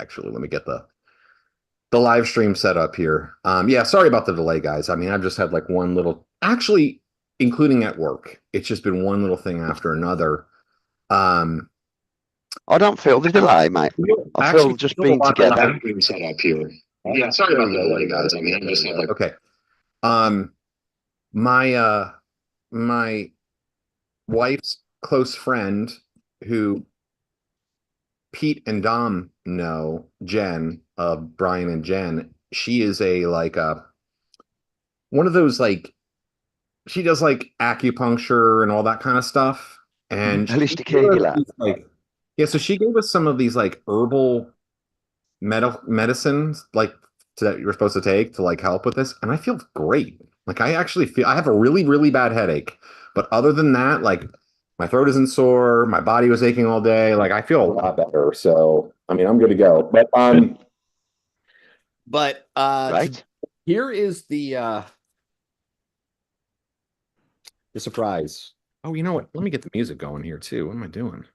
actually. Let me get the live stream set up here. Yeah, sorry about the delay, guys. I mean, I've just had like one little, actually, including at work, it's just been one little thing after another. I don't feel the delay, mate. I feel just being together. Live stream set up here. Yeah, sorry about the delay, guys. I mean, I just had like, okay. My wife's close friend who Pete and Dom know, Jen of Brian and Jen, she is one of those, like, she does like acupuncture and all that kind of stuff. And so she gave us some of these like herbal medicines like that you're supposed to take to like help with this, and I feel great. Like I actually feel I have a really, really bad headache, but other than that, like my throat isn't sore, my body was aching all day. Like I feel a lot better. So I mean, I'm good to go. But right. Here is the surprise. Oh, you know what? Let me get the music going here too. What am I doing?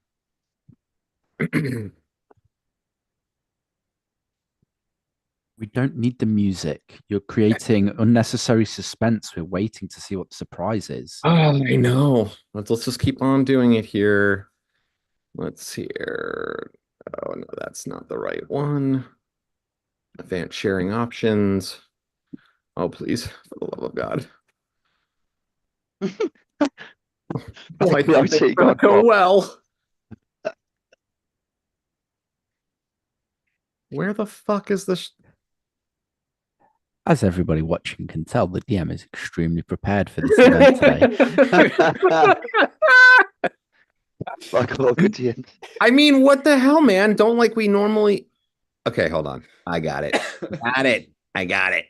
We don't need the music. You're creating unnecessary suspense. We're waiting to see what the surprise is. Oh, I know. Let's just keep on doing it here. Let's hear. Oh, no, that's not the right one. Advanced sharing options. Oh, please, for the love of God. I think it's gonna go well. Where the fuck is this? As everybody watching can tell, the DM is extremely prepared for this event today. I mean, what the hell, man? Don't like we normally. Okay, hold on. I got it. I got it.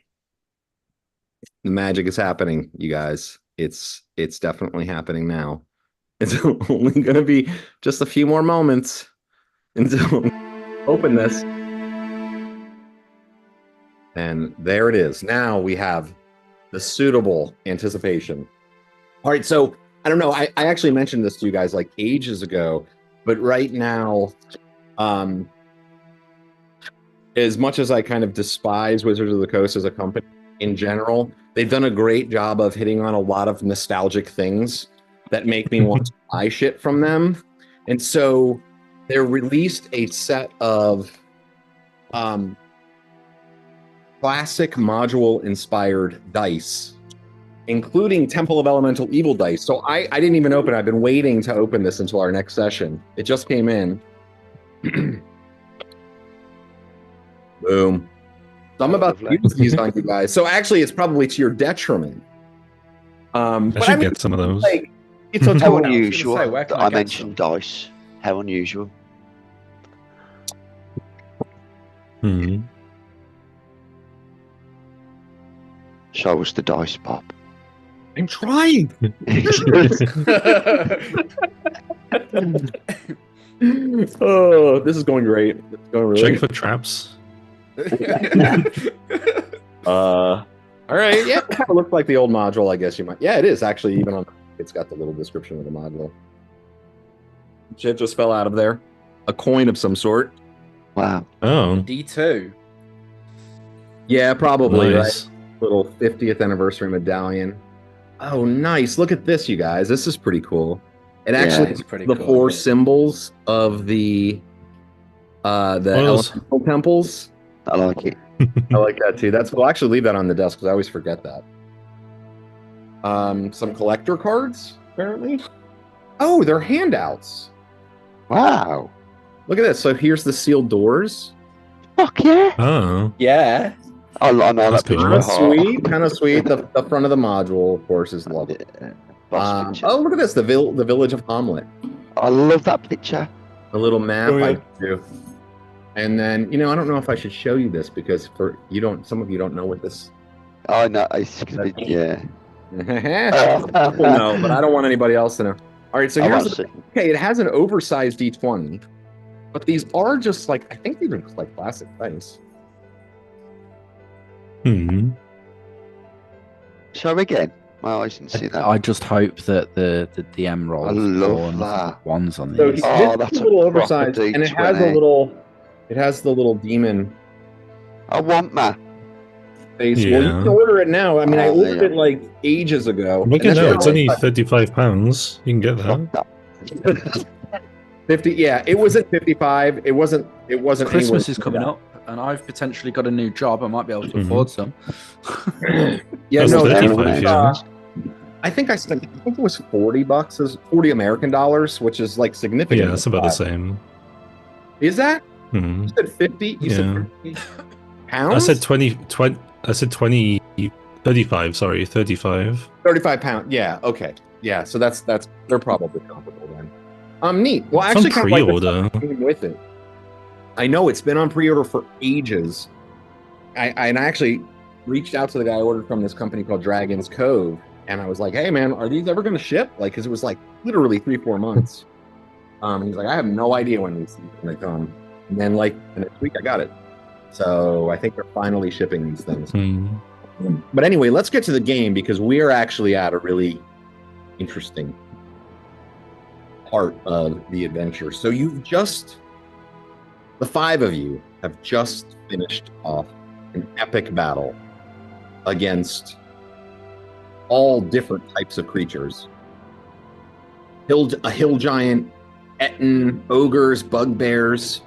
The magic is happening, you guys. It's definitely happening now. It's only going to be just a few more moments until we open this. And there it is. Now we have the suitable anticipation. All right, so I don't know. I actually mentioned this to you guys like ages ago, but right now, as much as I kind of despise Wizards of the Coast as a company in general, they've done a great job of hitting on a lot of nostalgic things that make me want to buy shit from them. And so they released a set of classic module inspired dice, including Temple of Elemental Evil dice. So I didn't even open it. I've been waiting to open this until our next session. It just came in. Boom. So I'm about to use these on you guys. So actually, it's probably to your detriment. I should get some of those. Like, it's so how unusual that I mentioned dice. How unusual. Show us the dice, Pop. I'm trying. Oh, this is going great. It's going really Check for traps. All right. Yeah, it looks like the old module. I guess you might. Yeah, it is actually. Even on it's got the little description of the module. Shit just fell out of there. A coin of some sort. Wow. Oh. D2. Yeah, probably. Nice. Right. Little 50th anniversary medallion. Oh, nice. Look at this, you guys. This is pretty cool. It actually is the cool, four symbols of the elemental temples. I like it. I like that too. That's cool. I'll actually leave that on the desk because I always forget that. Some collector cards, apparently. Oh, they're handouts. Wow. Look at this. So here's the sealed doors. Fuck yeah. Oh. Yeah. I know that picture. Kind of sweet. Kind of sweet. The front of the module, of course, is lovely. Oh, look at this. The village of Hommlet. I love that picture. A little map. Oh, yeah. I do. And then, I don't know if I should show you this because some of you don't know what this. Oh no, yeah. No, but I don't want anybody else to know. All right, so here's okay. It has an oversized D20, but these are just like I think these are just like classic dice. Show again. My eyes didn't see that. I just hope that the DM rolls I love that. ones on So these. that's a little oversized, and it has a little It has the little demon I want my. face. Well, you Yeah. can order it now. I mean, I Oh, ordered yeah. it like ages ago. I'm looking And now, that's it's only only £35. You can get that. Fuck that. 50. Yeah, it wasn't 55. It wasn't. Christmas is anywhere coming near up, and I've potentially got a new job. I might be able to Mhm. afford some. that. Yeah, That's no, that 35, was, yeah. I think it was $40, as 40 American dollars, which is like significant. Yeah, it's about the same. Is that? Hmm. You said 50? You said 50 pounds? I said 20, 35, sorry, 35. 35 pounds. Yeah, okay. Yeah, so that's they're probably comparable then. Neat. Well, It's actually, on kind of like the pre-order. stuff that came with it. I know it's been on pre-order for ages. I actually reached out to the guy I ordered from this company called Dragon's Cove, and I was like, "Hey, man, are these ever going to ship?" Like, because it was like literally 3-4 months. He's like, "I have no idea when these things are going to come." And then, like, the next week, I got it. So I think they're finally shipping these things. Hmm. But anyway, let's get to the game because we are actually at a really interesting part of the adventure. So the 5 of you have just finished off an epic battle against all different types of creatures. A hill giant, Etten, ogres, bugbears,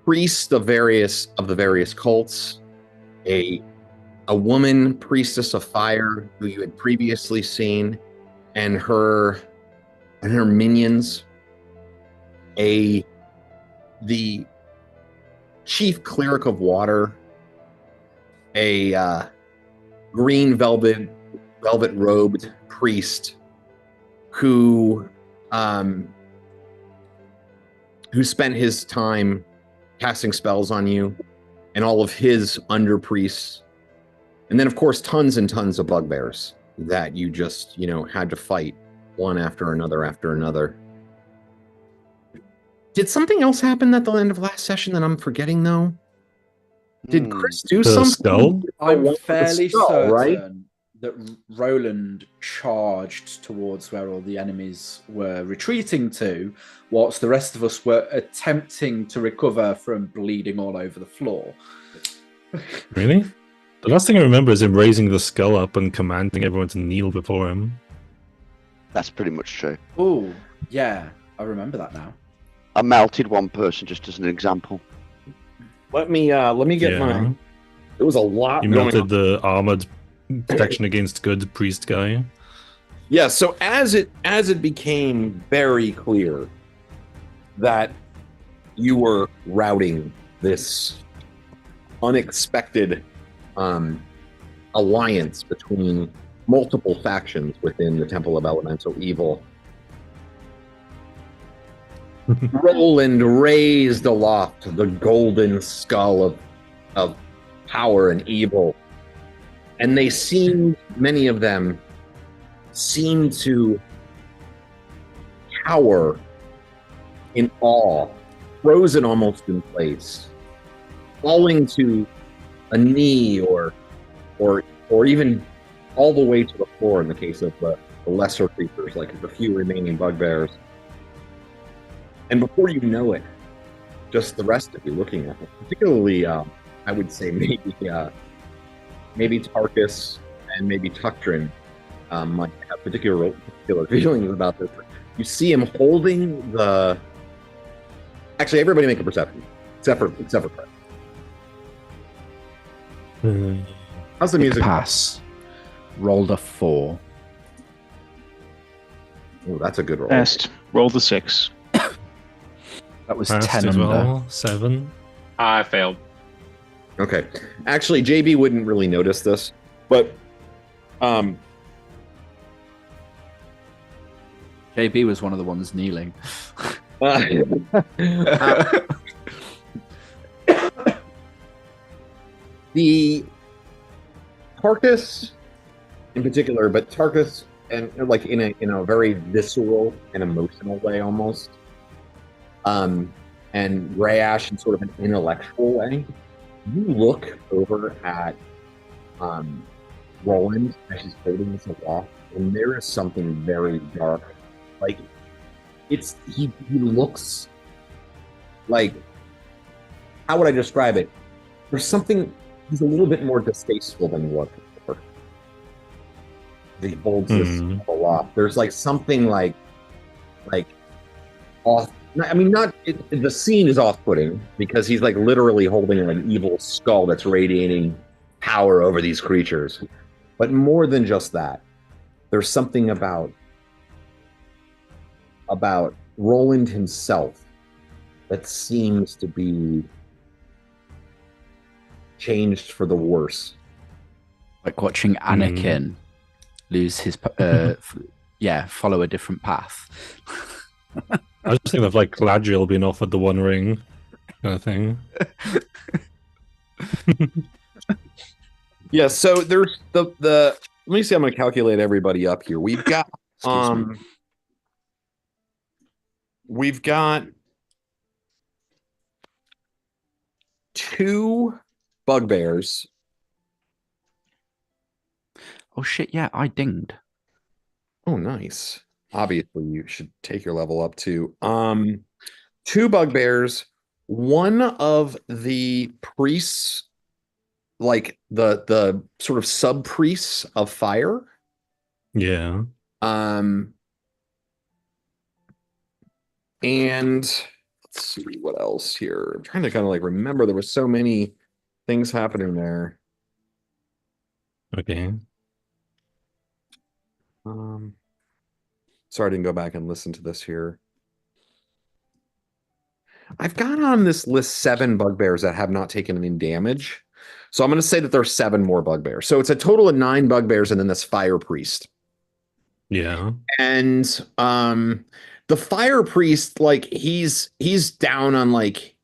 priests of the various cults, a woman priestess of fire who you had previously seen, and her minions, the chief cleric of water, a green velvet robed priest who spent his time casting spells on you, and all of his under priests, and then of course tons and tons of bugbears that you just had to fight one after another. Did something else happen at the end of last session that I'm forgetting though? Did Chris do The something? skull? I'm The fairly skull, certain right? that Roland charged towards where all the enemies were retreating to, whilst the rest of us were attempting to recover from bleeding all over the floor. Really? The last thing I remember is him raising the skull up and commanding everyone to kneel before him. That's pretty much true. Oh, yeah, I remember that now. I melted one person just as an example. Let me get my. It was a lot. You going melted on. the armored protection against good priest guy. Yeah. So as it became very clear that you were routing this unexpected alliance between multiple factions within the Temple of Elemental Evil, Roland raised aloft the golden skull of power and evil, and many of them seemed to cower in awe, frozen almost in place, falling to a knee or even all the way to the floor in the case of the lesser creatures, like the few remaining bugbears. And before you know it, just the rest of you looking at it, particularly, I would say maybe Tarkus and maybe Tuktrin might have particular feelings about this. You see him holding the. Actually, everybody make a perception, except for Chris. How's the music? Pass. Rolled a 4. Oh, that's a good roll. Best. Roll the 6. That was Passed 10 as under. well. 7. I failed. Okay. Actually, JB wouldn't really notice this, but JB was one of the ones kneeling. the Tarkus in particular, but Tarkus and like in a very visceral and emotional way almost, and Gray Ash in sort of an intellectual way. You look over at Roland as he's holding this aloft, and there is something very dark. Like he looks like, how would I describe it? There's something, he's a little bit more distasteful than he was before. He holds this aloft. There's like something like off. I mean, the scene is off-putting because he's like literally holding an evil skull that's radiating power over these creatures. But more than just that, there's something about Roland himself that seems to be changed for the worse. Like watching Anakin lose his, follow a different path. I was just thinking of like Galadriel being offered the One Ring kind of thing. Yeah, so there's the let me see, I'm gonna calculate everybody up here. We've got we've got 2 bugbears. Oh shit, yeah, I dinged. Oh, nice. Obviously, you should take your level up too. 2 bugbears, one of the priests, like the sort of sub priests of fire. Yeah. And let's see what else here. I'm trying to kind of like remember, there was so many things happening there. Okay. Sorry I didn't go back and listen to this here. I've got on this list 7 bugbears that have not taken any damage. So I'm going to say that there's 7 more bugbears. So it's a total of 9 bugbears and then this fire priest. Yeah. And the fire priest, like he's down on like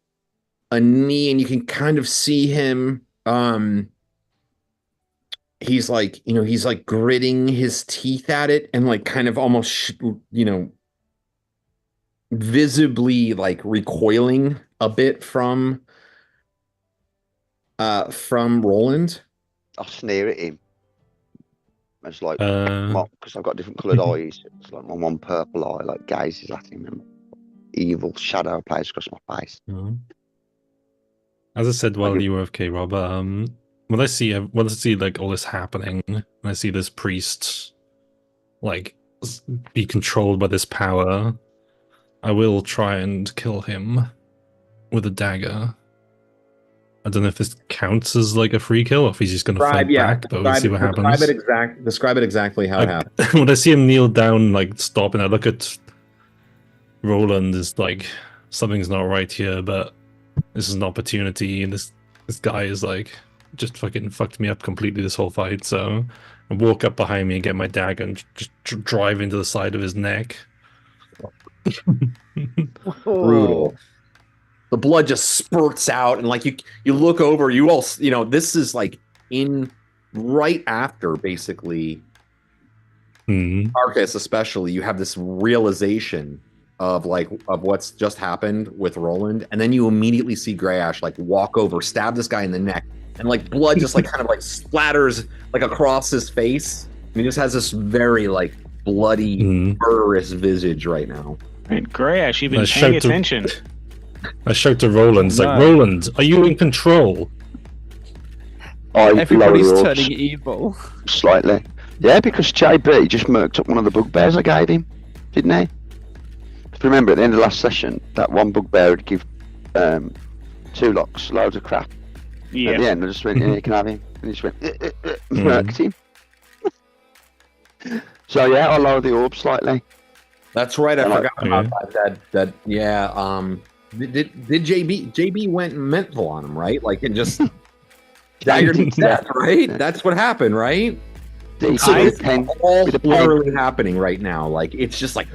a knee and you can kind of see him. He's like, he's like gritting his teeth at it and like kind of almost, visibly like recoiling a bit from Roland. I'll sneer at him. It's like, because I've got different coloured eyes. It's like my one purple eye, like gazes at him, and evil shadow plays across my face. As I said while you were AFK, Rob, when I see like all this happening, and I see this priest like be controlled by this power, I will try and kill him with a dagger. I don't know if this counts as like a free kill or if he's just going to fight back, but we'll see what happens. Describe it exactly how it happens. When I see him kneel down, like stop, and I look at Roland, is like, something's not right here, but this is an opportunity, and this guy is like just fucking fucked me up completely this whole fight. So I walk up behind me and get my dagger and just drive into the side of his neck. Brutal. The blood just spurts out, and like you look over, you all, this is like in right after basically Marcus, especially, you have this realization of what's just happened with Roland, and then you immediately see Greyash like walk over, stab this guy in the neck, and like blood just like kind of like splatters like across his face. And he just has this very like bloody, murderous visage right now. Right, Greyash, you've been paying attention. I shout to Roland, it's like, Roland, are you in control? Everybody's turning evil. Slightly. Yeah, because JB just murked up one of the bugbears I gave him, didn't he? If you remember, at the end of the last session, that one bugbear would give 2 locks, loads of crap. Yeah. At the end, I just went, you can have him. And he just went, murked him. So yeah, I'll lower the orb slightly. That's right, I forgot about that. Did JB went mental on him, right? Like, and just daggered to death, right? That's what happened, right? It's all literally happening right now. Like, it's just like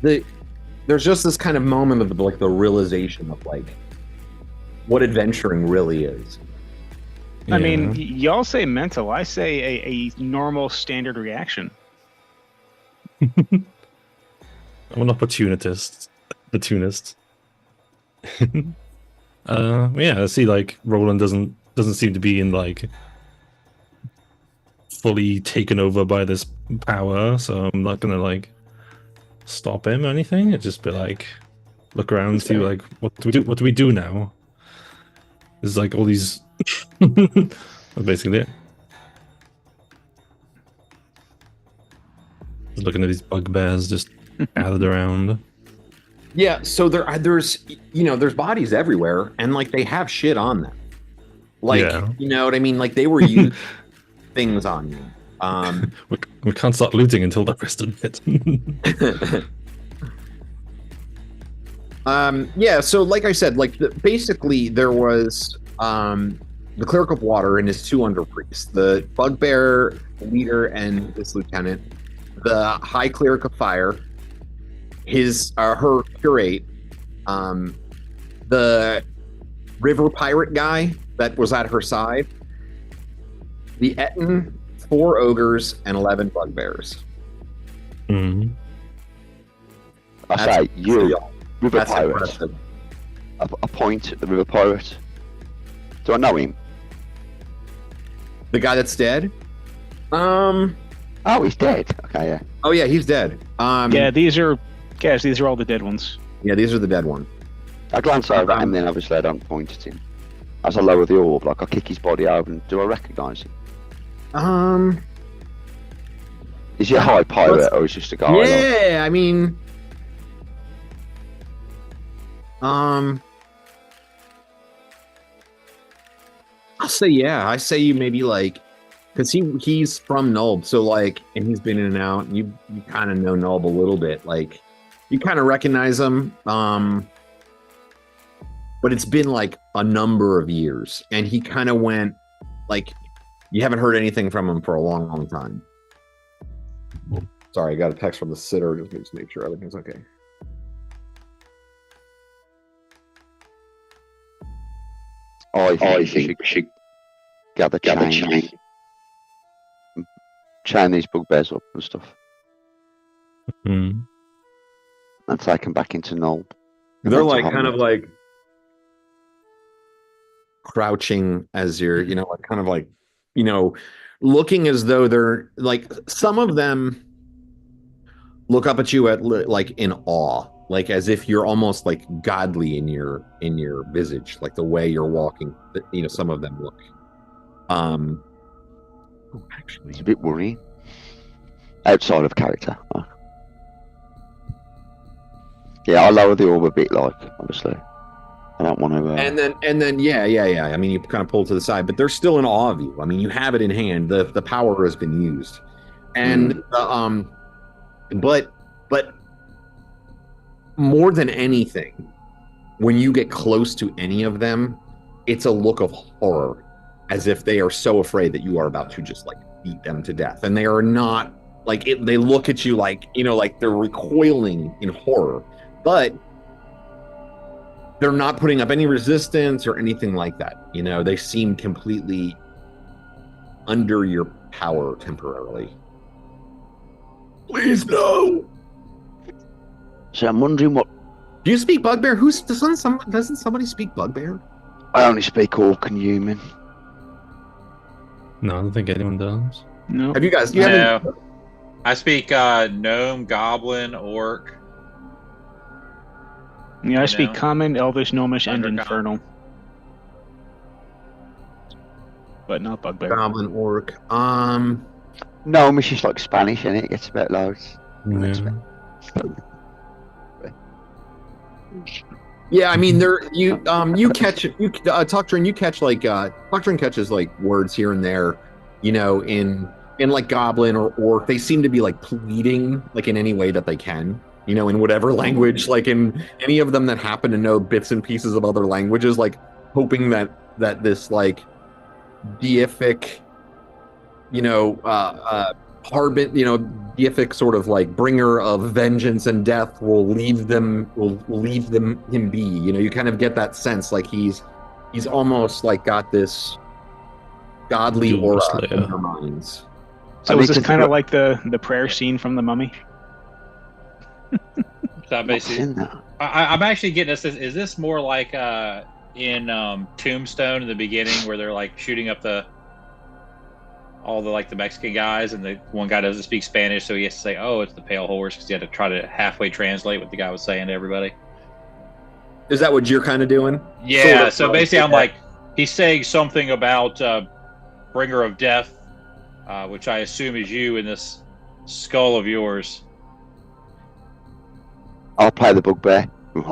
there's just this kind of moment of like the realization of like what adventuring really is. I mean, y'all say mental. I say a normal standard reaction. I'm an opportunist. I see like Roland doesn't seem to be in like fully taken over by this power, so I'm not gonna like stop him or anything. It'd just be like look around, see like what do we do? What do we do now? There's like all these. That's basically it. Just looking at these bugbears just gathered around. Yeah, so there's there's bodies everywhere, and like they have shit on them. Like you know what I mean? Like they were using things on you. We can't start looting until the rest of it. Yeah, so like I said, like basically there was the cleric of water and his 2 under priests, the bugbear leader and his lieutenant, the high cleric of fire, her curate, the river pirate guy that was at her side, the Etten, 4 ogres, and 11 bugbears. Mm-hmm. I say you, river pirate. A point at the river pirate. Do I know him? The guy that's dead? Oh, he's dead. Okay, yeah. Oh yeah, he's dead. Yeah, these are all the dead ones. Yeah, these are the dead ones. I glance over at him, then obviously I don't point at him. As I lower the orb, like I kick his body over, and do I recognise him? Is he a high pirate, or is he just a guy? Yeah, I mean, I'll say yeah. I say you maybe like, because he's from Nulb, so like, and he's been in and out. And you kind of know Nulb a little bit, like you kind of recognize him. But it's been like a number of years, and he kind of went like, you haven't heard anything from him for a long, long time. Sorry, I got a text from the sitter. Just make sure everything's okay. I think we should gather chain. Chain these bugbears up and stuff. Mm-hmm. And take them back into Nulb. They're like kind of like crouching as you're, like kind of like, looking as though they're like, some of them look up at you like in awe, like as if you're almost like godly in your visage, like the way you're walking. Some of them look. Actually, it's a bit worrying. Outside of character. Yeah, I lower the orb a bit, like obviously. I don't want to. And then, yeah. I mean, you kind of pull to the side, but they're still in awe of you. I mean, you have it in hand. The power has been used, and but more than anything, when you get close to any of them, it's a look of horror, as if they are so afraid that you are about to just like beat them to death, and they are not like it. They look at you like like they're recoiling in horror, but they're not putting up any resistance or anything like that. They seem completely under your power temporarily. Please no. So I'm wondering what. Do you speak bugbear? Doesn't somebody speak bugbear? I only speak orc and human. No, I don't think anyone does. No. Have you guys? No. I speak gnome, goblin, orc. Yeah, I speak common, elvish, gnomish, and infernal. But not bugbear. Goblin, orc. Gnomish is like Spanish, isn't it? It gets about loads. Yeah, I mean, you catch Toctrin, you catch like Toctrin catches like words here and there, in like goblin or orc. They seem to be like pleading like in any way that they can, in whatever language, like in any of them that happen to know bits and pieces of other languages, like hoping that this like deific, deific sort of like bringer of vengeance and death will leave them him be. You kind of get that sense like he's almost like got this godly aura in their minds. So is this kind of like the prayer scene from The Mummy? So basically, I'm actually getting this. Is this more like in Tombstone in the beginning where they're like shooting up the all the Mexican guys, and the one guy doesn't speak Spanish, so he has to say, "Oh, it's the pale horse," because he had to try to halfway translate what the guy was saying to everybody. Is that what you're kind of doing? Yeah. Sort of, So basically, I'm like, he's saying something about bringer of death, which I assume is you in this skull of yours. I'll play the bugbear.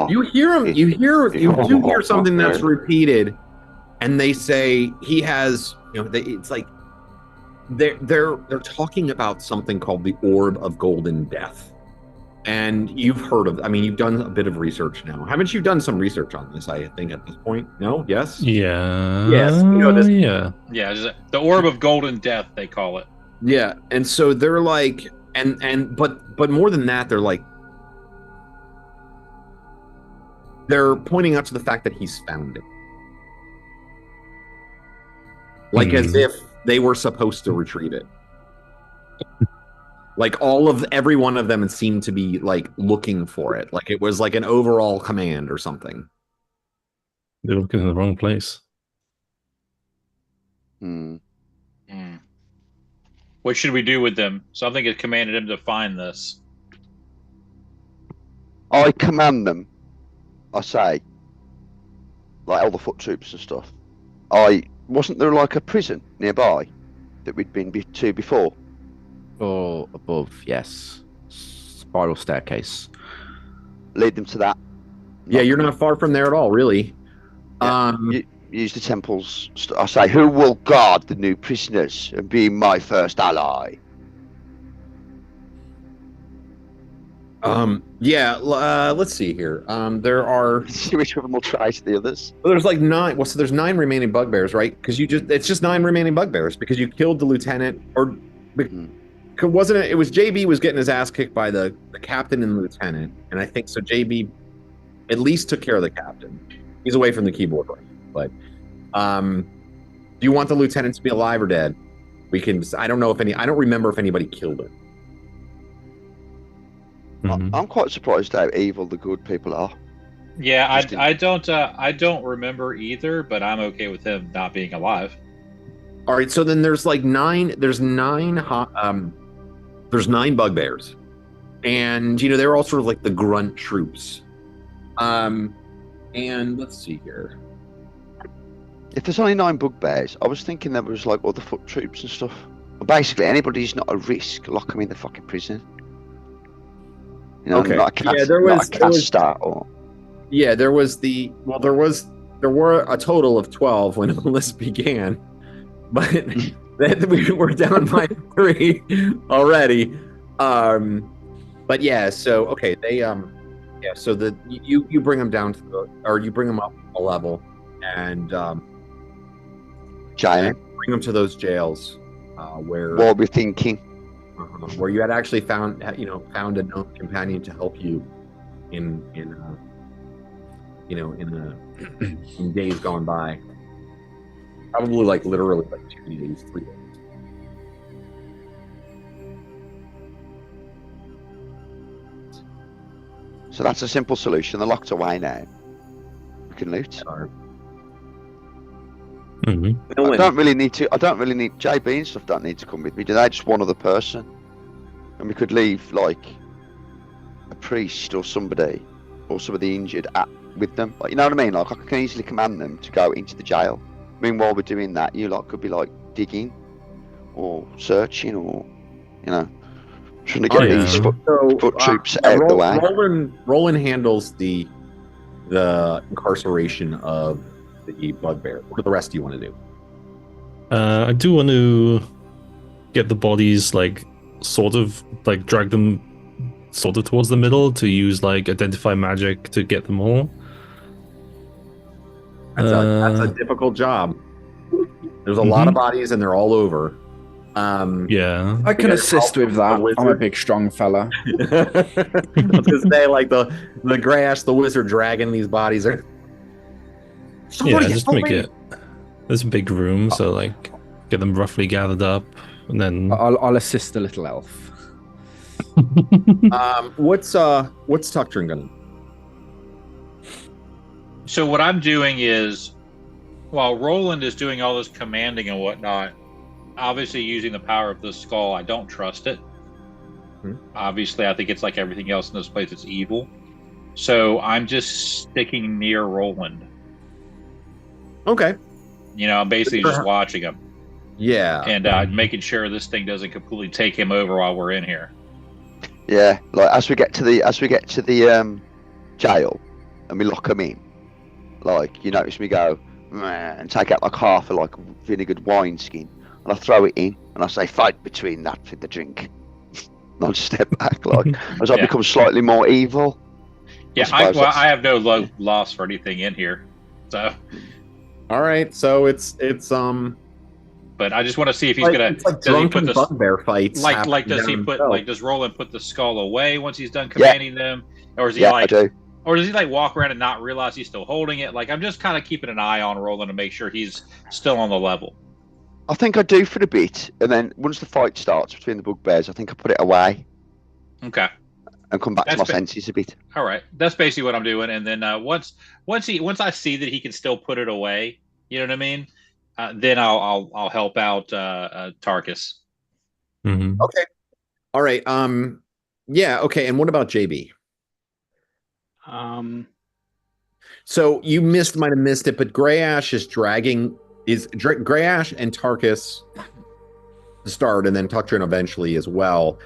You hear him. You do hear something that's repeated, and they say he has. It's like they're talking about something called the Orb of Golden Death, and you've heard of. I mean, you've done a bit of research now, haven't you? Done some research on this, I think, at this point. No, yes, Yeah. yes. This. Yeah. Yeah, just the Orb of Golden Death, they call it. Yeah, and so they're like, but more than that, they're like. They're pointing out to the fact that he's found it. Like as if they were supposed to retrieve it. Like every one of them seemed to be like looking for it. Like it was like an overall command or something. They're looking in the wrong place. What should we do with them? Something has commanded him to find this. I command them. I say, like all the foot troops and stuff. Wasn't there like a prison nearby that we'd been to before? Or above, yes. Spiral staircase. Lead them to that. Yeah, you're not far from there at all, really. Yeah, use the temples. I say, who will guard the new prisoners and be my first ally? Let's see here. There are. See which of them will try to the others. Well, there's like 9. Well, so there's 9 remaining bugbears, right? Because it's just 9 remaining bugbears because you killed the lieutenant, or wasn't it? It was JB was getting his ass kicked by the captain and the lieutenant, and I think so. JB at least took care of the captain. He's away from the keyboard, right? But do you want the lieutenant to be alive or dead? We can. I don't remember if anybody killed him. I'm quite surprised how evil the good people are. Yeah, I don't remember either, but I'm okay with him not being alive. All right, so then there's like 9. There's 9 bugbears, and they're all sort of like the grunt troops. And let's see here. If there's only 9 bugbears, I was thinking there was like other foot troops and stuff. Well, basically, anybody who's not a risk, lock them in the fucking prison. Okay. Not a cast, there were a total of 12 when the list began, but then we were down by 3 already. But yeah, so okay, they so you bring them down to you bring them up a level, and Giant. Bring them to those jails where. What we're thinking. Where you had actually found a known companion to help you in days gone by. Probably like literally like 2 days, 3 days. So that's a simple solution. They're locked away now. We can loot. I don't really need JB and stuff. Don't need to come with me. Do they? Just one other person, and we could leave like a priest or somebody, or some of the injured with them. Like, you know what I mean? Like I can easily command them to go into the jail. Meanwhile, we're doing that. You could be like digging, or searching, or trying to get these foot troops out of the way. Roland handles the incarceration of the bugbear. What do the rest do you want to do? I do want to get the bodies sort of drag them sort of towards the middle to use identify magic to get them all. That's a difficult job. There's a lot of bodies and they're all over. Yeah, I can assist with that. I'm a big, strong fella. I was gonna say, the Greyhawk, the wizard, dragging these bodies are. Just make it. There's a big room, so get them roughly gathered up, and then I'll assist the little elf. What's Tucktron gonna? So what I'm doing is, while Roland is doing all this commanding and whatnot, obviously using the power of the skull, I don't trust it. Obviously, I think it's like everything else in this place, it's evil. So I'm just sticking near Roland. Okay. You know, I'm basically just watching him. Yeah. And making sure this thing doesn't completely take him over while we're in here. Yeah, like as we get to the jail and we lock him in, like you notice me go and take out like half a like vinegared wine skin, and I throw it in and I say, "Fight between that for the drink." And I'll just step back, like as I become slightly more evil. Yeah, I have no loss for anything in here, so. All right, so it's But I just want to see if he's gonna. It's like drunken bugbear fights. Does Roland put the skull away once he's done commanding them, or is he I do. or does he like walk around and not realize he's still holding it? Like I'm just kind of keeping an eye on Roland to make sure he's still on the level. I think I do for a bit, and then once the fight starts between the bugbears, I think I put it away. Okay. And come back to my senses a bit. All right, that's basically what I'm doing, and then once I see that he can still put it away, you know what I mean? Then I'll help out Tarkus. Mm-hmm. Okay. All right. Yeah. Okay. And what about JB? So you might have missed it, but Greyash Greyash and Tarkus to start, and then Tuctrin eventually as well,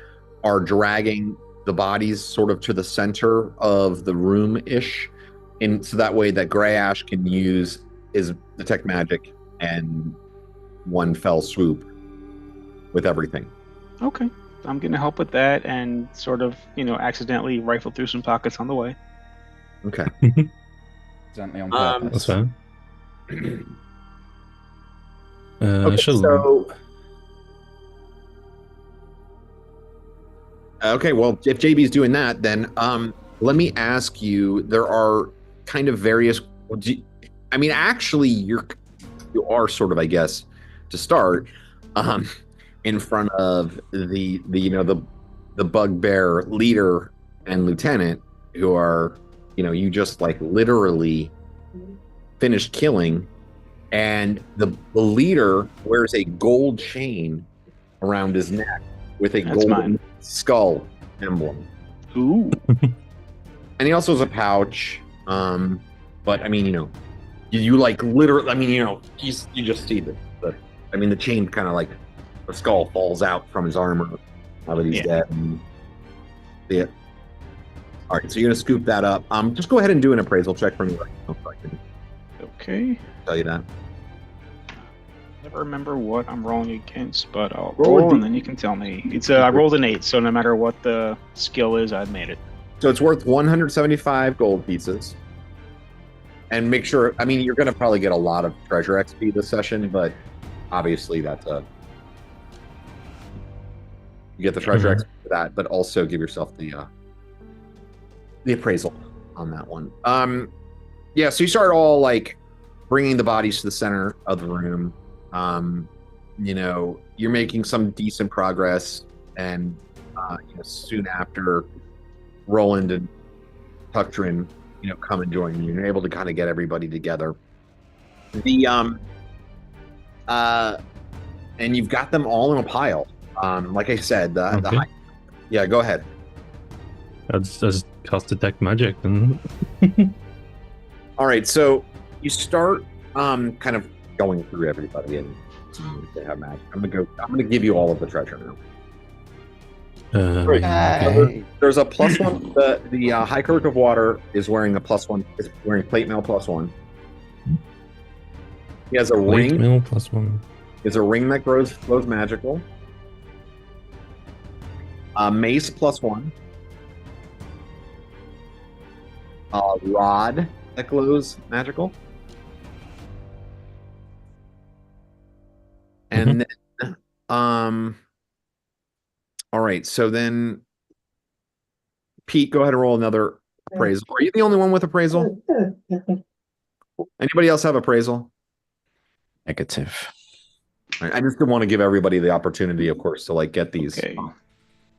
are dragging the bodies sort of to the center of the room-ish, and so that way that Greyash can use his detect magic and one fell swoop with everything. Okay. I'm going to help with that and sort of, accidentally rifle through some pockets on the way. Okay. Accidentally on purpose. That's fine. Okay, well, if JB's doing that, then let me ask you, there are kind of various... actually, you are sort of, I guess, to start, in front of the bugbear leader and lieutenant, who are, you just like literally finished killing, and the leader wears a gold chain around his neck with a golden skull emblem. Ooh. And he also has a pouch, but you like literally, you just see the chain kind of like the skull falls out from his armor now that he's dead. And see it. All right, so you're gonna scoop that up. Just go ahead and do an appraisal check for me. Okay. Tell you that. Never remember what I'm rolling against, but I'll roll and then you can tell me. It's I rolled an 8, so no matter what the skill is, I've made it. So it's worth 175 gold pieces. And make sure, you're going to probably get a lot of treasure XP this session, but obviously that's you get the treasure XP for that, but also give yourself the appraisal on that one. Yeah, so you start all like bringing the bodies to the center of the room. You're making some decent progress, and soon after, Roland and Tuctrin come and join you. You're able to kind of get everybody together. And you've got them all in a pile. Like I said, yeah, go ahead. I'll just cast detect magic and all right, so you start kind of going through everybody and seeing if they have magic. I'm gonna give you all of the treasure now. There's a +1. The High Cleric of Water is wearing a +1. Is wearing plate mail +1. He has a ring. Mail +1. Is a ring that glows magical. Mace +1. A rod that glows magical. And then, all right, so then, Pete, go ahead and roll another appraisal. Are you the only one with appraisal? Anybody else have appraisal? Negative. All right, I just want to give everybody the opportunity, of course, to like get these. Okay.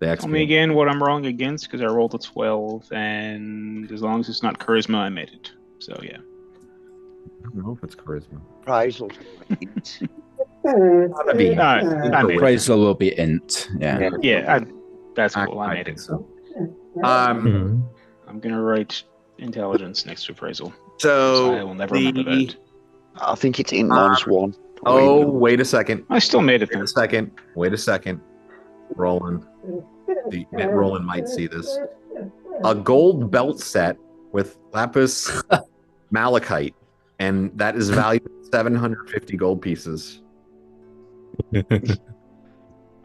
Tell me again what I'm rolling against, because I rolled a 12, and as long as it's not charisma, I made it. So yeah. I don't know if it's charisma. Appraisal. Gotta be. I'm in. Appraisal will be int. Yeah. Yeah, that's cool. I made think it. so. Mhm. I'm gonna write intelligence next to appraisal. I will never remember that. I think it's in -1. Oh, wait a second. I still made it Wait then. a second. Wait a second. Roland. Roland might see this. A gold belt set with lapis malachite, and that is valued at 750 gold pieces.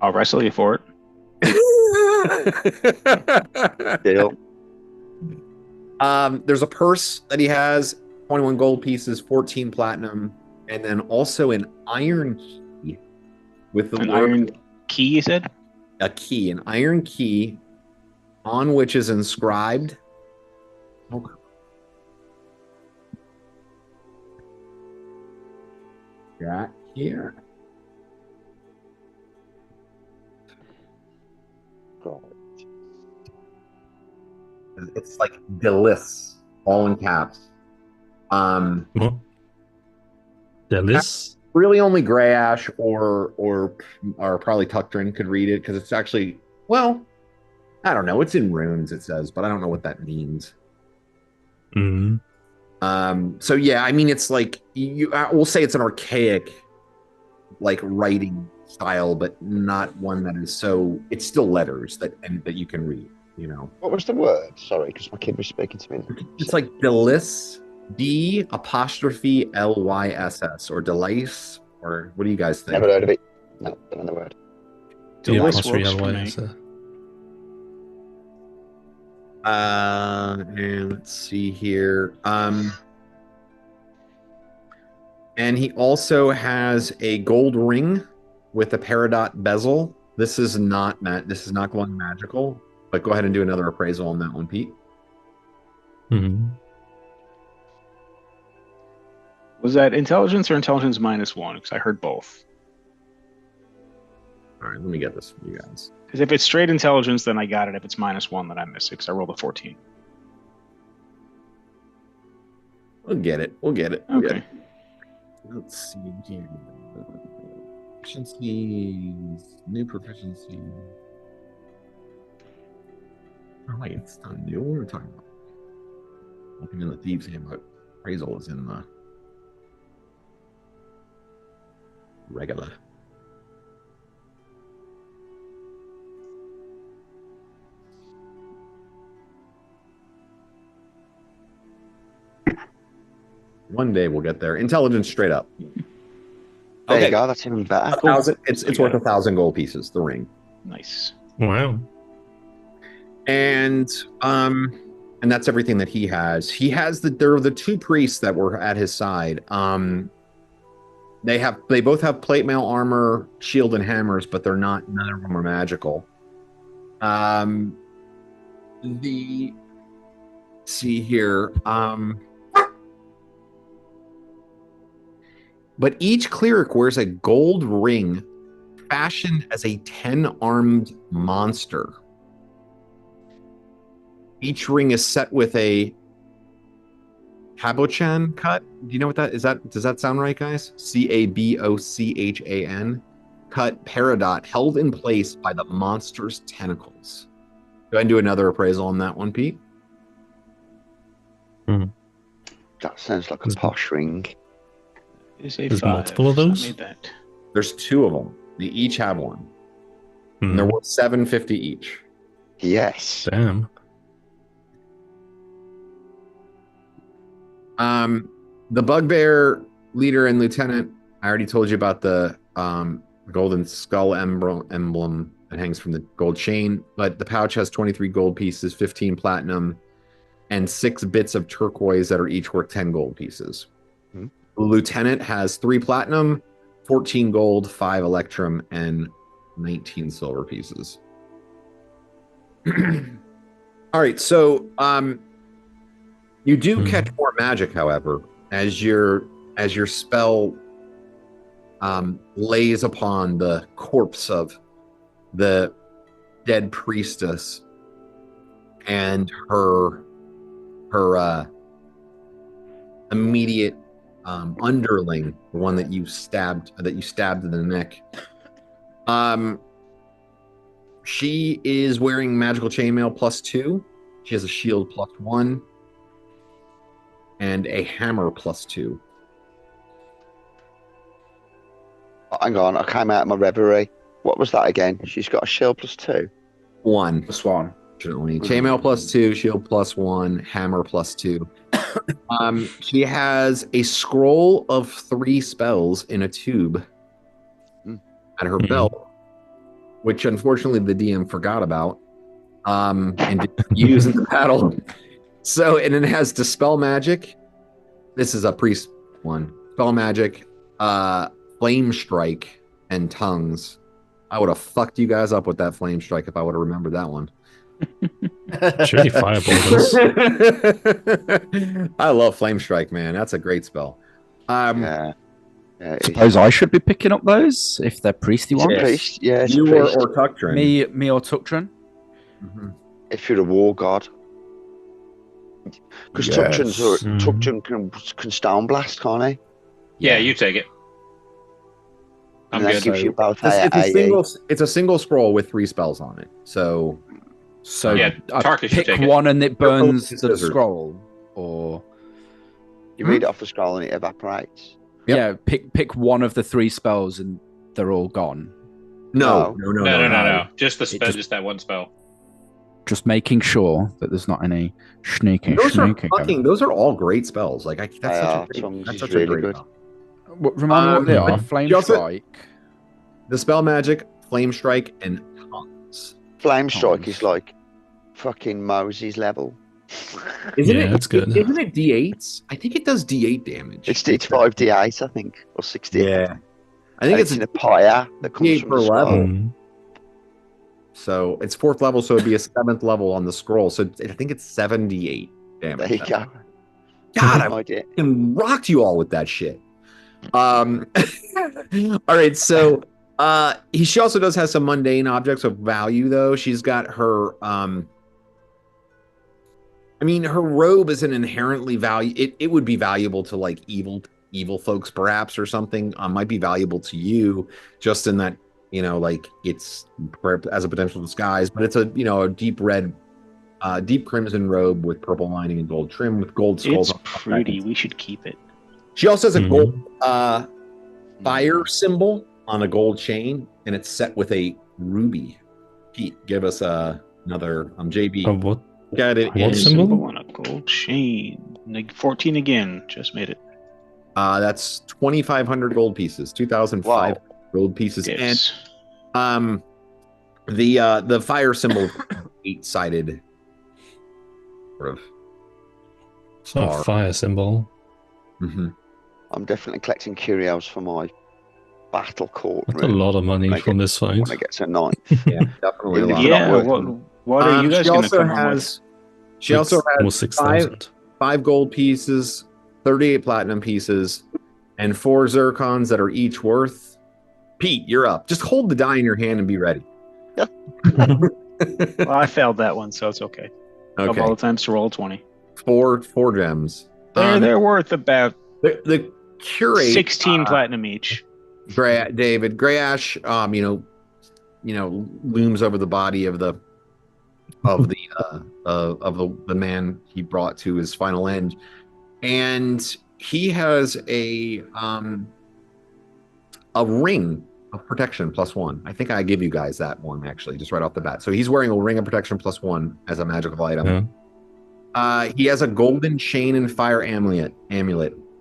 I'll wrestle you for it. Deal. There's a purse that he has, 21 gold pieces, 14 platinum, and then also an iron key with the An word, iron key, you said? a key, an iron key on which is inscribed. Okay. Right here. It's like Delis, all in caps. What? Delis? Really only Grey Ash or probably Tuctrin could read it because it's actually, well, I don't know. It's in runes, it says, but I don't know what that means. Mm. So yeah, I mean, it's like we'll say it's an archaic, like writing style, but not one that is so. It's still letters that you can read. You know, What was the word? Sorry, because my kid was speaking to me. it's like Delis, D''Lyss or Delice, or what do you guys think? Never heard of it. No, don't know the word. Delis Yeah, works for me. And let's see here. And he also has a gold ring with a peridot bezel. This is not going magical, but go ahead and do another appraisal on that one, Pete. Mhm. Was that intelligence or intelligence -1? Because I heard both. All right, let me get this from you guys. Because if it's straight intelligence, then I got it. If it's -1, then I miss it. Because I rolled a 14. We'll get it. Okay. Let's see here. Proficiencies, new proficiency. Oh wait, it's not new. What are we talking about? Looking in the thieves' handbook. Appraisal is in the regular. One day we'll get there. Intelligence straight up. There you go. That's even better. 1,000. It's worth 1,000 gold pieces. The ring. Nice. Wow. And that's everything that he has. He has there are the two priests that were at his side. They both have plate mail armor, shield, and hammers, but none of them are magical. Let's see here. But each cleric wears a gold ring fashioned as a 10-armed monster. Each ring is set with a Cabochan cut. Do you know what that is? Does that sound right, guys? Cabochan cut peridot held in place by the monster's tentacles. Go ahead and do another appraisal on that one, Pete. That sounds like a posh ring. There's multiple of those? I made that. There's two of them. They each have one. And they're worth 750 each. Yes. Damn. The bugbear leader and lieutenant, I already told you about the golden skull emblem that hangs from the gold chain, but the pouch has 23 gold pieces, 15 platinum, and 6 bits of turquoise that are each worth 10 gold pieces. The lieutenant has 3 platinum, 14 gold, 5 electrum, and 19 silver pieces. All right, so you do catch more magic, however, as your spell lays upon the corpse of the dead priestess and her immediate underling, the one that you stabbed in the neck. She is wearing magical chainmail +2. She has a shield +1 and a hammer +2. Hang on, I came out of my reverie. What was that again? She's got a shield +2. 1. +1. Fortunately, chainmail +2, shield +1, hammer +2. She has a scroll of 3 spells in a tube at her belt, which unfortunately the DM forgot about and didn't use in the battle. So, and it has Dispel Magic. This is a priest one. Spell Magic, Flame Strike, and Tongues. I would have fucked you guys up with that Flame Strike if I would have remembered that one. Surely Fireball does. I love Flame Strike, man. That's a great spell. Yeah, Suppose I should be picking up those if they're priesty ones. Priest, yeah, it's a You priest. or Tuctrin. Me or Tuctrin? If you're a war god. Because Yes. Tuctrin can stone blast, can't he? Yeah, you take it. I'm And that good. gives you both It's a single scroll with 3 spells on it. So So Yeah, I Tarkus should pick take it. one and it burns It's the scissors. scroll, or You read it off the scroll and it evaporates. Yep. yeah, pick one of the 3 spells and they're all gone. no. No. Just the It spell, just- just that one spell. Just making sure that there's not any sneaking. Those are all great spells. Like that's They such are. a great, Tongues that's is such really a great good. spell. Remind me what they are. but Flame you also- strike. The Spell Magic, Flame Strike, and Tongues. Flame strike Tongues. is like fucking Moses level. Isn't Yeah, it? that's good. Isn't it D8s? I think it does D8 damage. It's 5d8, I think, or 60. Yeah. I think it's in a pyre that comes D8 from per the level. scroll. Mm. So it's 4th level, so it'd be a 7th level on the scroll. So I think it's 78 damage. There you go. God, I No idea. fucking rocked you all with that shit. All right, so she also does have some mundane objects of value though. She's got her I mean, her robe isn't inherently it would be valuable to like evil folks perhaps or something. Might be valuable to you just in that, like it's as a potential disguise, but it's a deep red deep crimson robe with purple lining and gold trim with gold skulls. It's pretty. We should keep it. She also has a Mhm. gold fire symbol on a gold chain, and it's set with a ruby. Pete, give us another JB. What? Got it. What in- symbol? on a gold chain. 14 again. Just made it. That's 2,500 gold pieces, 2,005 gold pieces, Yes. and the fire symbol, 8-sided sort of It's not star. a fire symbol. Mhm. I'm definitely collecting curios for my battle court That's a room lot of money Make from this fight. when I get to 9. Yeah, definitely a lot. Yeah. Yeah. What are you guys she going to also come on has she also has almost 6,000. 5 gold pieces, 38 platinum pieces, and 4 zircons that are each worth. Pete, you're up. Just hold the die in your hand and be ready. Well, I failed that one, so it's okay. Of all Okay, the times to roll 20. 4 gems. They're worth about The curate 16 platinum each. David Greyash, looms over the body of the man he brought to his final end, and he has a ring of protection +1. I think I give you guys that one actually, just right off the bat. So he's wearing a ring of protection +1 as a magical item. Yeah. He has a golden chain and fire amulet.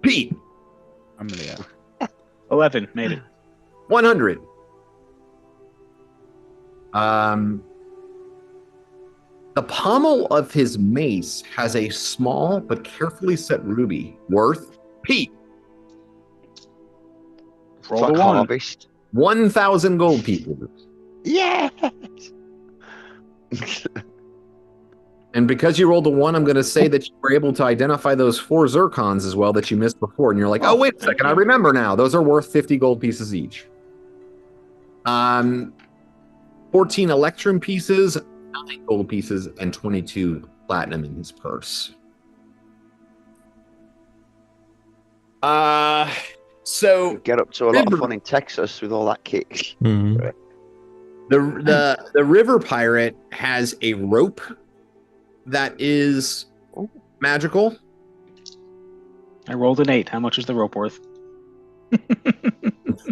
Pete, Amelia. 11. Made it. 100. The pommel of his mace has a small but carefully set ruby worth, Pete, It's Roll like the 1. harvest. 1,000 gold pieces. Yes! And because you rolled a 1, I'm going to say that you were able to identify those 4 zircons as well that you missed before. And you're like, oh, wait a second, I remember now. Those are worth 50 gold pieces each. 14 electrum pieces, 9 gold pieces, and 22 platinum in his purse. So Get up to a lot of fun in Texas with all that kit. Mhm. the river pirate has a rope that is magical. I rolled an 8. How much is the rope worth?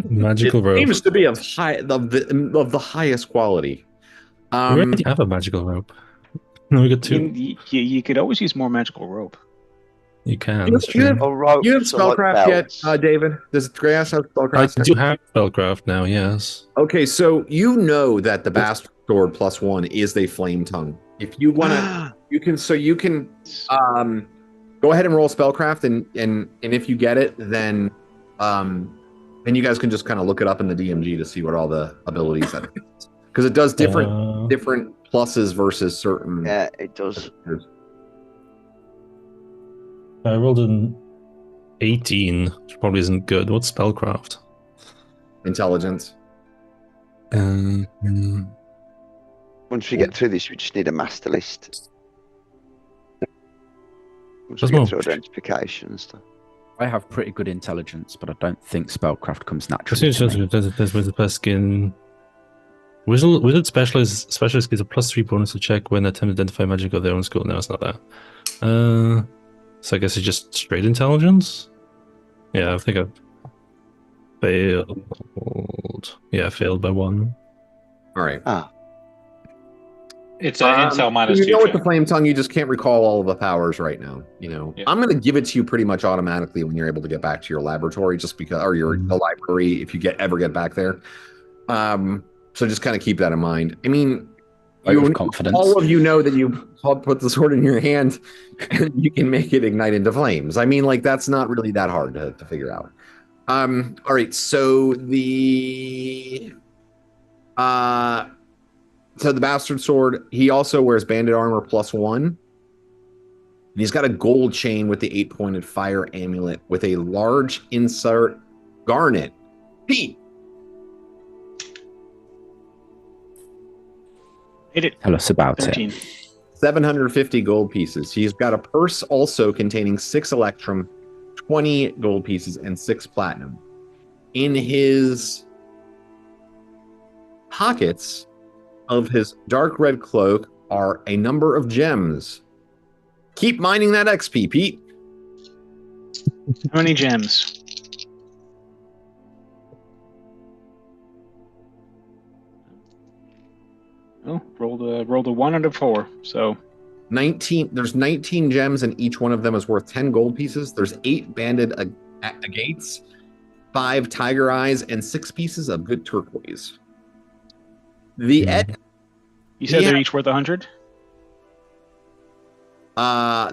Magical It rope. seems to be of the highest quality. We already have a magical rope. No, we got 2. You could always use more magical rope. You can. You That's true. have- Oh, ropes you have are like spellcraft yet, belts. David? Does Greyhawk have I spellcraft? do have spellcraft now. Yes. Okay, so you know that the bastard sword +1 is a flame tongue. If you want to, you can go ahead and roll spellcraft, and if you get it, then you guys can just kind of look it up in the DMG to see what all the abilities are, because it does different pluses versus certain. Yeah, it does. I rolled an 18, which probably isn't good. What's spellcraft? Intelligence. Once we get through this, we just need a master list. Once There's we more. get through identification and stuff. I have pretty good intelligence, but I don't think spellcraft comes naturally. To me. There's with the best skin. Wizard specialist gives a +3 bonus to check when attempt to identify magic of their own school. No, it's not that. So I guess it's just straight intelligence. Yeah, I think I failed. Yeah, I failed by 1. All right. It's an intel minus you 2. know with the check. flame tongue, you just can't recall all of the powers right now. Yeah. I'm going to give it to you pretty much automatically when you're able to get back to your laboratory, just because, or the library, if you ever get back there. So just kind of keep that in mind. I mean, With confidence. all of you know that you put the sword in your hand and you can make it ignite into flames. I mean, like, that's not really that hard to figure out. All right, so the bastard sword, he also wears bandit armor +1. And he's got a gold chain with the 8-pointed fire amulet with a large insert garnet. Pete. Hit it. Tell us about 13. it. 750 gold pieces. He's got a purse also containing 6 electrum, 20 gold pieces, and 6 platinum. In his pockets of his dark red cloak are a number of gems. Keep mining that XP, Pete. How many gems? Oh, rolled a 1 and a 4. So 19. There's 19 gems, and each one of them is worth 10 gold pieces. There's 8 banded agates, 5 tiger eyes, and 6 pieces of good turquoise. The you said they're each worth 100.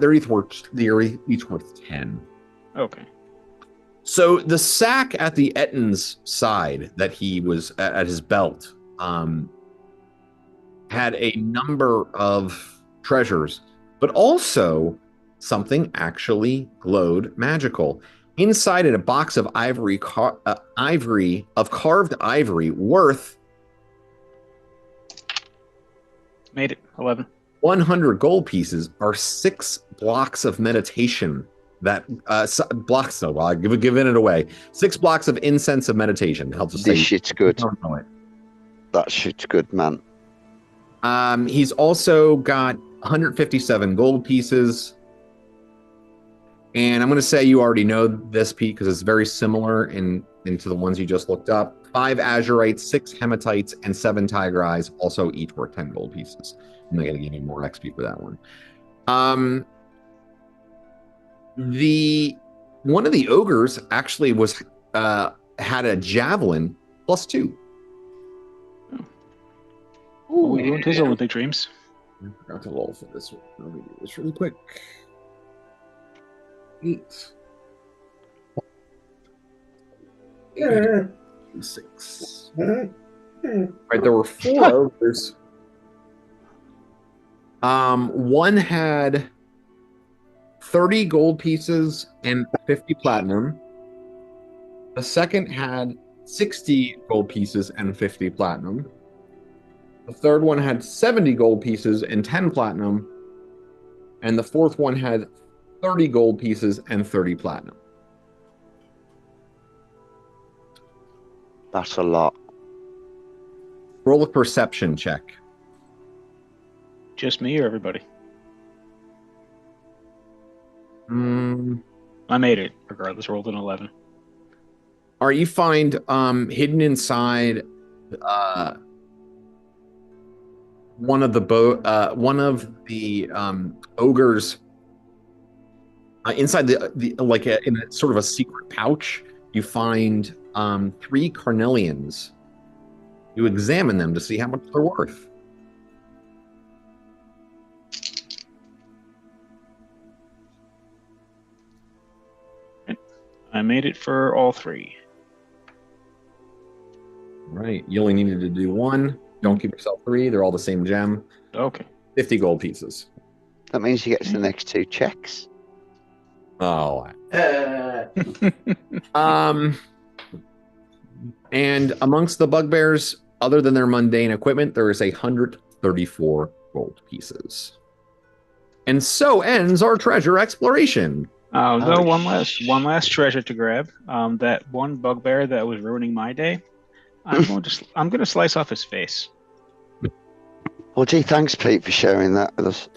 they're each worth 10. Okay. So the sack at the Ettin's side that he was at his belt had a number of treasures, but also something actually glowed magical. Inside it, a box of carved ivory worth Made it. 11. 100 gold pieces are 6 blocks of meditation. That blocks. No, well, I'm giving it away. 6 blocks of incense of meditation. Helps us This shit's good. don't know it. That shit's good, man. He's also got 157 gold pieces. And I'm going to say you already know this, Pete, because it's very similar into the ones you just looked up. 5 azurites, 6 hematites, and 7 tiger eyes, also each worth 10 gold pieces. I'm not going to give you more XP for that one. One of the ogres actually had a javelin +2. Ooh, we ruined his Olympic dreams. I forgot to roll for this one. Let me do this really quick. 8. 6. Right, there were 4 ogres. One had 30 gold pieces and 50 platinum. The second had 60 gold pieces and 50 platinum. The third one had 70 gold pieces and 10 platinum. And the fourth one had 30 gold pieces and 30 platinum. That's a lot. Roll a perception check. Just me or everybody? Mm. I made it, regardless. Rolled an 11. All right, you find hidden inside one of the ogres inside in a sort of a secret pouch. You find 3 carnelians. You examine them to see how much they're worth. I made it for all 3. Right. You only needed to do 1. Don't give yourself 3. They're all the same gem. Okay. 50 gold pieces. That means you get to the next 2 checks. Oh. And amongst the bugbears, other than their mundane equipment, there is 134 gold pieces. And so ends our treasure exploration. No, one last treasure to grab. That one bugbear that was ruining my day. I'm going to slice off his face. Well, gee, thanks, Pete, for sharing that with us.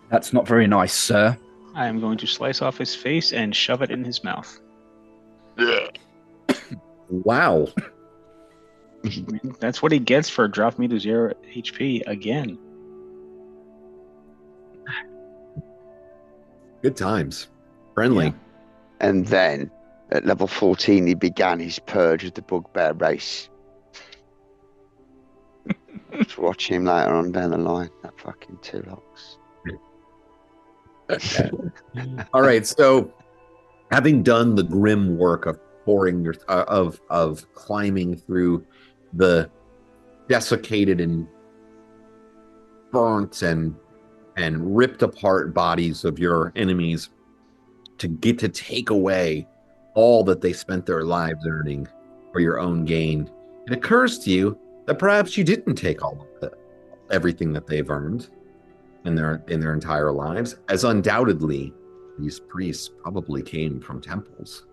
That's not very nice, sir. I am going to slice off his face and shove it in his mouth. Wow. That's what he gets for dropping me to 0 HP again. Good times. Friendly. Yeah. And then, at level 14, he began his purge of the bugbear race. Just watch him later on down the line. That fucking 2 locks. All right, so having done the grim work of pouring of climbing through the desiccated and burnt and ripped apart bodies of your enemies to get to take away all that they spent their lives earning for your own gain, it occurs to you that perhaps you didn't take everything that they've earned in their entire lives, as undoubtedly these priests probably came from temples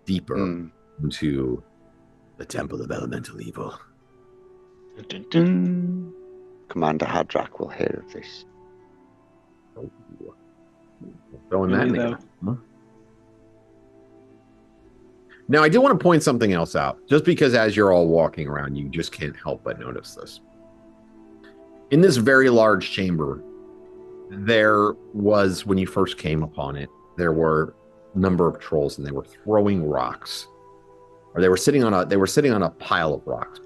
deeper into the temple of elemental evil. Dun, dun, dun. Commander Hadrak will hear of this. Throwing that in there. Huh? Now, I do want to point something else out, just because as you're all walking around, you just can't help but notice this. In this very large chamber, there was, when you first came upon it, there were a number of trolls, and they were throwing rocks, or they were sitting on a pile of rocks,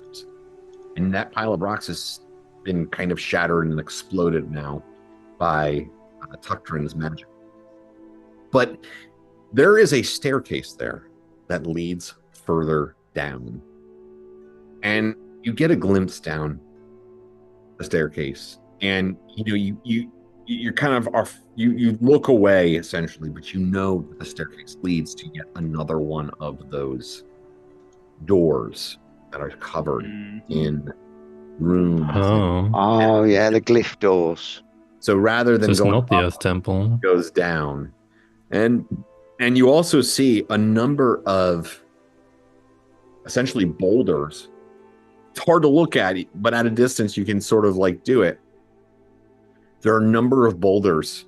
and that pile of rocks has been kind of shattered and exploded now by Tuctrin's magic. But there is a staircase there that leads further down, and you get a glimpse down the staircase, and you're kind of off. You look away essentially, but you know that the staircase leads to yet another one of those doors that are covered in runes. Oh yeah, the glyph doors. So rather than it's going not the up, Earth Temple, it goes down, and you also see a number of essentially boulders. It's hard to look at, but at a distance you can sort of like do it. There are a number of boulders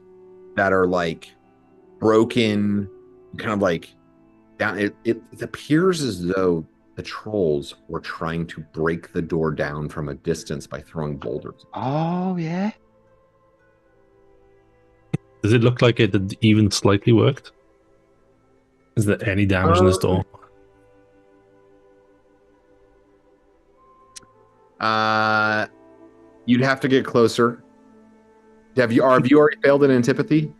that are like broken, kind of like down. It appears as though the trolls were trying to break the door down from a distance by throwing boulders. Oh yeah. Does it look like it had even slightly worked? Is there any damage in this door? You'd have to get closer. Have you already failed in antipathy?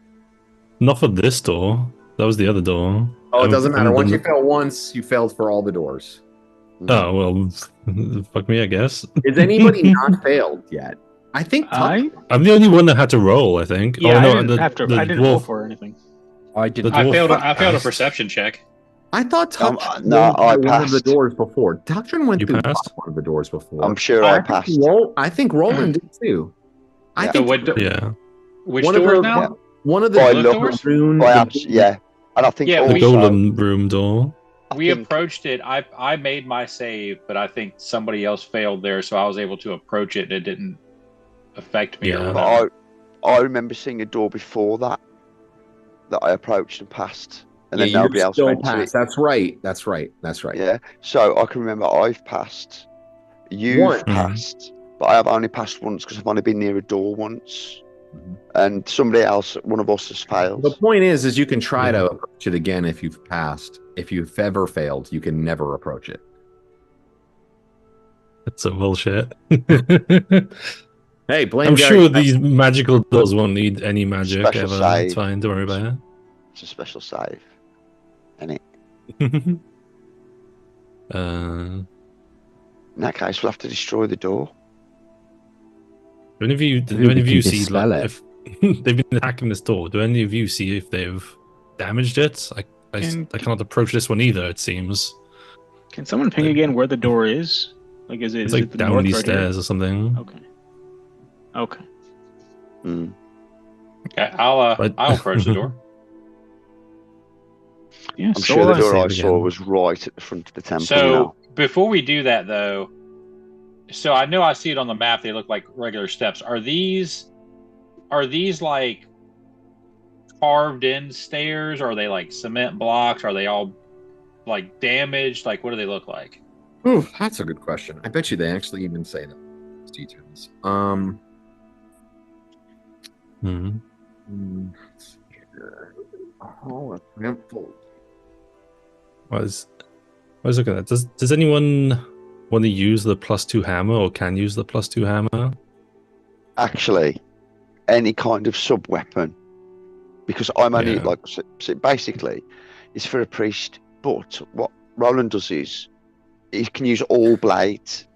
Not for this door. That was the other door. Oh, it doesn't matter. Once you fail once, you failed for all the doors. Oh, well, fuck me, I guess. Is anybody not failed yet? I think I'm the only one that had to roll, I think. Yeah, no, I didn't roll for anything. I didn't. I failed a perception check. I thought Tuctrin no, I went one of the passed. doors before. Tuctrin went You through passed? one of the doors before. I'm sure I passed. I think Roland did too. I So think what? Yeah. Which one of doors the- now? one of the I love love doors? rune, Yeah. And I think Yeah, The we- golem room door. We think- approached it. I made my save, but I think somebody else failed there, so I was able to approach it and it didn't affect me or Yeah. whatever. But I remember seeing a door before that I approached and passed, and then you're nobody else still went to past. it. That's right. That's right. That's right. Yeah, so I can remember I've passed, you've Once. passed, but I have only passed once because I've only been near a door once, Mhm. and somebody else, one of us, has failed. The point is you can try to approach it again if you've passed. If you've ever failed, you can never approach it. That's some bullshit. Hey, blame I'm Gary. sure these magical doors won't need any magic Special ever. save. It's fine. Don't worry about It's a special save, isn't it? it. In that case, we'll have to destroy the door. Do any of you, Maybe we can see dispel like, it. if they've been attacking this door? Do any of you see if they've damaged it? I cannot approach this one either. It seems Can someone ping again where the door is? Like, is it? it's Is like it the down north these right here? stairs or something. Okay. Okay. Mm. Okay, But- I'll approach the door. Yeah. I'm so sure the will I. door I Save saw again. was right at the front of the temple. So before we do that, though, so I know I see it on the map. They look like regular steps. Are these like carved in stairs? Or are they like cement blocks? Are they all like damaged? Like, what do they look like? Ooh, that's a good question. I bet you they actually even say that. Details. Mhm. Let's see here. Oh, a temple. I was looking at that. Does anyone want to use the +2 hammer or can use the +2 hammer? Actually, any kind of sub weapon, because I'm only Yeah. like so basically, it's for a priest. But what Roland does is he can use all blades,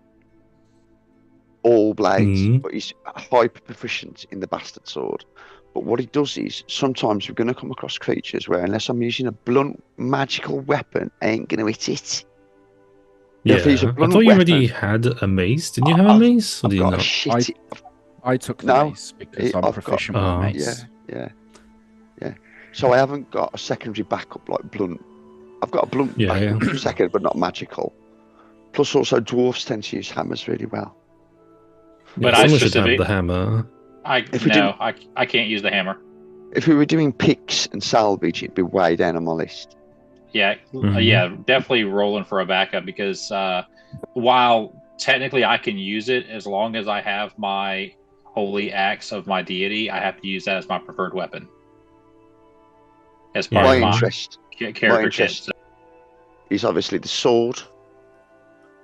Mhm. but he's hyper proficient in the bastard sword. But what he does is sometimes we're going to come across creatures where unless I'm using a blunt magical weapon, I ain't going to hit it. Yeah, If he's a I blunt thought you already weapon- had a mace. Didn't you have a mace? Or I've do you got a not? shitty. I took the No, mace because I'm I've got- proficient Oh. with mace. Yeah. So I haven't got a secondary backup like blunt. I've got a blunt Yeah, backup second, but not magical. Plus, also dwarves tend to use hammers really well. But Yeah, I someone should have specific- the hammer. I If we can't use the hammer. If we were doing picks and salvage, it'd be way down on my list. Yeah, Mhm. yeah, definitely rolling for a backup because while technically I can use it as long as I have my holy axe of my deity, I have to use that as my preferred weapon. As part Yeah. of My my interest character kit. interest- is obviously the sword.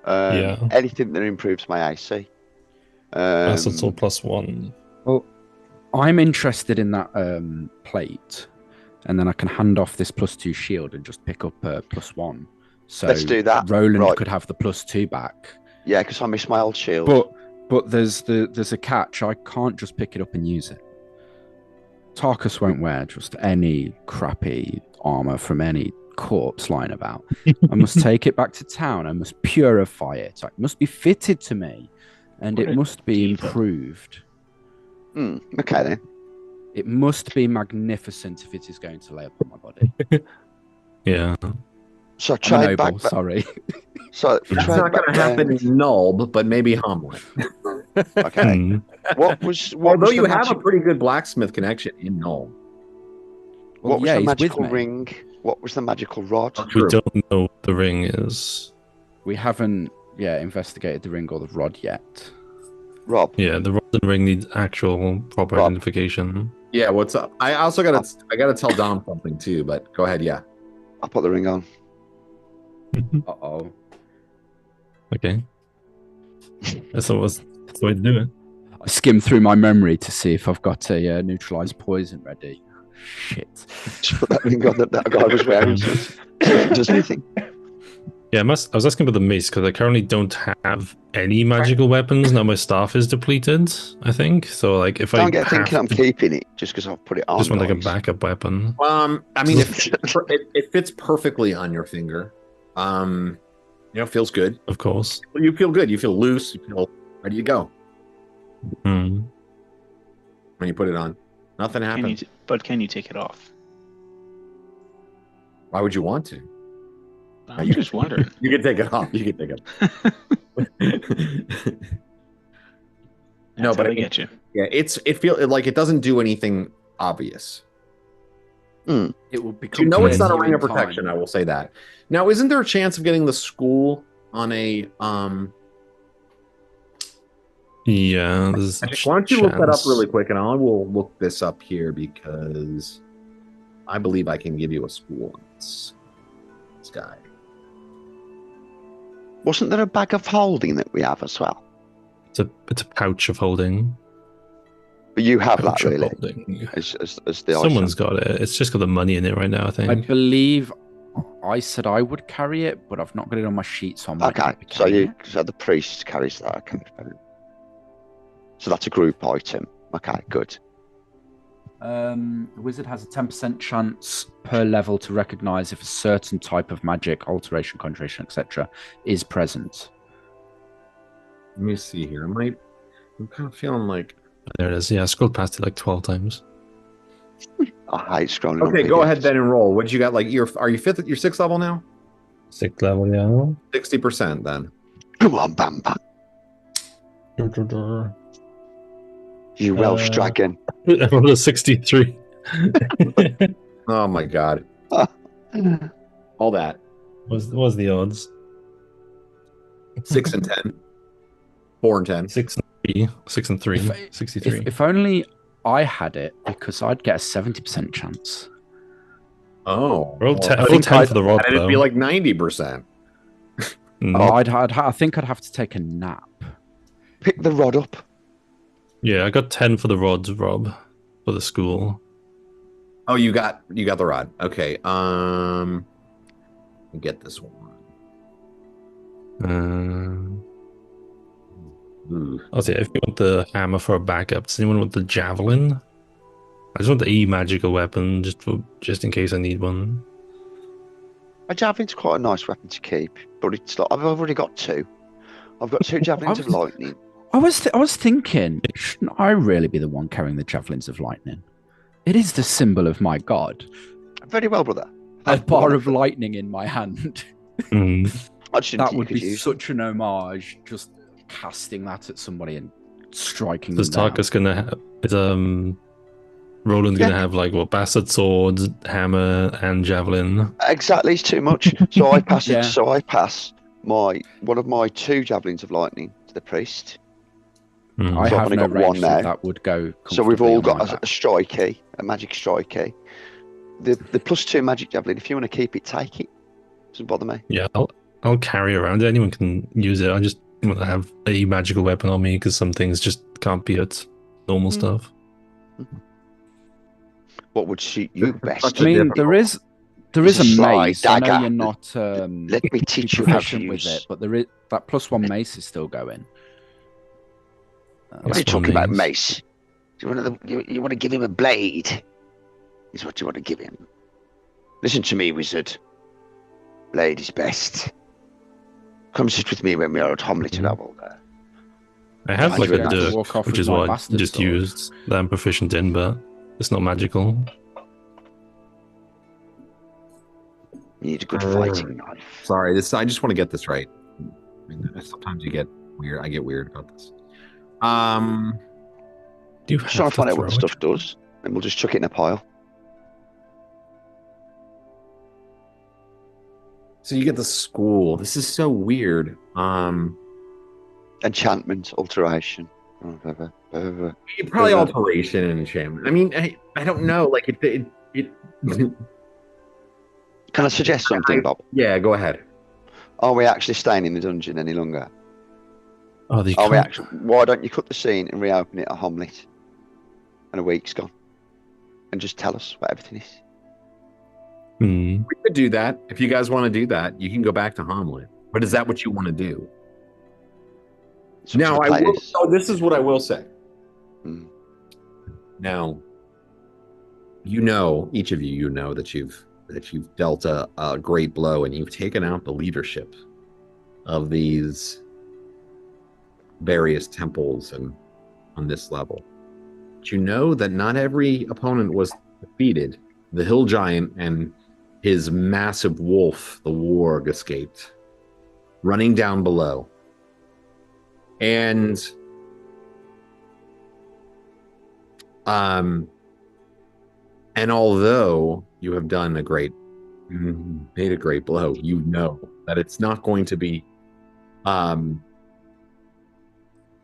Yeah. Anything that improves my AC. That's also +1. Well, I'm interested in that plate, and then I can hand off this +2 shield and just pick up a +1. So Let's do that. Roland Right. could have the +2 back. Yeah, because I miss my old shield. But there's a catch. I can't just pick it up and use it. Tarkus won't wear just any crappy armor from any corpse lying about. I must take it back to town. I must purify it. It must be fitted to me, and What it a must be diva. improved. Okay then. It must be magnificent if it is going to lay upon my body. Yeah. So I'm a trade noble, back. sorry. So That's trade not going back to happen down. in Nulb, but maybe Hommlet. Okay. Mm. What was Although the you have a magic- pretty good blacksmith connection in Nulb. What was yeah, the he's with magical me. ring? What was the magical rod? We True. don't know what the ring is. We haven't, investigated the ring or the rod yet. Rob. Yeah, the rod and ring need actual proper Rob. identification. Yeah, what's up? I also gotta tell Dom something too, but go ahead. Yeah. I'll put the ring on. Uh-oh. Okay. That's the way to do it. I skimmed through my memory to see if I've got a neutralized poison ready. Shit. Just put that ring on that guy was wearing. So it does anything. Yeah, I was asking about the mace because I currently don't have any magical weapons. Now my staff is depleted, I think. So, like, if Don't I get thinking I'm have to, keeping it just because I've put it on. just want like a guys. backup weapon. I mean, it fits perfectly on your finger. Feels good. Of course. You feel good. You feel loose. You feel ready to go Hmm. when you put it on. Nothing happens. But can you take it off? Why would you want to? I'm just wondering. You can take it off. You can take it. No, That's but how I they get you. Yeah, it feels like it doesn't do anything obvious. It will become. You know, it's clear not a to you ring in of protection. time. I will say that. Now, isn't there a chance of getting the school on a Yeah, there's a Why don't you look that up chance. really quick, and I will look this up here because I believe I can give you a school on this guy. Wasn't there a bag of holding that we have as well? It's a pouch of holding. But you have that Pouch of really, holding. as the Someone's item. got it. It's just got the money in it right now, I I think. believe I said I would carry it, but I've not got it on my sheet, so I might Okay, not be so carrying so the priest carries that. Okay, so that's a group item. Okay, good. The wizard has a 10% chance per level to recognize if a certain type of magic, alteration, conjuration, etc., is present. Let me see here. I'm kind of feeling like. There it is. Yeah, I scrolled past it like 12 times. I hate scrolling. Okay, on go PDFs. ahead then and roll. What did you got? Like, are you fifth? You're sixth level now. 6th level, yeah. 60% then. Come on, Bam Bam. You Welsh dragon. I rolled a 63. Oh my god! All that What's the odds? 6 and 10, 4 and 10. 6 and 3. 6 and 3. 63. If only I had it, because I'd get a 70% chance. Oh, I rolled 10, I I rolled think 10 for the rod, and it'd though. be like 90%. Mm. Oh, I think I'd have to take a nap. Pick the rod up. Yeah, I got 10 for the rods, Rob, for the school. Oh, you got the rod. Okay. Get this one. I'll say if you want the hammer for a backup, does anyone want the javelin? I just want the magical weapon just in case I need one. A javelin's quite a nice weapon to keep, but it's like I've already got 2. I've got 2 javelins of lightning. I was thinking, shouldn't I really be the one carrying the javelins of lightning? It is the symbol of my god. Very well, brother. A bar of lightning in my hand. Mm. I just didn't That think would you could be use such an homage, just casting that at somebody and striking Is them down. Tarkus gonna have Roland's gonna have like what, bastard swords, hammer, and javelin? Exactly, it's too much. So I pass Yeah. it. So I pass one of my 2 javelins of lightning to the priest. Mm. I So I've have only no got one range now. that would go. So we've comfortably all on my got a back. strike key, a magic strike key. The +2 magic javelin. If you want to keep it, take it. Doesn't bother me. Yeah, I'll carry around. Anyone can use it. I just want to have a magical weapon on me because some things just can't be at normal stuff. What would suit you best? I mean, there is a sly mace. I know dagger. you're not Let me teach you how to proficient with use. it, but there is that +1 mace is still going. What are you Plus one talking about, mace. mace? Do you want to give him a blade? Is what you want to give him. Listen to me, wizard. Blade is best. Come sit with me when we are at Hommlet and all there. I have I like would a have to dirk, walk off which with is my what I bastard just sword. used that I'm proficient in, but it's not magical. You need a good fighting knife. Sorry, I just want to get this right. Sometimes you get weird. I get weird about this. Do you Just trying have to find to out what the throw stuff does, and we'll just chuck it in a pile. So you get the school. This is so weird. Enchantment, alteration. Probably alteration and enchantment. I mean, I don't know. Like it Can I suggest something, Bob? Yeah, go ahead. Are we actually staying in the dungeon any longer? Oh, they Are we can't. actually? Why don't you cut the scene and reopen it at Hommlet? And a week's gone, and just tell us what everything is. Hmm. We could do that. If you guys want to do that, you can go back to Hommlet. But is that what you want to do? It's up to Now, the I will. players. So this is what I will say. Hmm. Now, each of you know that you've dealt a great blow and you've taken out the leadership of these various temples and on this level. But you know that not every opponent was defeated. The hill giant and his massive wolf, the warg, escaped, running down below. And although you have done made a great blow, you know that it's not going to be,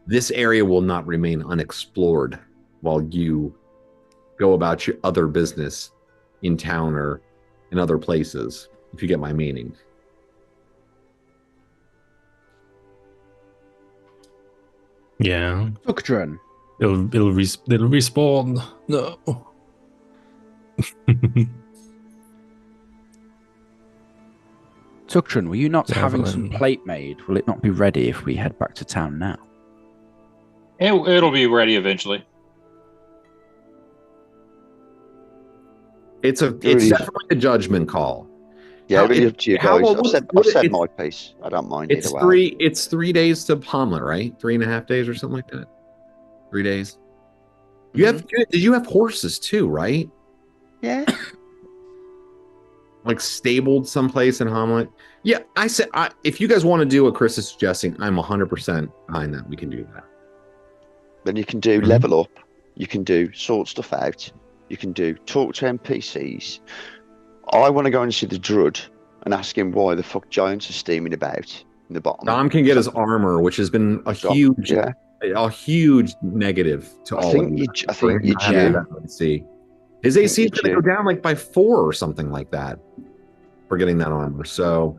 this area will not remain unexplored while you go about your other business in town or in other places, if you get my meaning. Yeah. Tuctron, It'll respawn. No. Tuctron, were you not Yeah, having but some then- plate made? Will it not be ready if we head back to town now? It'll be ready eventually. It's really- definitely a judgment call. Yeah, How- really up to you how- guys. what- I've said it's- my piece. I don't mind It's either way. it's 3 days to Hommlet, right? 3.5 days or something like that. 3 days. Did you have horses too, right? Yeah. Like stabled someplace in Hommlet? Yeah, I said if you guys want to do what Chris is suggesting, I'm 100% behind that. We can do that. Then you can do level up. You can do sort stuff out. You can do talk to NPCs. I want to go and see the Druid and ask him why the fuck giants are steaming about in the bottom. Dom can get his armor, which has been a huge negative to I all think of you. I think you see. His AC is you going to do. go down like by 4 or something like that for getting that armor. So,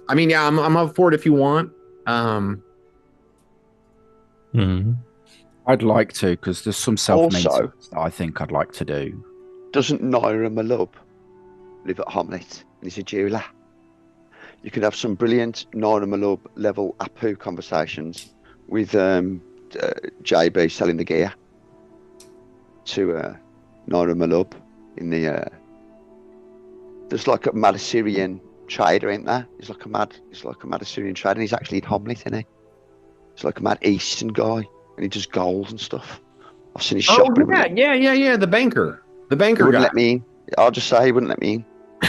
I mean, yeah, I'm up for it if you want. Mhm. I'd like to, because there's some self-made Also- stuff that I think I'd like to do. Doesn't Naira Malub live at Hommlet and he's a jeweler? You could have some brilliant Naira Malub level Apu conversations with JB selling the gear to Naira Malub in the there's like a mad Assyrian trader, ain't there? He's like a mad Assyrian trader, and he's actually in Hommlet, isn't he? He's like a mad Eastern guy, and he does gold and stuff. I've seen his shop. Yeah. The banker. The He banker wouldn't guy. let me in. I'll just say he wouldn't let me in.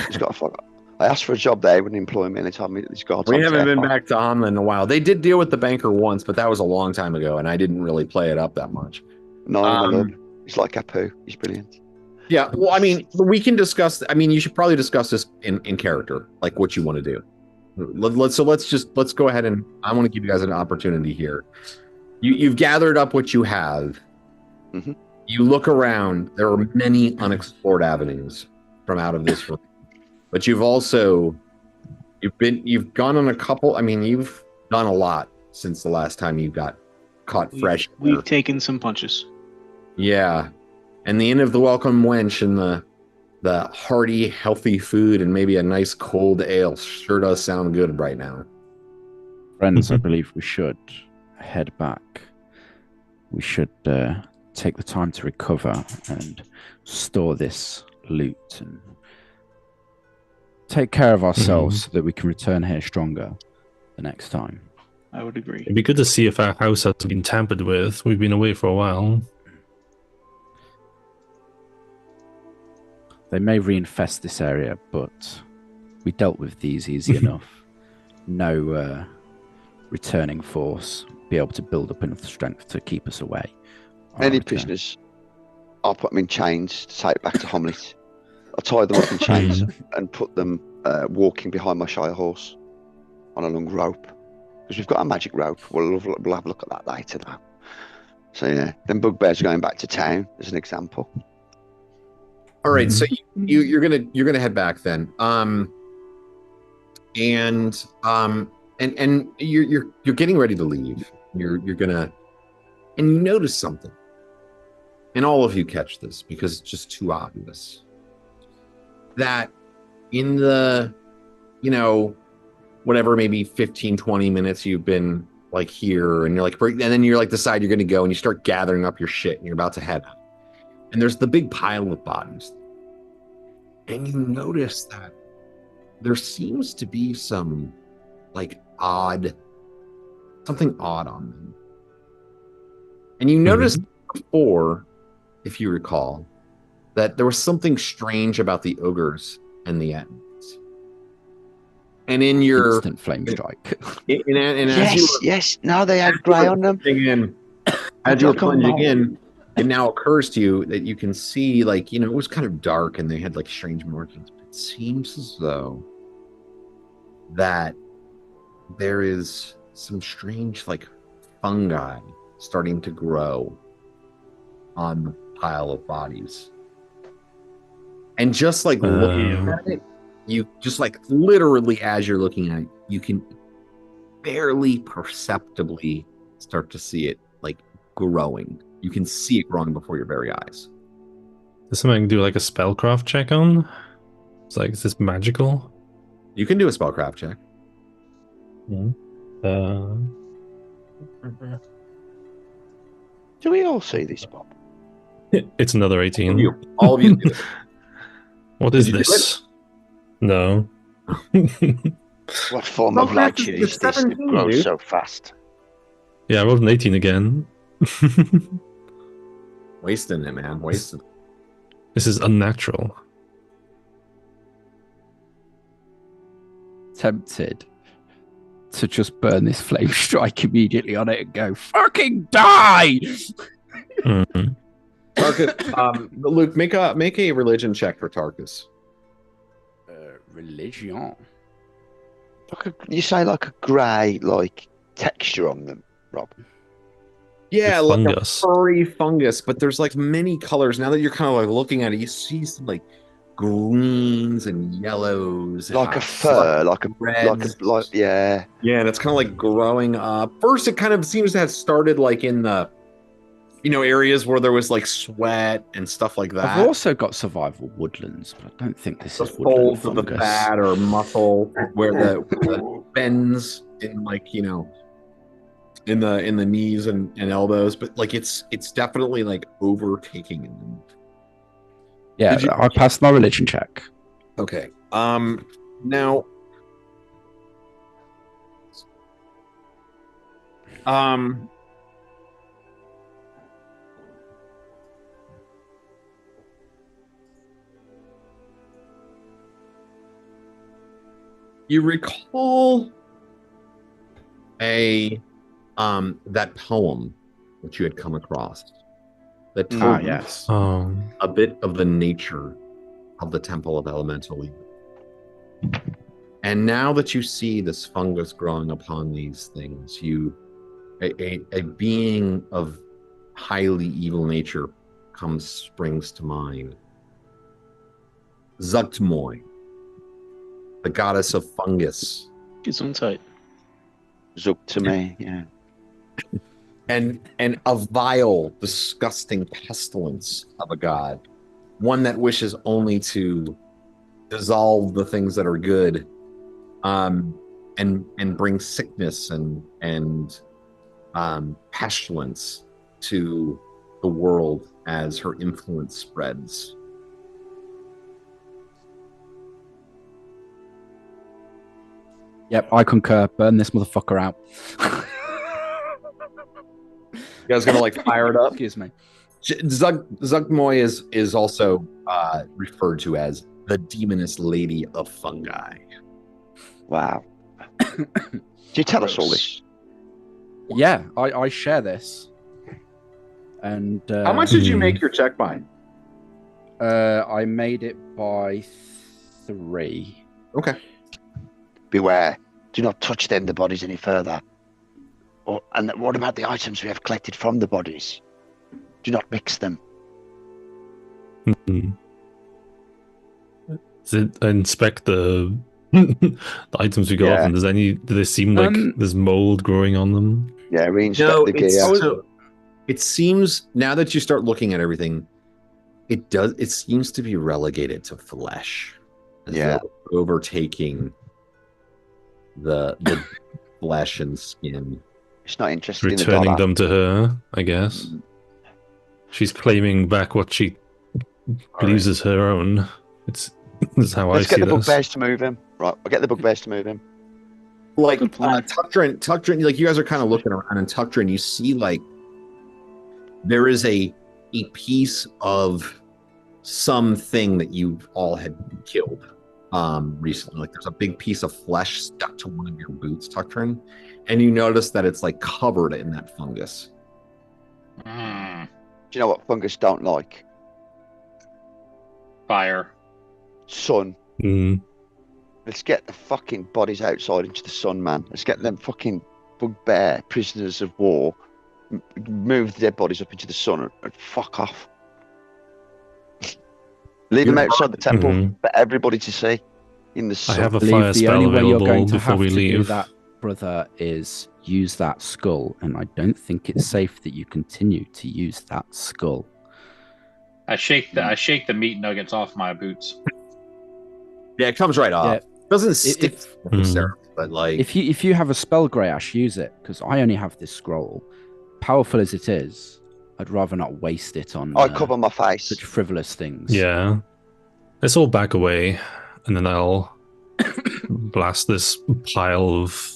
He's got a fuck. I asked for a job there, he wouldn't employ me, and they told me that this guy's We on haven't been TFI. back to Hommlet in a while. They did deal with the banker once, but that was a long time ago, and I didn't really play it up that much. No, Um, he's like Apu. He's brilliant. Yeah, well, I mean, we can discuss. I mean, you should probably discuss this in character, like what you want to do. Let's go ahead and I want to give you guys an opportunity here. You've gathered up what you have. Mhm. You look around. There are many unexplored avenues from out of this room, but you've gone on a couple. I mean, you've done a lot since the last time you got caught fresh. We've taken some punches. Yeah. And the Inn of the Welcome Wench and the hearty, healthy food and maybe a nice cold ale sure does sound good right now. Friends, I believe we should head back. We should take the time to recover and store this loot and take care of ourselves so that we can return here stronger the next time. I would agree. It'd be good to see if our house has been tampered with. We've been away for a while. They may reinfest this area, but we dealt with these easy enough. No returning force be able to build up enough strength to keep us away. on our Any return. prisoners, I'll put them in chains to take back to Hommlet. I'll tie them up in chains and put them walking behind my Shire horse on a long rope. Because we've got a magic rope. We'll have a look at that later now. So yeah, then bugbears are going back to town as an example. All right, so you're gonna head back then. And you're getting ready to leave. You're gonna, and you notice something. And all of you catch this because it's just too obvious. That in the, whatever, maybe 15, 20 minutes you've been like here and you're like, and then you're like decide you're gonna go and you start gathering up your shit and you're about to head out. And there's the big pile of bodies. And you notice that there seems to be some like something odd on them. And you noticed before, if you recall, that there was something strange about the ogres and the Attons. And in your Instant flame strike. and as you Yes. No, they had grey on them. As you were Like a plunging mole. in, it now occurs to you that you can see, like, it was kind of dark and they had like strange markings. But it seems as though that there is some strange, like, fungi starting to grow on the pile of bodies. And just like looking at it, you just like literally as you're looking at it, you can barely perceptibly start to see it like growing. You can see it growing before your very eyes. Does something do like a spellcraft check on? It's like, is this magical? You can do a spellcraft check. Do we all see this, Bob? It's another 18. All of you do it. What is Did you do this? No. What form of Spellcraft light is is this that 17, grows dude. so fast? Yeah, I rolled an 18 again. Wasting it, man. Wasting it. This is unnatural. Tempted to just burn this flame strike immediately on it and go, fucking die! Mhm. Tarkus, Luke, make a religion check for Tarkus. Religion. You say like a grey, like texture on them, Rob. Yeah, With like fungus. a furry fungus, but there's like many colors. Now that you're kind of like looking at it, you see some like greens and yellows, Like a and fur, like reds. yeah. Yeah, and it's kind of like growing up. First, it kind of seems to have started like in the, areas where there was like sweat and stuff like that. I've also got survival woodlands, but I don't think this The is woodland folds of the fungus. fat or muscle where the bends in like in the knees and elbows, but like it's definitely like overtaking them. Yeah, Did you- I passed my religion check. Okay. Now you recall that poem that you had come across that told you Yes. a bit of the nature of the Temple of Elemental Evil. And now that you see this fungus growing upon these things, a being of highly evil nature springs to mind. Zuktmoy, the goddess of fungus, Gesundheit. Zug to me, yeah. and a vile, disgusting pestilence of a god, one that wishes only to dissolve the things that are good, and bring sickness and pestilence to the world as her influence spreads. Yep, I concur. Burn this motherfucker out. You guys gonna like fire it up? Excuse me. Zuktmoy is also referred to as the demoness lady of fungi. Wow. Do you tell us all this? Yeah, I share this. And How much did you make your check by? I made it by 3. Okay. Beware. Do not touch them, the bodies, any further. And what about the items we have collected from the bodies? Do not mix them. Mhm. Does it inspect the the items we got, Yeah. and do they seem like there's mold growing on them? Yeah, reinspect the gear. so it seems now that you start looking at everything, it seems to be relegated to flesh. As Yeah. though overtaking the flesh and skin. It's not interested in the Returning dollar. them to her, I guess. She's claiming back what she believes is her own. This is how Let's I get see the this. bugbears to move him. Right, I'll get the bugbears to move him. Like Good plan. Tuckdrin, like you guys are kind of looking around, and Tuckdrin, you see like there is a piece of something that you all had killed recently. Like there's a big piece of flesh stuck to one of your boots, Tuckturn, and you notice that it's like covered in that fungus. Mm, Do you know what fungus don't like? fire. Sun. Mm. Let's get the fucking bodies outside into the sun, man. Let's get them fucking bugbear prisoners of war. Move the dead bodies up into the sun and fuck off. Leave them outside the temple Mhm. for everybody to see in the I sun. have a believe fire the spell only way you're available going to before have we to do leave. that, brother, is use that skull, and I don't think it's safe that you continue to use that skull. I shake the meat nuggets off my boots. Yeah, it comes right off. Yeah. It doesn't stick If, necessarily, but like if you have a spell, Greyash, use it, because I only have this scroll. Powerful as it is, I'd rather not waste it on I cover my face. such frivolous things. Yeah. Let's all back away, and then I'll blast this pile of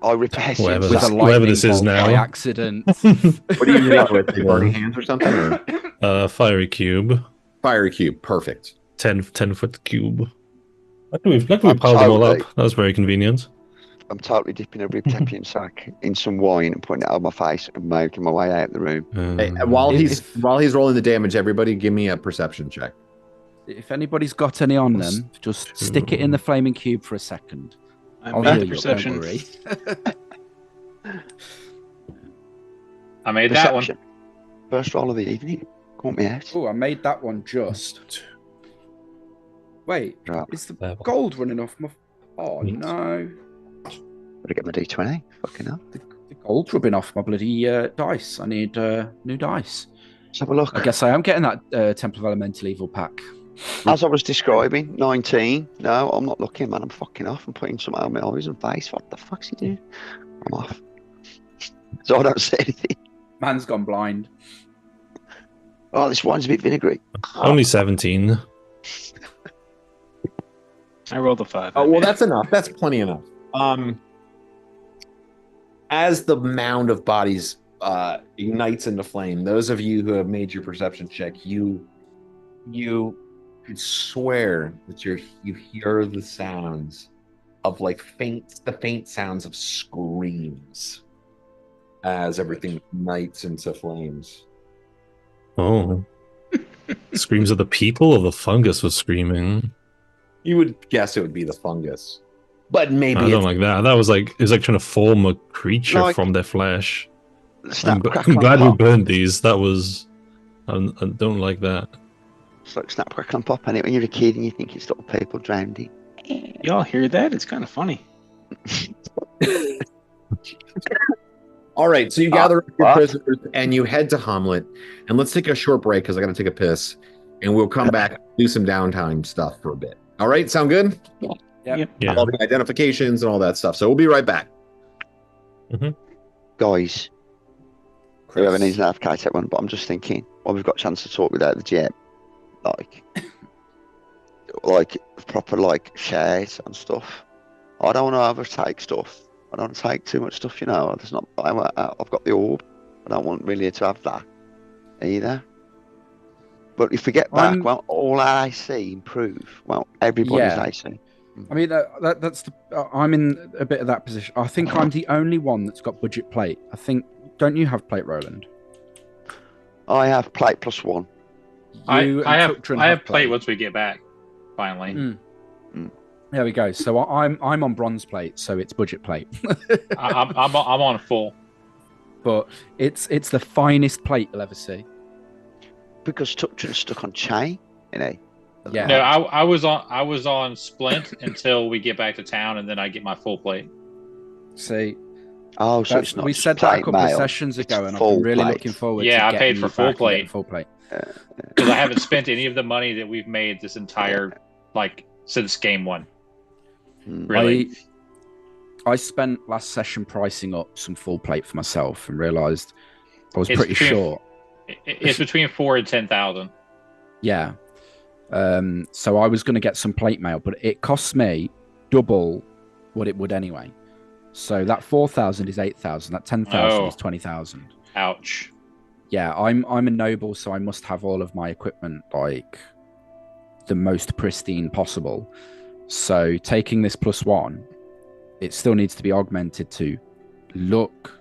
I rip a hessian Whatever With a this- sack. whatever lightning this is bolt now. by accident. what do you use with burning hands or something? Or fiery cube, fiery cube, perfect. 10-foot cube. Luckily we I'm piled them all up. totally- That was very convenient. I'm totally dipping a rip hessian sack in some wine and putting it on my face and making my way out the room. Hey, while If- he's rolling the damage, everybody give me a perception check. If anybody's got any on them, just stick it in the flaming cube for a second. I I'll made heal the you, perception. don't worry. I made that one. Perception. First roll of the evening. Caught me out. Oh, I made that one just. Wait, Right. is the Level. gold running off my... Oh, Neat. no. Better get my D20. Fucking hell. The gold's rubbing off my bloody dice. I need new dice. Let's have a look. I guess I am getting that Temple of Elemental Evil pack. As I was describing, 19. No, I'm not looking, man. I'm fucking off. I'm putting some out of my eyes and face. What the fuck's he doing? I'm off. So I don't say anything. Man's gone blind. Oh, this wine's a bit vinegary. Only 17. I rolled a 5. Oh well, that's enough. That's plenty enough. As the mound of bodies ignites into flame, those of you who have made your perception check, you could swear that you hear the sounds of like the faint sounds of screams as everything ignites into flames. Oh. Screams of the people or the fungus was screaming? You would guess it would be the fungus, but maybe I don't it's like that. That was like, it was like trying to form a creature Like- from their flesh. Snap, I'm crackle, glad and we pop. burned these. That was... I don't like that. It's like snap, crackle, and pop. And when you're a kid and you think it's little people drowning. Y'all hear that? It's kind of funny. all right. So you gather up your what? prisoners and you head to Hommlet, and let's take a short break because I got to take a piss, and we'll come back and do some downtime stuff for a bit. All right, sound good? Yep. Yeah. All the identifications and all that stuff. So we'll be right back. Guys, whoever needs an advocate that one, but I'm just thinking, well, we've got a chance to talk without the jet. Like proper like shares and stuff. I don't want to overtake stuff. I don't want to take too much stuff, you know. There's not. I've got the orb. I don't want really to have that either. But if we get back, well, all our AC improve. Well, everybody's Yeah. AC. I mean, that's the. I'm in a bit of that position. I think I'm the only one that's got budget plate. I think. Don't you have plate, Roland? I have plate +1. You I and have Tuckturn plate once we get back. Finally. Mm. There we go. So I'm on bronze plate, so it's budget plate. I'm on full. But it's the finest plate you'll ever see. Because Tuckton's stuck on chain, you know. Yeah. No, I was on splint until we get back to town, and then I get my full plate. See, Oh, so that's, it's not we just said that a plate couple of mail. sessions It's ago, and I've full been really plate. looking forward Yeah, to I getting paid for you full back and getting plate. full plate. Because I haven't spent any of the money that we've made this entire since game one. Hmm. Really. I spent last session pricing up some full plate for myself and realised I was It's pretty between- short. It's between 4,000 and 10,000. Yeah. So I was going to get some plate mail, but it costs me double what it would anyway. So that 4,000 is 8,000. That 10,000 Oh. is 20,000. Ouch. Yeah, I'm a noble, so I must have all of my equipment like the most pristine possible. So taking this +1, it still needs to be augmented to look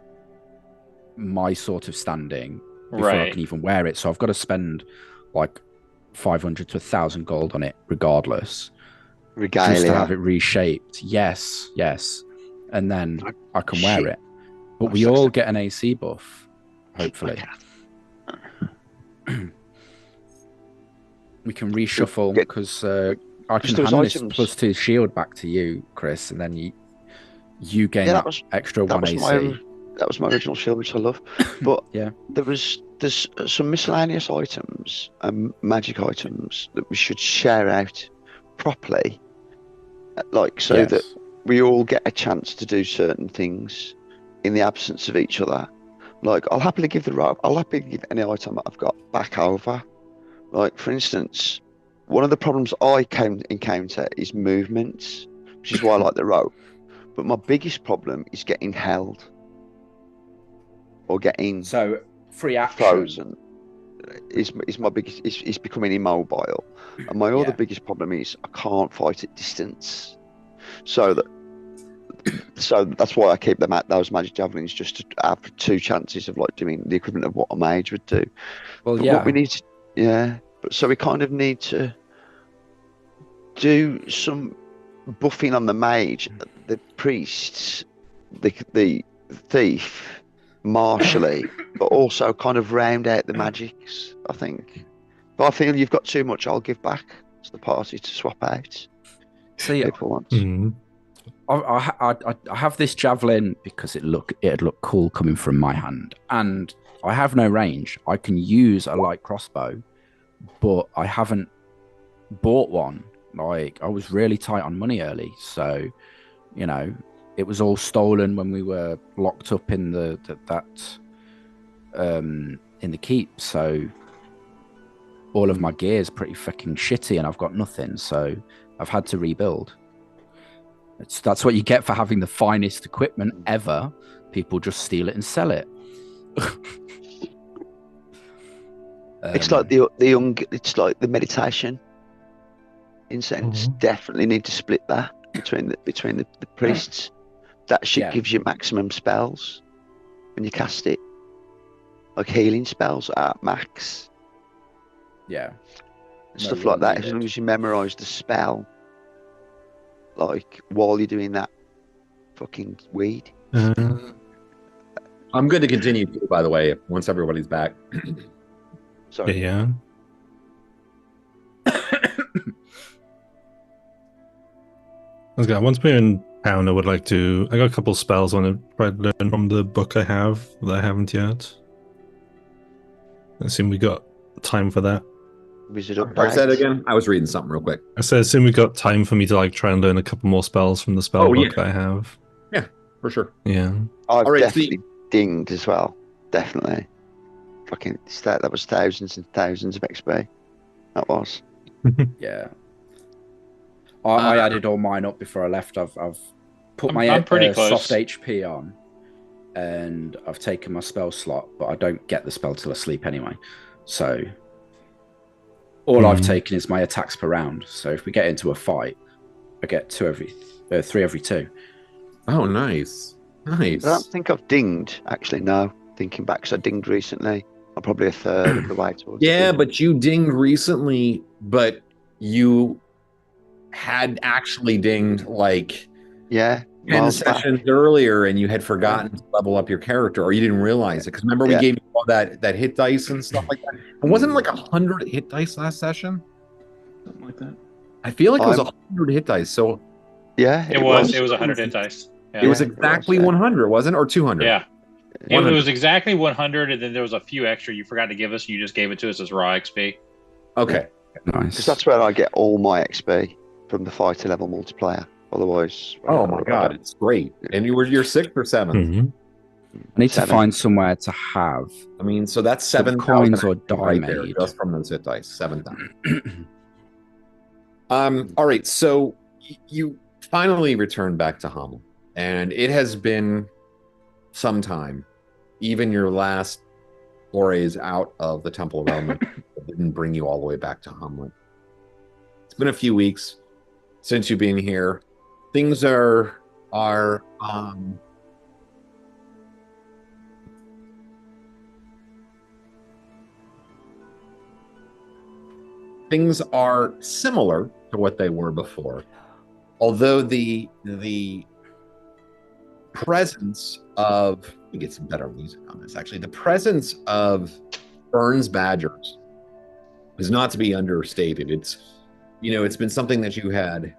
my sort of standing before I Right. can even wear it. So I've got to spend like 500 to 1,000 gold on it regardless. Regalia. Just to have it reshaped. Yes. And then I can wear it. But we all get an AC buff, hopefully. We can reshuffle because I can hand this +2 shield back to you, Chris, and then you gain extra 1 AC. That was my original shield, which I love. But yeah, there's some miscellaneous items and magic items that we should share out properly, like that we all get a chance to do certain things in the absence of each other. Like I'll happily give any item that I've got back over. Like for instance, one of the problems I encounter is movements, which is why I like the rope. But my biggest problem is getting held. Or getting free action frozen is my biggest. Is becoming immobile, and my other biggest problem is I can't fight at distance. So that's why I keep them at those magic javelins, just to have 2 chances of like doing the equivalent of what a mage would do. Well, but what we need to, but so we kind of need to do some buffing on the mage, the priests, the thief. Martially, but also kind of round out the magics, I think. But I feel you've got too much, I'll give back to the party to swap out. See, Mm-hmm. I have this javelin because it'd look cool coming from my hand, and I have no range. I can use a light crossbow, but I haven't bought one. Like I was really tight on money early, so it was all stolen when we were locked up in the keep. So all of my gear is pretty fucking shitty, and I've got nothing. So I've had to rebuild. That's what you get for having the finest equipment ever. People just steal it and sell it. It's like it's like the meditation incense. Mm-hmm. Definitely need to split that between the priests. That shit gives you maximum spells when you cast it, like healing spells at max. Yeah, Stuff like that. As long as you memorize the spell, like while you're doing that fucking weed. I'm good to continue, by the way, once everybody's back. Sorry. Yeah. Once we're in town, I got a couple of spells I want to try to learn from the book I have that I haven't yet. I assume we got time for that. Wizard up. Sorry, say that again. I was reading something real quick. I said, assume we got time for me to try and learn a couple more spells from the spell book I have. Yeah, for sure. Yeah. I've definitely dinged as well. Definitely. Fucking that was thousands and thousands of XP. That was. Yeah. I added all mine up before I left. I've put my soft HP on, and I've taken my spell slot, but I don't get the spell till I sleep anyway. So all I've taken is my attacks per round. So if we get into a fight, I get 3 every 2. Oh, nice. I don't think I've dinged, actually, no. Thinking back, because I dinged recently. I'm probably a third of the way towards but you dinged recently, but you had actually dinged like 10 sessions earlier, and you had forgotten to level up your character, or you didn't realize it. Because remember, we gave you all that hit dice and stuff like that. And wasn't it like 100 hit dice last session? Something like that. I feel like it was 100 hit dice. So it was 100 hit dice. Yeah. It was exactly 100, wasn't it? Or 200? Yeah. It was exactly 100, and then there was a few extra you forgot to give us, and you just gave it to us as raw XP. Okay. Nice. Because that's where I get all my XP, from the fighter level multiplayer. Otherwise, oh my god, it's great. And you're 6th or 7th. Mm-hmm. I need to find somewhere to have. I mean, so that's 7 coins or die made there, just from those hit dice. 7,000. All right, so you finally returned back to Hommlet, and it has been some time. Even your last forays out of the Temple of Element that didn't bring you all the way back to Hommlet. It's been a few weeks since you've been here. Things are things are similar to what they were before, although the presence of, let me get some better music on this, actually, the presence of Burns badgers is not to be understated. It's, it's been something that you had,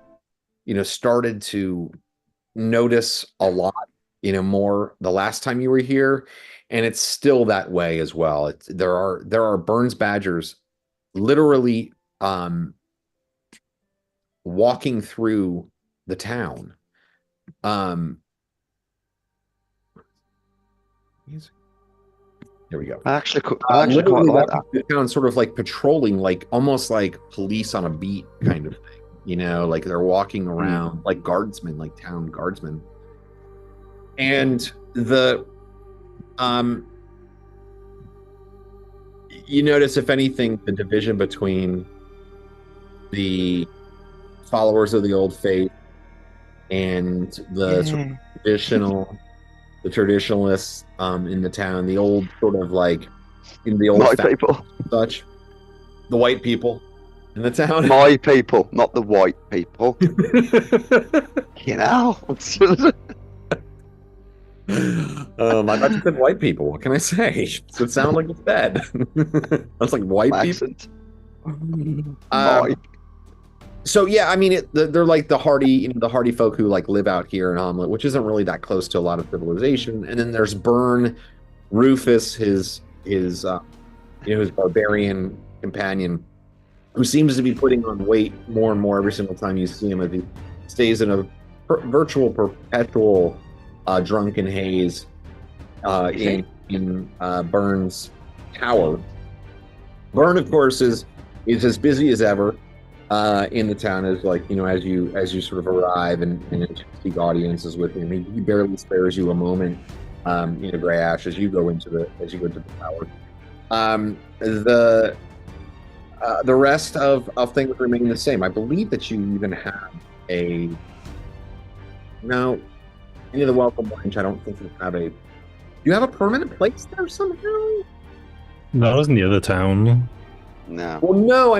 started to notice a lot, more the last time you were here, and it's still that way as well. There are Burns badgers literally walking through the town. Here we go. I actually quite like that. The town, sort of like patrolling, like almost like police on a beat kind of thing. Like they're walking around like guardsmen, like town guardsmen. And you notice, if anything, the division between the followers of the old faith and the sort of traditionalists in the town, the old sort of like in the old white people, such the white people in the town. My people, not the white people. I thought you said white people. What can I say? It sounds like it's bad. That's like white accent. people. So yeah, I mean, they're like the hardy folk who like live out here in Hommlet, which isn't really that close to a lot of civilization. And then there's Burn, Rufus, his barbarian companion, who seems to be putting on weight more and more every single time you see him, as he stays in a virtual perpetual drunken haze in Burn's tower. Burn, of course, is as busy as ever in the town, as like, as you sort of arrive and seek audiences with him. He barely spares you a moment, Grey Ash, as you go into the tower. The rest of things remain the same. I believe that you even have the welcome lunch. I don't think you have do you have a permanent place there somehow? That was near the town. No. Well, no,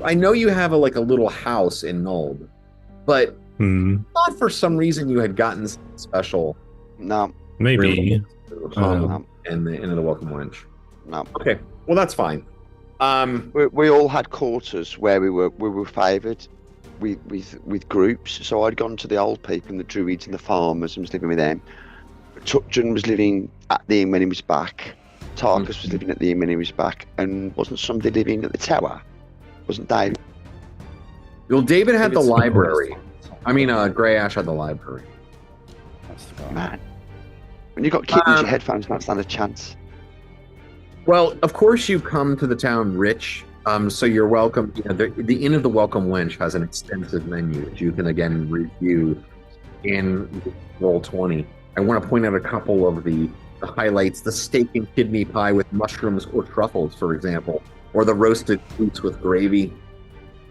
I know you have a little house in Nold, but I thought for some reason you had gotten something special. No. Maybe. And the welcome lunch. No. Okay. Well, that's fine. We all had quarters where we were favoured with groups. So I'd gone to the old people and the druids and the farmers and was living with them. Tutjan was living at the inn when he was back. Tarkus was living at the inn when he was back. And wasn't somebody living at the tower? Wasn't David? Well, David had the library. Grey Ash had the library. That's the guy. Man, when you got kittens, your headphones don't stand a chance. Well, of course you come to the town rich, so you're welcome. The Inn of the Welcome Wench has an extensive menu that you can again review in Roll20. I want to point out a couple of the highlights: the steak and kidney pie with mushrooms or truffles, for example, or the roasted fruits with gravy.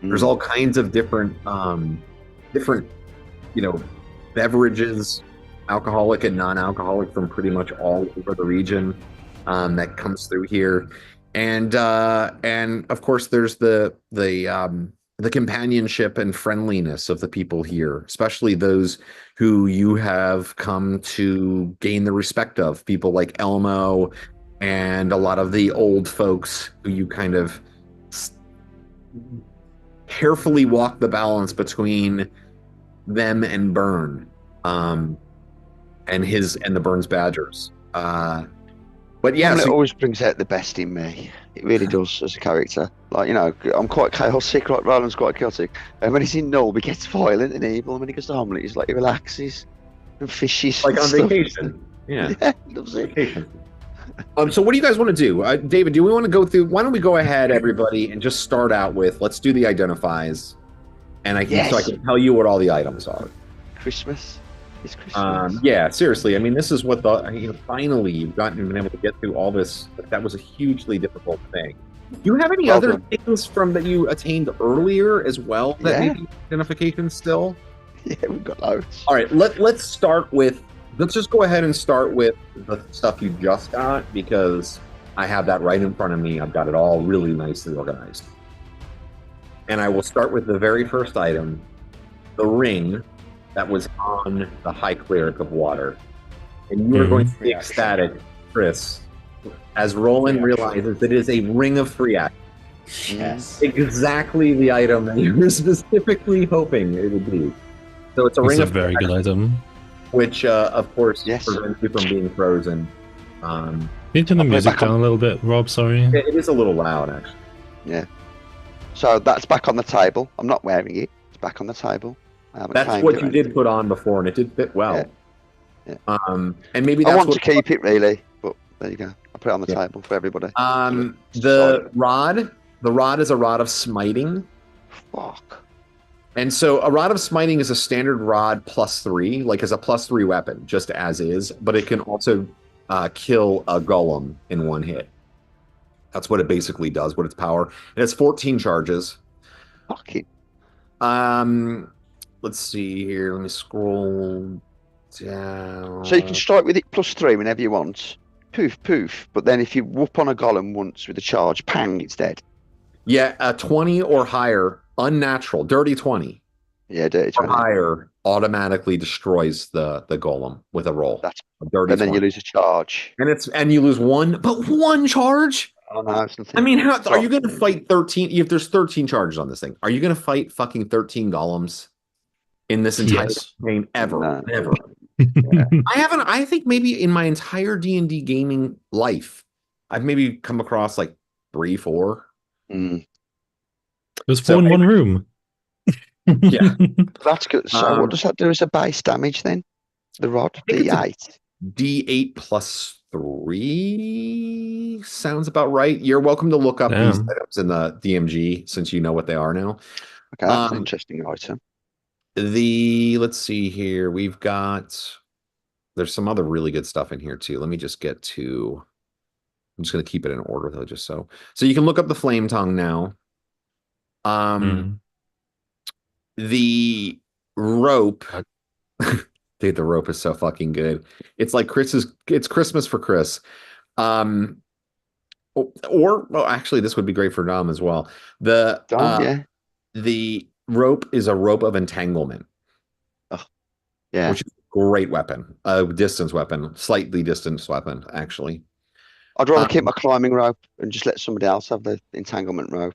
There's all kinds of different beverages, alcoholic and non-alcoholic, from pretty much all over the region. That comes through here, and of course there's the companionship and friendliness of the people here, especially those who you have come to gain the respect of, people like Elmo and a lot of the old folks who you kind of carefully walk the balance between them and Burn, and the Burns Badgers. But yeah, It always brings out the best in me. It really does, as a character. I'm quite chaotic. Like Roland's quite chaotic. And when he's in Null, he gets violent and evil. And when he goes to Hommlet, he's he relaxes and fishes. Like on vacation. Yeah, he loves it. Vacation. So what do you guys want to do? David, do we want to go through? Why don't we go ahead, everybody, and just start out with, let's do the identifies. And so I can tell you what all the items are. Christmas. It's Christmas. Yeah, seriously. I mean, this is what finally you've been able to get through all this. That was a hugely difficult thing. Do you have any Well other done. things from that you attained earlier as well that Yeah. need identification still? Yeah, we've got loads. All right, let's start with. Let's just go ahead and start with the stuff you just got because I have that right in front of me. I've got it all really nicely organized. And I will start with the very first item, the ring that was on the High Cleric of Water. And you are going to be ecstatic, Chris, as Roland realizes that it is a ring of free action. Yes. Exactly the item that you were specifically hoping it would be. So it's a ring It's a of very good item. which, of course, Yes. prevents you from being frozen. Can you turn the I'll put it music back down on. a little bit, Rob? Sorry. It is a little loud, actually. So that's back on the table. I'm not wearing it. It's back on the table. I haven't That's claimed what it or you anything. did put on before, and it did fit well. Yeah. And maybe I that's want what to keep it really, but there you go. I'll put it on the Yeah. table for everybody. The rod is a rod of smiting. Fuck. And so a rod of smiting is a standard rod +3, like as a +3 weapon, just as is, but it can also kill a golem in one hit. That's what it basically does, what its power. It has 14 charges. Fuck it. Let's see here. Let me scroll down. So you can strike with it +3 whenever you want. Poof, poof. But then if you whoop on a golem once with a charge, pang, it's dead. Yeah, a 20 or higher, unnatural, dirty 20 Yeah, dirty or 20. higher automatically destroys the golem with a roll. That's- A dirty And then 20. you lose a charge. And you lose one, but one charge? Oh no, it's nothing. I mean, are Sorry. you going to fight 13? If there's 13 charges on this thing, are you going to fight fucking 13 golems in this entire Yes. campaign ever? No. Ever. I think maybe in my entire D&D gaming life, I've maybe come across like 3, 4. Mm, There's 4 So in one room. Yeah. that's good. So what does that do as a base damage then? The rod, think it's a- D8. D8 +3 sounds about right. You're welcome to look up these Damn. items in the DMG since you know what they are now. Okay, that's an Um, interesting item. Let's see here. There's some other really good stuff in here too. Let me just get to, I'm just going to keep it in order though, just so you can look up the flame tongue now. The rope, dude, the rope is so fucking good. It's like it's Christmas for Chris. Well, actually, this would be great for Dom as well. Yeah. The rope is a rope of entanglement, Yeah. which is a great weapon, a distance weapon, slightly distance weapon, actually. I'd rather keep my climbing rope and just let somebody else have the entanglement rope.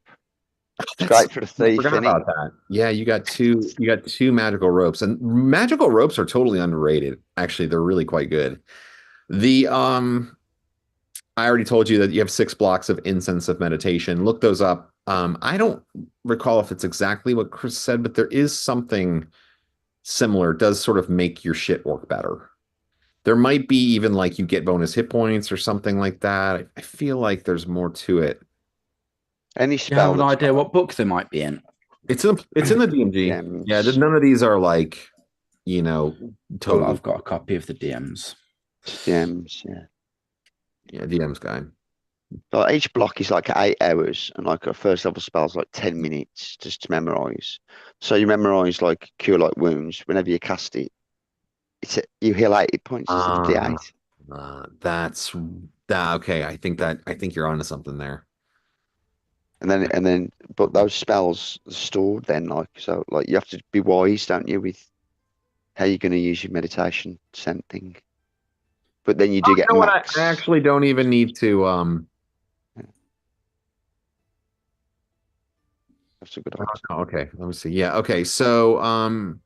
It's great for the I thief, forgot isn't it? about that. Yeah, you got two magical ropes, and magical ropes are totally underrated. Actually, they're really quite good. I already told you that you have 6 blocks of incense of meditation. Look those up. I don't recall if it's exactly what Chris said, but there is something similar. It does sort of make your shit work better. There might be even like you get bonus hit points or something like that. I feel like there's more to it. Any Do you have spell an that's idea what book they might be in? It's in the DMG. Gems. Yeah, none of these are like, Well, totally. I've got a copy of the DMs. gems, yeah. Yeah, DM's guy. So each block is like 8 hours, and like a first level spell's like 10 minutes just to memorize. So you memorize like cure like wounds. Whenever you cast it, you heal 80 points instead of D8. Okay. I think you're onto something there. And then, but those spells are stored then, like, so like you have to be wise, don't you, with how you're going to use your meditation scent thing. But then you do get You know what? max. I actually don't even need to. That's a good idea. Okay, let me see. Yeah. Okay. So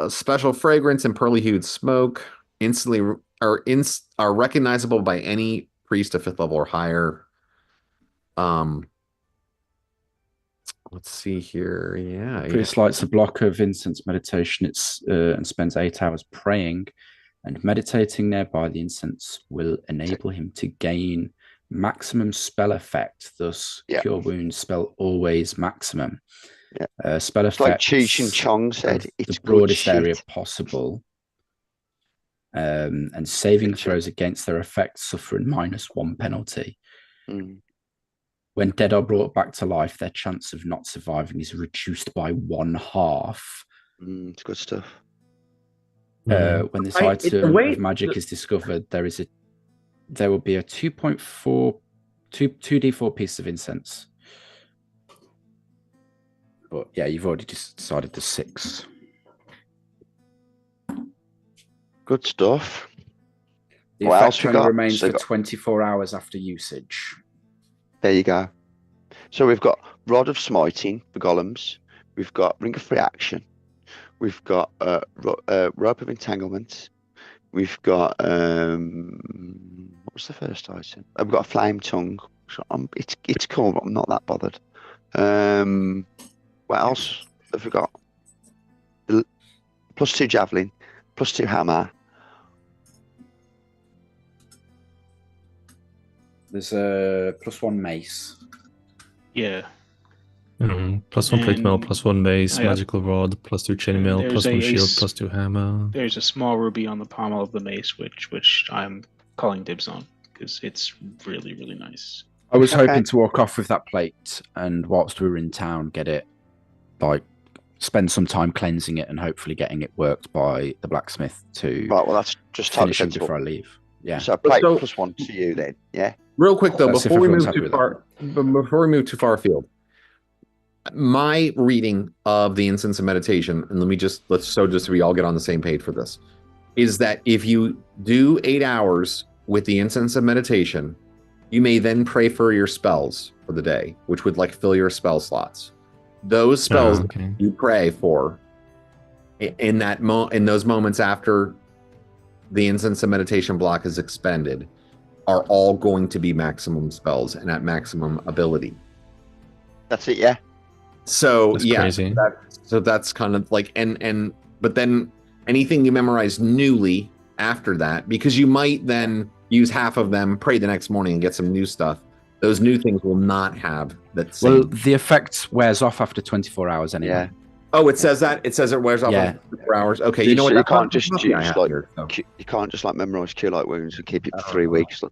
special fragrance and pearly hued smoke instantly are recognizable by any priest of 5th level or higher. Let's see here. Yeah. Priest lights a block of incense meditation. And spends 8 hours praying and meditating nearby. The incense will enable him to gain maximum spell effect. Thus, Yeah. cure wounds spell always maximum. Spell It's like effects. Cheech and Chong said, of it's the broadest good area shit. possible. And saving throws against their effects suffering -1 penalty. Mm. When dead or brought back to life, their chance of not surviving is reduced by 1/2. It's good stuff. When this Right, it's the item way- of magic is discovered, there will be a 2d4 piece of incense. But yeah, you've already decided the 6. Good stuff. The What else effect we only got? remains So for we got- 24 hours after usage. There you go. So we've got Rod of Smiting for golems. We've got Ring of Free Action. We've got Rope of Entanglement. We've got what was the first item? We've got a Flame Tongue. So it's cool, but I'm not that bothered. What else have we got? +2 Javelin, +2 Hammer. There's a +1 mace. Yeah. +1 plate mail, And- +1 mace, oh, yeah. magical rod, +2 chainmail, There's +1 a shield, ace- +2 hammer. There's a small ruby on the pommel of the mace, which I'm calling dibs on because it's really, really nice. I was Okay. hoping to walk off with that plate and whilst we were in town, get it, like, spend some time cleansing it and hopefully getting it worked by the blacksmith to Right, well that's just totally finish it sensible. before I leave. Yeah. So plate So- +1 to you then, yeah. Real quick though, That's if before we everyone's move happy too with far, before we move too far afield, my reading of the instance of meditation, and just so we all get on the same page for this, is that if you do 8 hours with the instance of meditation, you may then pray for your spells for the day, which would like fill your spell slots. Those spells Okay. you pray for in those moments after the instance of meditation block is expended are all going to be maximum spells and at maximum ability. That's it, yeah. So That's yeah, crazy. that's kind of like but then anything you memorize newly after that, because you might then use half of them, pray the next morning and get some new stuff. Those new things will not have that same. Well, the effect wears off after 24 hours anyway. Yeah. Oh, it says that. It says it wears off Yeah. after 4 hours. Okay, So you know what? you That's can't not- just that's what I use, have like, here, so. You can't just like memorize Cure Light Wounds and keep it for 3 weeks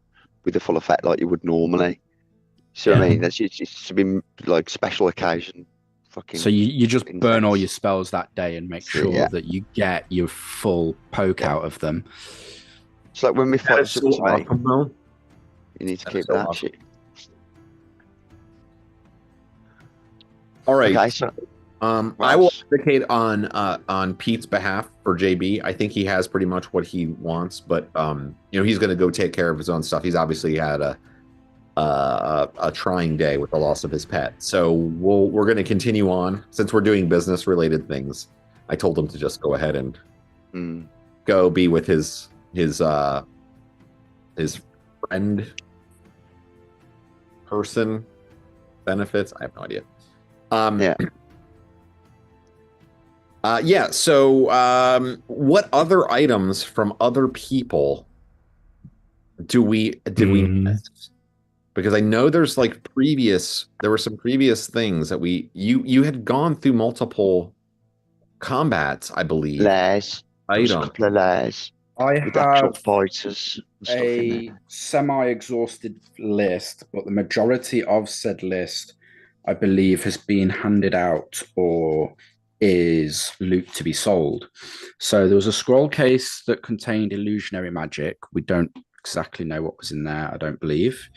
with the full effect like you would normally. See what I Yeah. mean? It's to be like special occasion. Fucking. So you just burn all intense. your spells that day and make So, sure yeah. that you get your full poke out of them. It's like when we That fight is so to me, awesome, though. you need to That keep is so that awesome. shit. All right. Okay, so I Well, will s- advocate on Pete's behalf for JB. I think he has pretty much what he wants, but he's going to go take care of his own stuff. He's obviously had a trying day with the loss of his pet, so we're going to continue on since we're doing business related things. I told him to just go ahead and go be with his friend person benefits. I have no idea. Yeah. So what other items from other people did we miss? Because I know there were some previous things that you had gone through multiple combats, I believe. layers. There's a Item. couple of layers I with actual have fighters and stuff in a there. semi-exhausted list, but the majority of said list, I believe, has been handed out or is loot to be sold. So there was a scroll case that contained illusionary magic. We don't exactly know what was in there, I don't believe.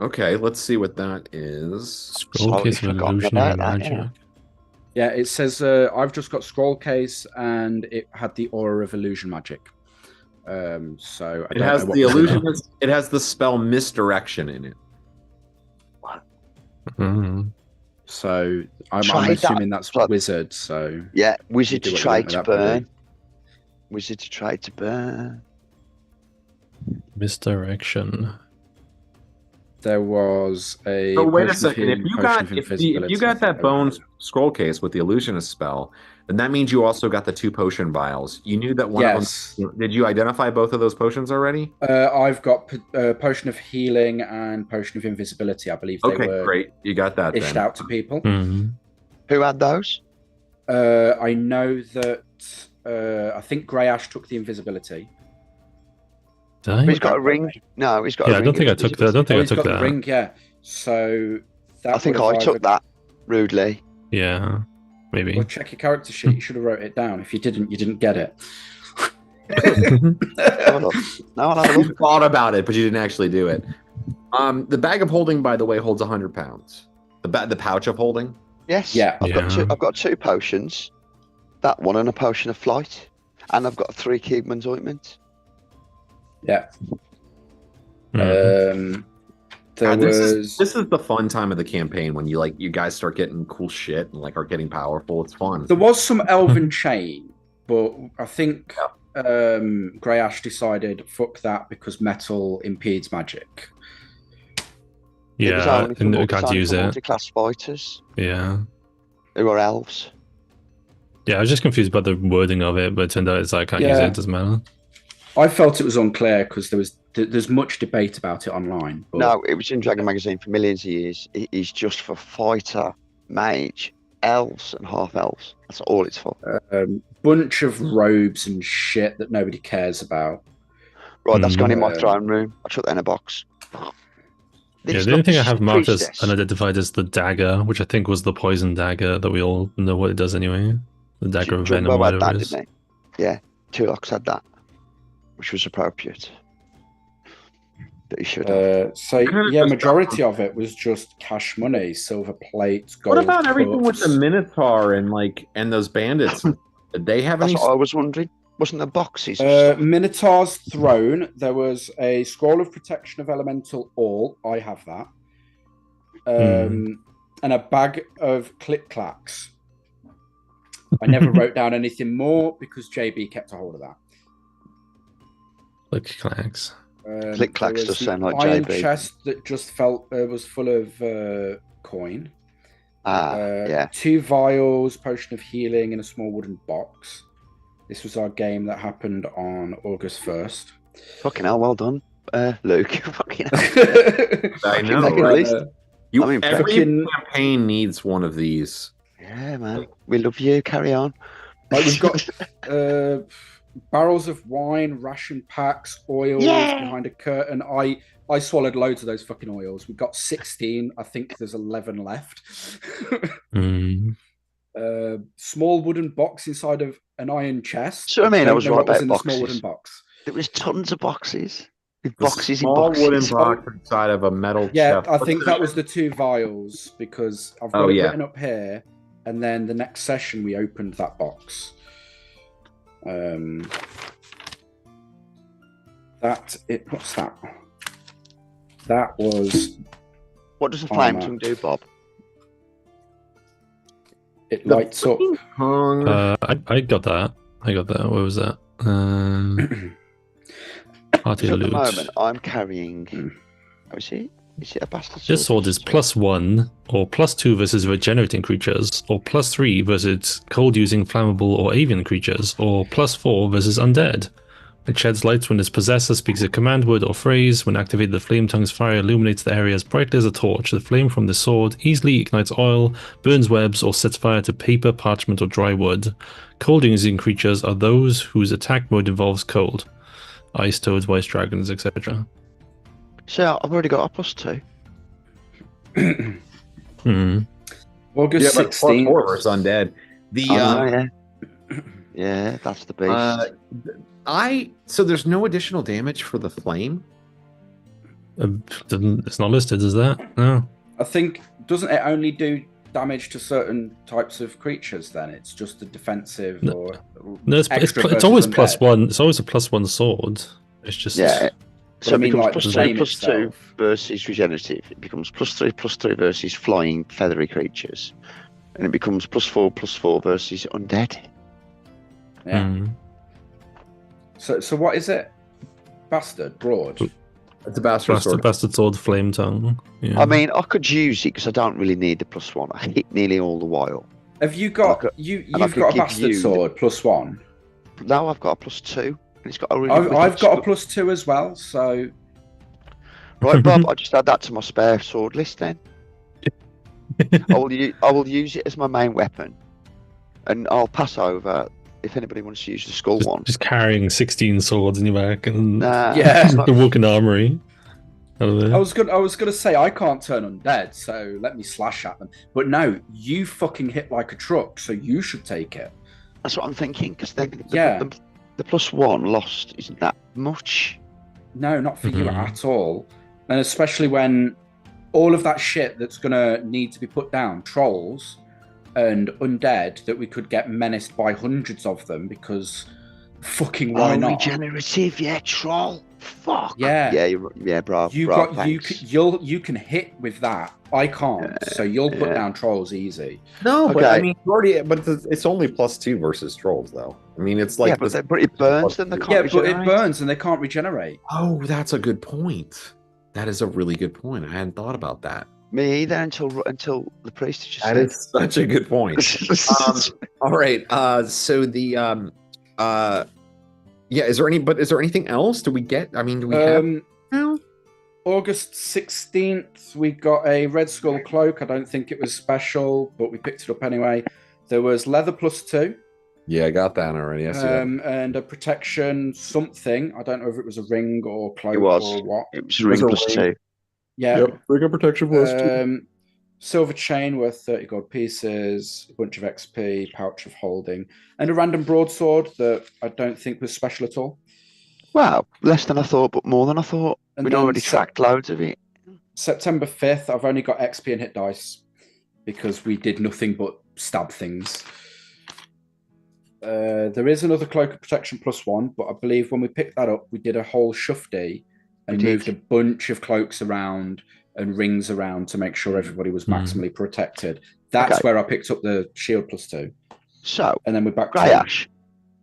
Okay, let's see what that is. Scroll Totally case of forgotten illusionary about that, magic. yeah. Yeah, it says I've just got scroll case and it had the aura of illusion magic. So I It don't has know what the was in it. illusion. It has the spell misdirection in it. Mhm. So I'm Try that, assuming that's but- wizard. So Yeah, wizard do to what you try want with to that, buddy. burn. Wizard to try to burn. Misdirection. There was a. So wait a potion of second. If healing, you potion got of if invisibility, you got that I bone think. scroll case with the illusionist spell, then that means you also got the 2 potion vials. You knew that one Yes. of them. Did you identify both of those potions already? I've got potion of healing and potion of invisibility. I believe they Okay, were great. You got that dished then. out to people. Mhm. Who had those? I know that I think Grey Ash took the invisibility. Did I? He's got a ring. No, he's got a Yeah, I ring. don't think I took that. I don't think I He's took got that. the ring, yeah. So that I think would I have took either- that rudely. Yeah, maybe. Well, check your character sheet. You should have wrote it down. If you didn't, you didn't get it. Hold on. No, I'll have a You look. thought about it, but you didn't actually do it. The bag of holding, by the way, holds 100 pounds. The pouch of holding. Yes. Yeah. I've got 2 potions. That one and a potion of flight. And I've got 3 Keegman's ointment. Yeah. Mhm. There this was. is the fun time of the campaign when you guys start getting cool shit and are getting powerful. It's fun. There was some elven chain, but I think Grey Ash decided fuck that because metal impedes magic. It was Yeah, only for and we multi- can't use it. multi-class fighters Yeah. who are elves. Yeah, I was just confused about the wording of it, but it turned out it's like, I can't use Yeah. it, doesn't matter. I felt it was unclear because there's much debate about it online. But No, it was in Dragon Magazine for millions of years. It is just for fighter, mage, elves, and half elves. That's all it's for. bunch of robes and shit that nobody cares about. Right, that's gone in my Mm. throne room. I took that in a box. Yeah, the only thing I have marked as unidentified is the dagger, which I think was the poison dagger that we all know what it does anyway. The dagger of venom, had whatever that, it is. didn't he? Yeah, Tulok had that, which was appropriate. That he should have. So Could've yeah, just majority of it was just cash money, silver plates, gold. What about everything with cups. the Minotaur and those bandits? Did they have That's any? what I was wondering. Wasn't there boxes? Minotaur's throne. There was a scroll of protection of elemental all. I have that. And a bag of click clacks. I never wrote down anything more because JB kept a hold of that. Click clacks. Click clacks there was does the sound like iron JB. chest that just felt was full of coin. Yeah. 2 vials, potion of healing in a small wooden box. This was our game that happened on August 1st. Fucking hell, well done, Luke. Fucking hell. I know, Fucking right? least. Every fucking- campaign needs one of these. Yeah, man. We love you. Carry on. Like we've got barrels of wine, ration packs, oils behind a curtain. I swallowed loads of those fucking oils. We've got 16. I think there's 11 left. Small wooden box inside of an iron chest. So I mean, I don't was know right what was about in the small boxes. wooden box. There was tons of boxes. With The boxes in small boxes. wooden box inside of a metal Yeah, chest. I think that was the 2 vials because I've got Oh, it yeah. written up here, and then the next session we opened that box. What's that? That was What does the flame Armor. tongue do, Bob? it lights up. Hung. I got that. I got that. What was that? Party So at the loot. moment, I'm carrying. Oh, is it? Is it a bastard sword? This sword is +1 or +2 versus regenerating creatures, or +3 versus cold using flammable or avian creatures, or +4 versus undead. It sheds light when its possessor speaks a command word or phrase. When activated, the flame tongue's fire illuminates the area as brightly as a torch. The flame from the sword easily ignites oil, burns webs, or sets fire to paper, parchment, or dry wood. Cold using creatures are those whose attack mode involves cold. Ice, toads, white dragons, etc. So I've already got a +2. August Yeah, but 16th. +4 is undead. Yeah, that's the beast. So there's no additional damage for the flame. It's not listed as that. No. I think doesn't it only do damage to certain types of creatures? Then it's just a defensive or No, it's extra it's versus always undead? +1. It's always a +1 sword. It's just Yeah. So I it mean, becomes like the +3 flame +2 itself. versus regenerative. It becomes +3 versus flying feathery creatures, and it becomes +4 versus undead. Yeah. Mm. So what is it? Bastard, broad. It's a bastard sword. Bastard sword, flame tongue. Yeah. I mean, I could use it because I don't really need the +1. I hit nearly all the while. Have you got you've got a bastard sword +1? No, I've got a +2, and it's got a really. I've got a +2 as well. So, right, Bob, I just add that to my spare sword list then. I will use it as my main weapon, and I'll pass over if anybody wants to use the skull one. Just carrying 16 swords in your back and yeah, the walking armory. I was gonna say I can't turn undead, so let me slash at them. But no, you fucking hit like a truck, so you should take it. That's what I'm thinking, because the +1 lost isn't that much. No, not for you at all, and especially when all of that shit that's gonna need to be put down, trolls and undead, that we could get menaced by hundreds of them because fucking why not? Regenerative, yeah, troll. Fuck. Yeah, bro. You can hit with that. I can't, so you'll put down trolls easy. No, but I mean, it's only +2 versus trolls, though. I mean, it's like but it burns them. They can't regenerate. But it burns and they can't regenerate. Oh, that's a good point. That is a really good point. I hadn't thought about that. Me either until the priest just said. That is such a good point. All right. So the yeah, is there anything else? Do we have now? August 16th, we got a Red Skull cloak. I don't think it was special, but we picked it up anyway. There was leather +2. Yeah, I got that already. And a protection something. I don't know if it was a ring or cloak or what. It was a ring +2. Yeah. Yep, ring of protection +2. Silver chain worth 30 gold pieces, a bunch of XP, pouch of holding, and a random broadsword that I don't think was special at all. Well, less than I thought, but more than I thought. And we'd already tracked loads of it. September 5th, I've only got XP and hit dice because we did nothing but stab things. There is another cloak of protection +1, but I believe when we picked that up, we did a whole shufti and moved a bunch of cloaks around and rings around to make sure everybody was maximally protected. That's where I picked up the shield +2. So, and then we're back to Greyhawk.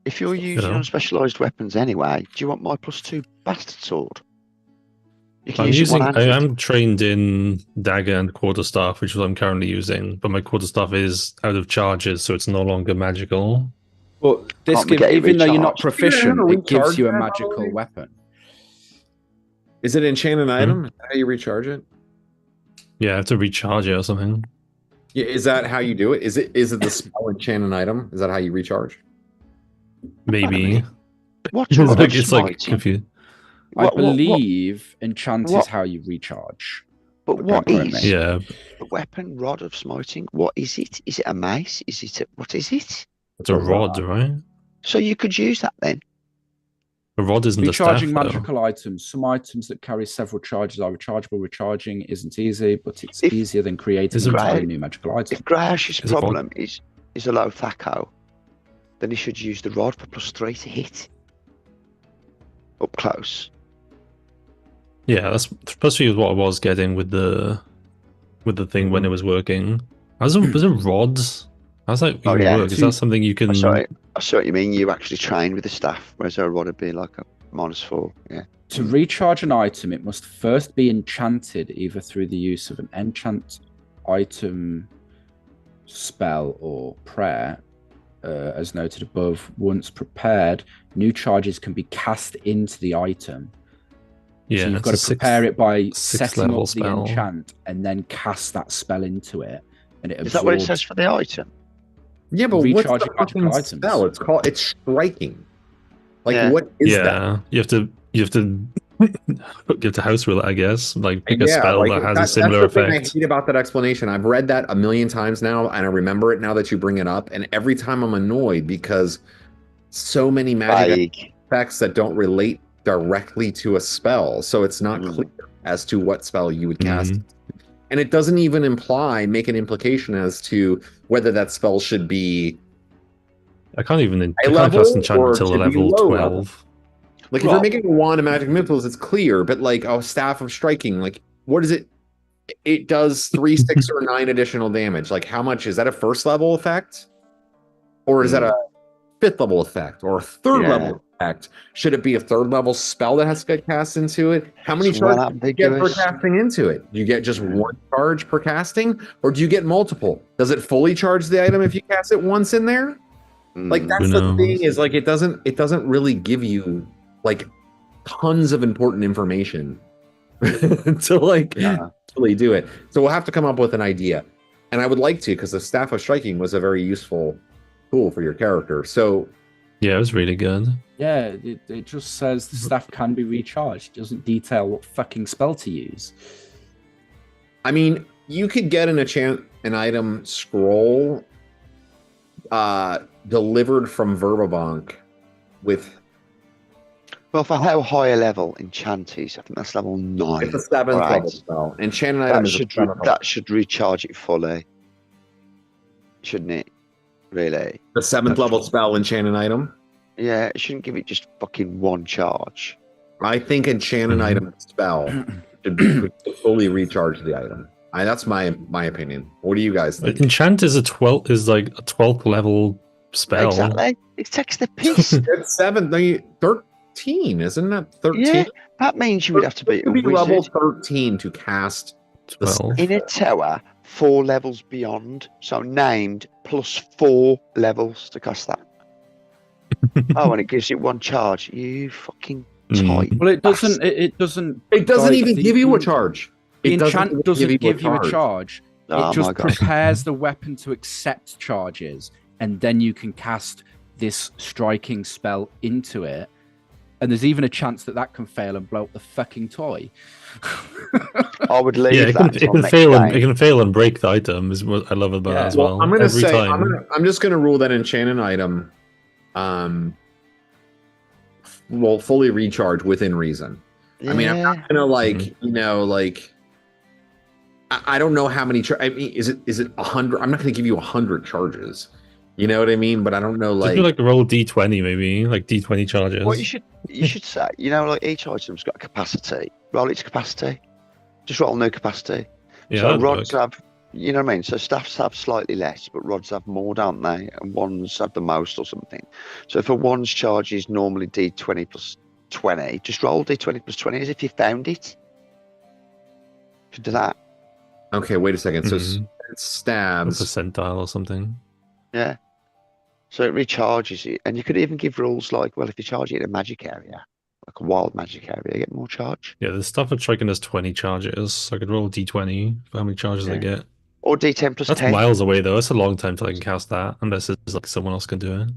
If you're using unspecialized weapons anyway, do you want my +2 bastard sword? I'm trained in dagger and quarterstaff, which is what I'm currently using, but my quarterstaff is out of charges, so it's no longer magical. But this gives, even though you're not proficient, it gives you a magical weapon. Is it an enchanted item? Is that how you recharge it? Yeah, I have to recharge it or something. Yeah, is that how you do it? Is it the spell enchanted item? Is that how you recharge? Maybe. It's like confused. I believe enchant is how you recharge. But what is the weapon rod of smiting? What is it? Is it a mace? What is it? It's a rod, right? So you could use that then. A rod isn't recharging the staff, magical items. Some items that carry several charges are rechargeable. Recharging isn't easy, but it's easier than creating an entirely new magical item. If Greyhawk's problem is a low thaco, then he should use the rod for +3 to hit up close. Yeah, that's supposed to be what I was getting with the thing when it was working. Was it rods? How's that even work? Is that something you can? I saw what you mean. You actually train with the staff, whereas a rod would be like a -4. Yeah. To recharge an item, it must first be enchanted either through the use of an enchant item, spell, or prayer. As noted above, once prepared, new charges can be cast into the item. Yeah, so you've got to prepare it by setting up the enchant and then cast that spell into it. And it is that what it says for the item? Yeah, but what's the fucking spell? It's striking. Like, what is that? You have to house rule it, I guess. Like, pick a spell that has a similar effect. That's the thing I hate about that explanation. I've read that a million times now, and I remember it now that you bring it up. And every time I'm annoyed because so many magic effects that don't relate directly to a spell, so it's not clear as to what spell you would cast. And it doesn't even make an implication as to whether that spell should be. I can't cast enchant until level 12. Level. Like, if you're making a wand of magic missiles, it's clear, but like a staff of striking, like, what is it? It does 3, 6, or 9 additional damage. Like, how much is that? A first level effect, or is that a 5th level effect, or a 3rd level effect? Should it be a 3rd level spell that has to get cast into it? How many It's well charges do you get per ambiguous. casting into it? Do you get just 1 charge per casting, or do you get multiple? Does it fully charge the item if you cast it once in there? Like that's Who the knows? thing, is like it doesn't really give you like tons of important information to like really do it. So we'll have to come up with an idea. And I would like to, because the Staff of Striking was a very useful tool for your character. So Yeah, it was really good. Yeah, it just says the staff can be recharged. It doesn't detail what fucking spell to use. I mean, you could get an item scroll delivered from Verbabank with. Well, for how high a level enchant is, I think that's level 9. It's a 7th Right. level spell. Enchanted item That is a should 7th level. that should recharge it fully, shouldn't it? Really? The 7th level spell enchanted item. Yeah, it shouldn't give it just fucking 1 charge. I think enchanted item spell should fully recharge the item. That's my opinion. What do you guys think? Enchant is like a 12th level spell. Exactly. It takes the piss. It's 13, isn't it? 13. Yeah, that means you would have to be a be level wizard 13 to cast the 12. in a tower 4 levels beyond. So named plus 4 levels to cast that. Oh, and it gives it 1 charge. You fucking tight. Well, it doesn't. It doesn't. It doesn't like, even the- give you a charge. The It enchant doesn't give you a charge. charge. Oh It just my God. prepares the weapon to accept charges, and then you can cast this striking spell into it. And there's even a chance that can fail and blow up the fucking toy. I would leave Yeah, it that can, until next it game. can fail and break the item. Is what I love about that as well. I'm gonna Every say time. I'm just gonna rule that enchanted item will fully recharge within reason. I mean, I'm not gonna I don't know how many. I mean, is it 100? I'm not gonna give you 100 charges. You know what I mean? But I don't know, Just do, like roll d20 maybe, like d20 charges. What you should say, like each item's got a capacity. Roll its capacity. Just roll no capacity. Yeah, so that'd rods work. have, you know what I mean? So staffs have slightly less, but rods have more, don't they? And wands have the most or something. So if a wand's charge is normally d20 plus 20, just roll d20 plus 20 as if you found it. You should do that. Okay, wait a second. So Mhm. it A stabs. percentile or something. Yeah. So it recharges it. And you could even give rules like, well, if you charge it in a magic area, like a wild magic area, you get more charge. Yeah, the stuff at striking has 20 charges. So I could roll d20 for how many charges I get. Or d10 plus That's 10. miles away though. It's a long time till I can cast that, unless it's like someone else can do it.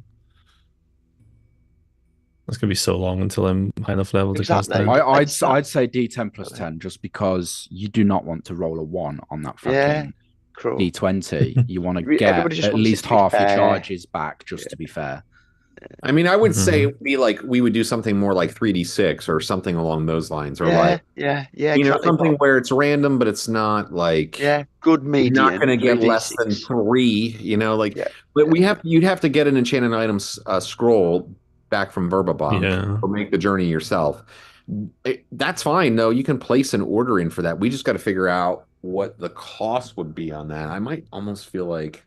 That's gonna be so long until I'm high enough level to cast Exactly. that. I'd say D10 plus 10 just because you do not want to roll a 1 on that Yeah. fucking Cruel. D20. You want to Everybody get just at wants it least to be half your fair. charges back, just to be fair. I mean, I would say Mhm. it'd be like we would do something more like 3d6 or something along those lines, or Yeah, like yeah, you know, exactly. something where it's random, but it's not like Yeah, good you're median. not going to get less than 3d6. 3. You know, like Yeah. but you'd have to get an enchanted items scroll back from Verbabank Yeah. or make the journey yourself. That's fine. No, you can place an order in for that. We just got to figure out what the cost would be on that. I might almost feel like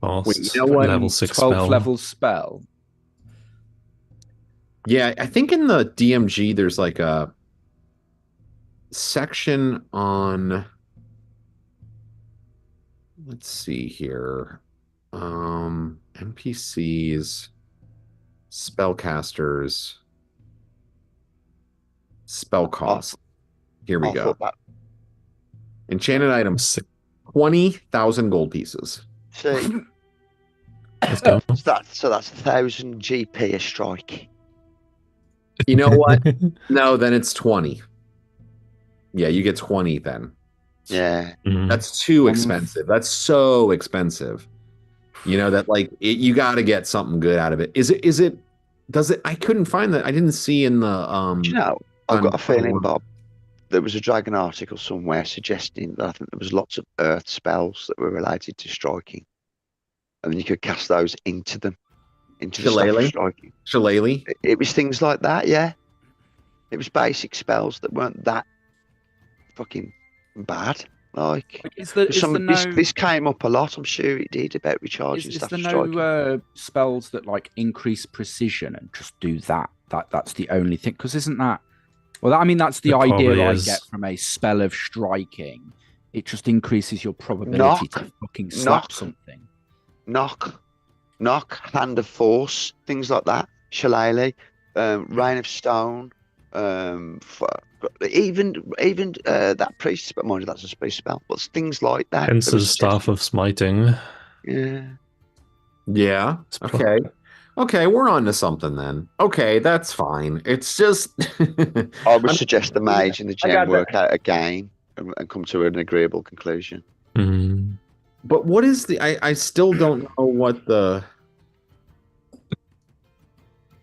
Cost, you know what? level 6 12th spell. level spell. yeah, I think in the DMG there's like a section on, let's see here, NPCs, spellcasters, spell cost. Here we I go. thought that. Enchanted items, Sick. 20,000 gold pieces. See, Let's go. so that's 1,000 GP a strike. You know what? No, then it's 20. Yeah, you get 20 then. Yeah, Mhm. That's too expensive. That's so expensive. You know that like you got to get something good out of it. Does it? I couldn't find that. I didn't see in the do you know? I've got a on- feeling, Bob. There was a dragon article somewhere suggesting that I think there was lots of earth spells that were related to striking, and then you could cast those into them, into the stuff Shillelagh? of striking. Shillelagh. It was things like that, yeah. It was basic spells that weren't that fucking bad. Like Is there this came up a lot. I'm sure it did about recharging is stuff. there striking. no spells that like increase precision and just do that that's the only thing. Because isn't that? Well, I mean, that's the It idea probably I is. get from a spell of striking. It just increases your probability to fucking slap something. Knock, hand of force, things like that. Shillelagh, rain of stone, even that priest spell. Mind you, that's a priest spell. But things like that. Hence the staff of smiting. Yeah. Yeah. Okay. Okay, we're on to something then. Okay, that's fine. It's just I would suggest the mage and the I got gem work out again and come to an agreeable conclusion. Mhm. But what is the I still don't know what the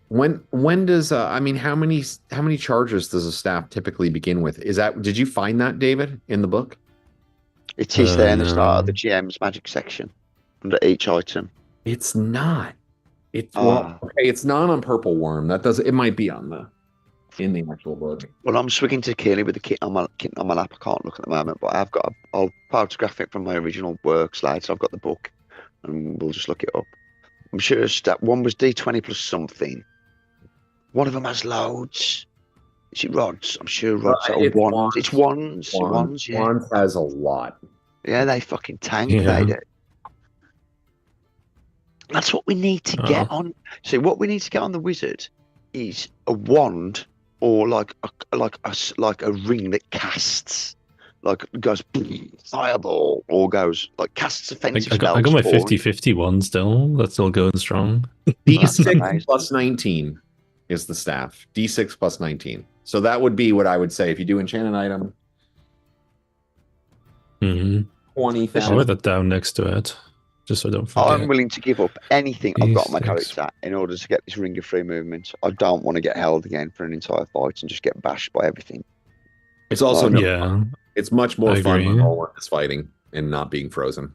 when does I mean how many charges does a staff typically begin with? Did you find that, David, in the book? It is there in the start of No. the GM's magic section under each item. It's not. It's Ah. okay, it's not on Purple Worm. It might be on in the actual book. Well, I'm swinging to Keely with the kit on my lap. I can't look at the moment, but I'll photograph it from my original work slides. I've got the book, and we'll just look it up. I'm sure step one was D20 plus something. One of them has loads. Is it rods? I'm sure rods are it's wands. wands. It's wands. Yeah, Wands has a lot. yeah, they fucking tank. Yeah. They do. That's what we need to get on. See, what we need to get on the wizard is a wand or like a ring that casts, like goes fireball or goes like casts offensive I spells. got my or- 50-50 one still. That's still going strong. D6 amazing. plus 19 is the staff. D6 plus 19. So that would be what I would say if you do enchanted item. Mm-hmm. 20,000. I'll write that down next to it, just so I don't forget. I'm willing to give up anything I've got on my D6. character in order to get this ring of free movement. I don't want to get held again for an entire fight and just get bashed by everything. It's also Yeah. It's much more I fun agree. when Roland is fighting and not being frozen.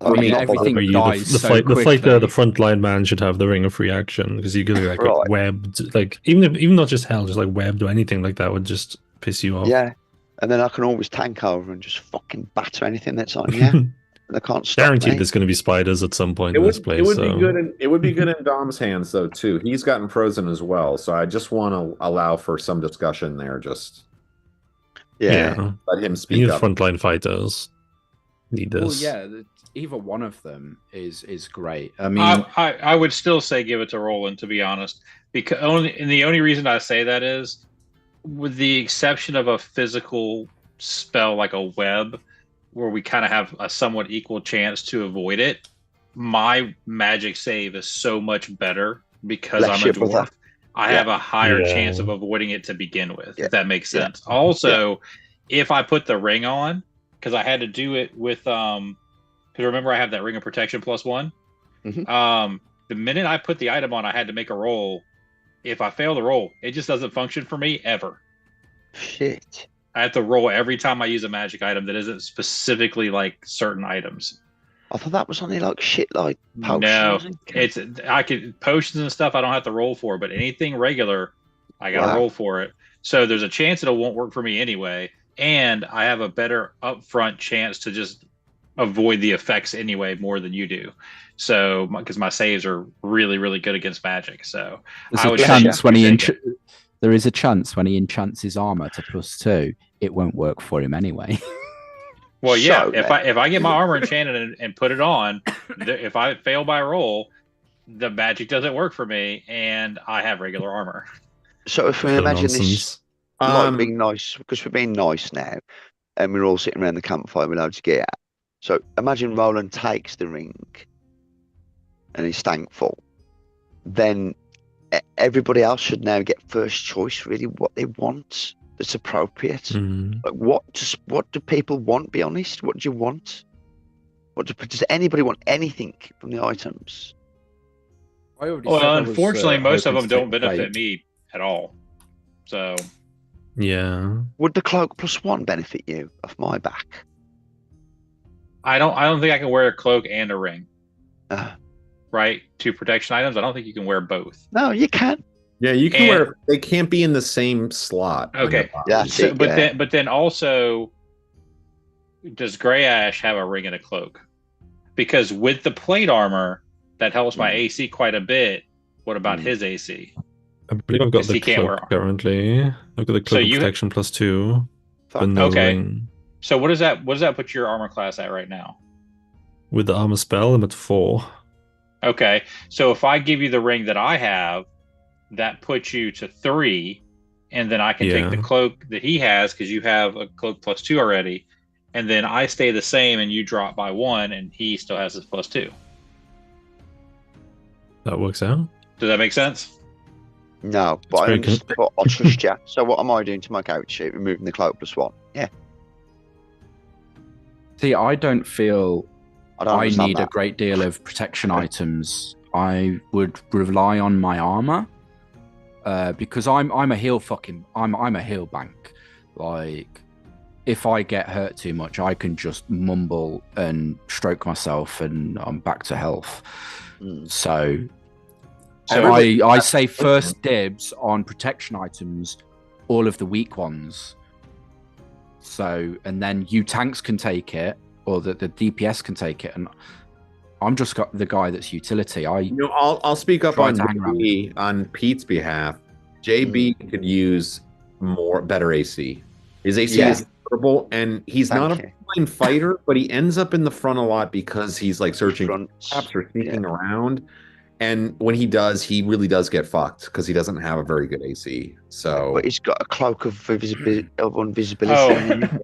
I mean, Yeah, everything For you, dies the so fighter, quickly. the frontline man should have the ring of free action because you could like get Right. webbed, like even not just hell, just like webbed or anything like that would just piss you off. Yeah, and then I can always tank over and just fucking batter anything that's on you. And they can't stop Guaranteed, me. there's going to be spiders at some point in this place. be so. good. It would be good in Dom's hands though too. He's gotten frozen as well, so I just want to allow for some discussion there. Just Yeah. let him You speak need up. frontline fighters. Need Well, this. yeah, either one of them is great. I mean, I would still say give it to Roland, to be honest, because the only reason I say that is, with the exception of a physical spell like a web, where we kind of have a somewhat equal chance to avoid it, my magic save is so much better because Bless I'm a you, brother. dwarf. I have a higher Yeah. chance of avoiding it to begin with, Yeah. if that makes Yeah. sense. Also, if I put the ring on, because I had to do it with because remember I have that ring of protection +1. Mhm. The minute I put the item on, I had to make a roll. If I fail the roll, it just doesn't function for me ever. Shit. I have to roll every time I use a magic item that isn't specifically like certain items. I thought that was only like shit like potions. No, and- it's I could potions and stuff I don't have to roll for, but anything regular, I gotta Wow. roll for it. So there's a chance it won't work for me anyway, and I have a better upfront chance to just avoid the effects anyway more than you do. So because my saves are really really good against magic, so there's I a would chance say when he take it. there is a chance when he enchants his armor to +2, it won't work for him anyway. Well, yeah. So, If I get my armor enchanted and put it on, if I fail by roll, the magic doesn't work for me, and I have regular armor. So if we So imagine this nonsense. like being nice, because we're being nice now, and we're all sitting around the campfire with loads of gear. So imagine Roland takes the ring, and he's thankful. Then everybody else should now get first choice. Really, what they want that's appropriate. Mhm. Like what do people want? Be honest. What do you want? Does anybody want anything from the items? Well, unfortunately, most of them don't benefit me at all. So Yeah. Would the cloak +1 benefit you off my back? I don't think I can wear a cloak and a ring, Uh, right? Two protection items. I don't think you can wear both. no, you can. Yeah, you can And- wear. They can't be in the same slot. when Okay. they're Yeah. bodies. So, Yeah. but then also, does Grey Ash have a ring and a cloak? Because with the plate armor, that helps my AC quite a bit. What about his AC? I believe I've got Because the he can't cloak wear- currently. I've got the So cloak of you- protection +2, Fuck. but no Okay. ring. So what does that put your armor class at right now? With the armor spell, I'm at 4. Okay. So if I give you the ring that I have, that puts you to 3, and then I can take the Yeah. cloak that he has because you have a cloak +2 already, and then I stay the same and you drop by 1, and he still has his +2. That works out. Does that make sense? No, It's but I very understand. But I trust you. So what am I doing to my character sheet? Removing the cloak +1. Yeah, See, I don't feel I don't I understand need a that. great deal of protection items. I would rely on my armor because I'm a heal I'm a heal bank. Like, if I get hurt too much, I can just mumble and stroke myself, and I'm back to health. So I say first dibs on protection items, all of the weak ones. So, and then you tanks can take it, or the DPS can take it, and I'm just got the guy that's utility. I'll speak up Try on to hang around. JB, on Pete's behalf. JB could use better AC. His AC Yeah. is terrible, and he's not Thank a you. fine fighter, but he ends up in the front a lot because he's like searching for Fronts. traps or sneaking around. And when he does, he really does get fucked because he doesn't have a very good AC. So But he's got a cloak of invisibility. Oh.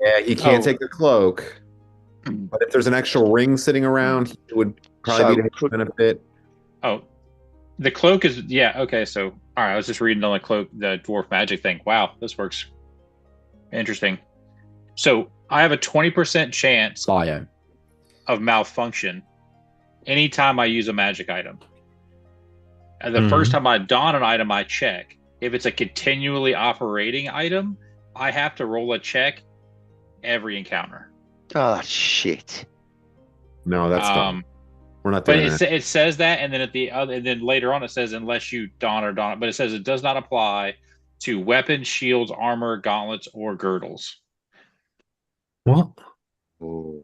yeah, he can't Oh. take the cloak. But if there's an extra ring sitting around, he would probably be to his benefit. Oh, the cloak is okay. So all right, I was just reading on the cloak, the dwarf magic thing. Wow, this works. Interesting. So I have a 20% chance Bio. of malfunction anytime I use a magic item. And the first time I don an item, I check. If it's a continually operating item, I have to roll a check every encounter. Oh, that's shit. No, that's dumb. We're not doing But that. it says that, and then at the other, and then later on it says unless you don it, but it says it does not apply to weapons, shields, armor, gauntlets, or girdles. What? Oh.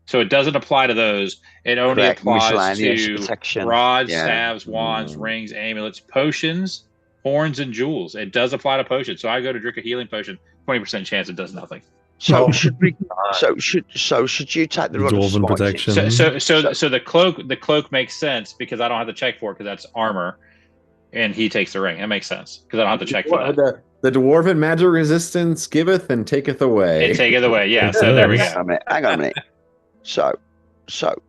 So it doesn't apply to those. It only Correct, applies miscellaneous to protection. rods, Yeah. staves, wands, rings, amulets, potions, horns, and jewels. It does apply to potions. So I go to drink a healing potion, 20% chance it does nothing. So Oh. should we? Should you take the rod of Dwarven smiting? protection. So the cloak makes sense because I don't have to check for it because that's armor, and he takes the ring. That makes sense because I don't have to check for that. The dwarven magic resistance giveth and taketh away. And take it away. Yeah. It So there we does. go. Hang on a minute. So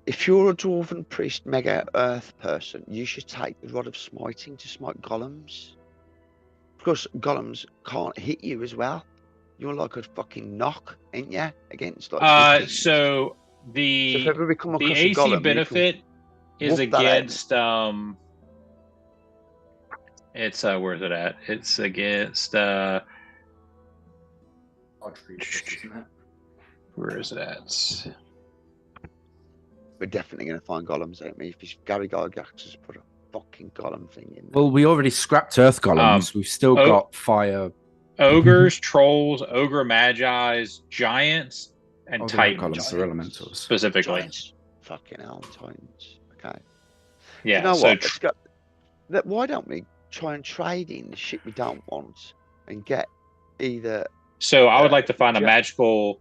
if you're a dwarven priest, mega earth person, you should take the rod of smiting to smite golems. Because golems can't hit you as well. You're like a fucking knock, ain't ya? Against like. So So if ever we come the across a AC golem, benefit is whoop that out. against it's where's it at? It's against Odd creatures, isn't it? where is it at? we're definitely going to find golems, ain't we? If Gary Gygax has put a fucking golem thing in there. Well, we already scrapped earth golems. We've still got fire. Ogres, trolls, ogre magi's, giants, and Oh, they're titans not golems, they're elementals. specifically. Giants. Fucking hell, Titans. Okay. Yeah. You know so what? Let's go. Why don't we try and trade in the shit we don't want and get either. So I would like to find a Yeah. magical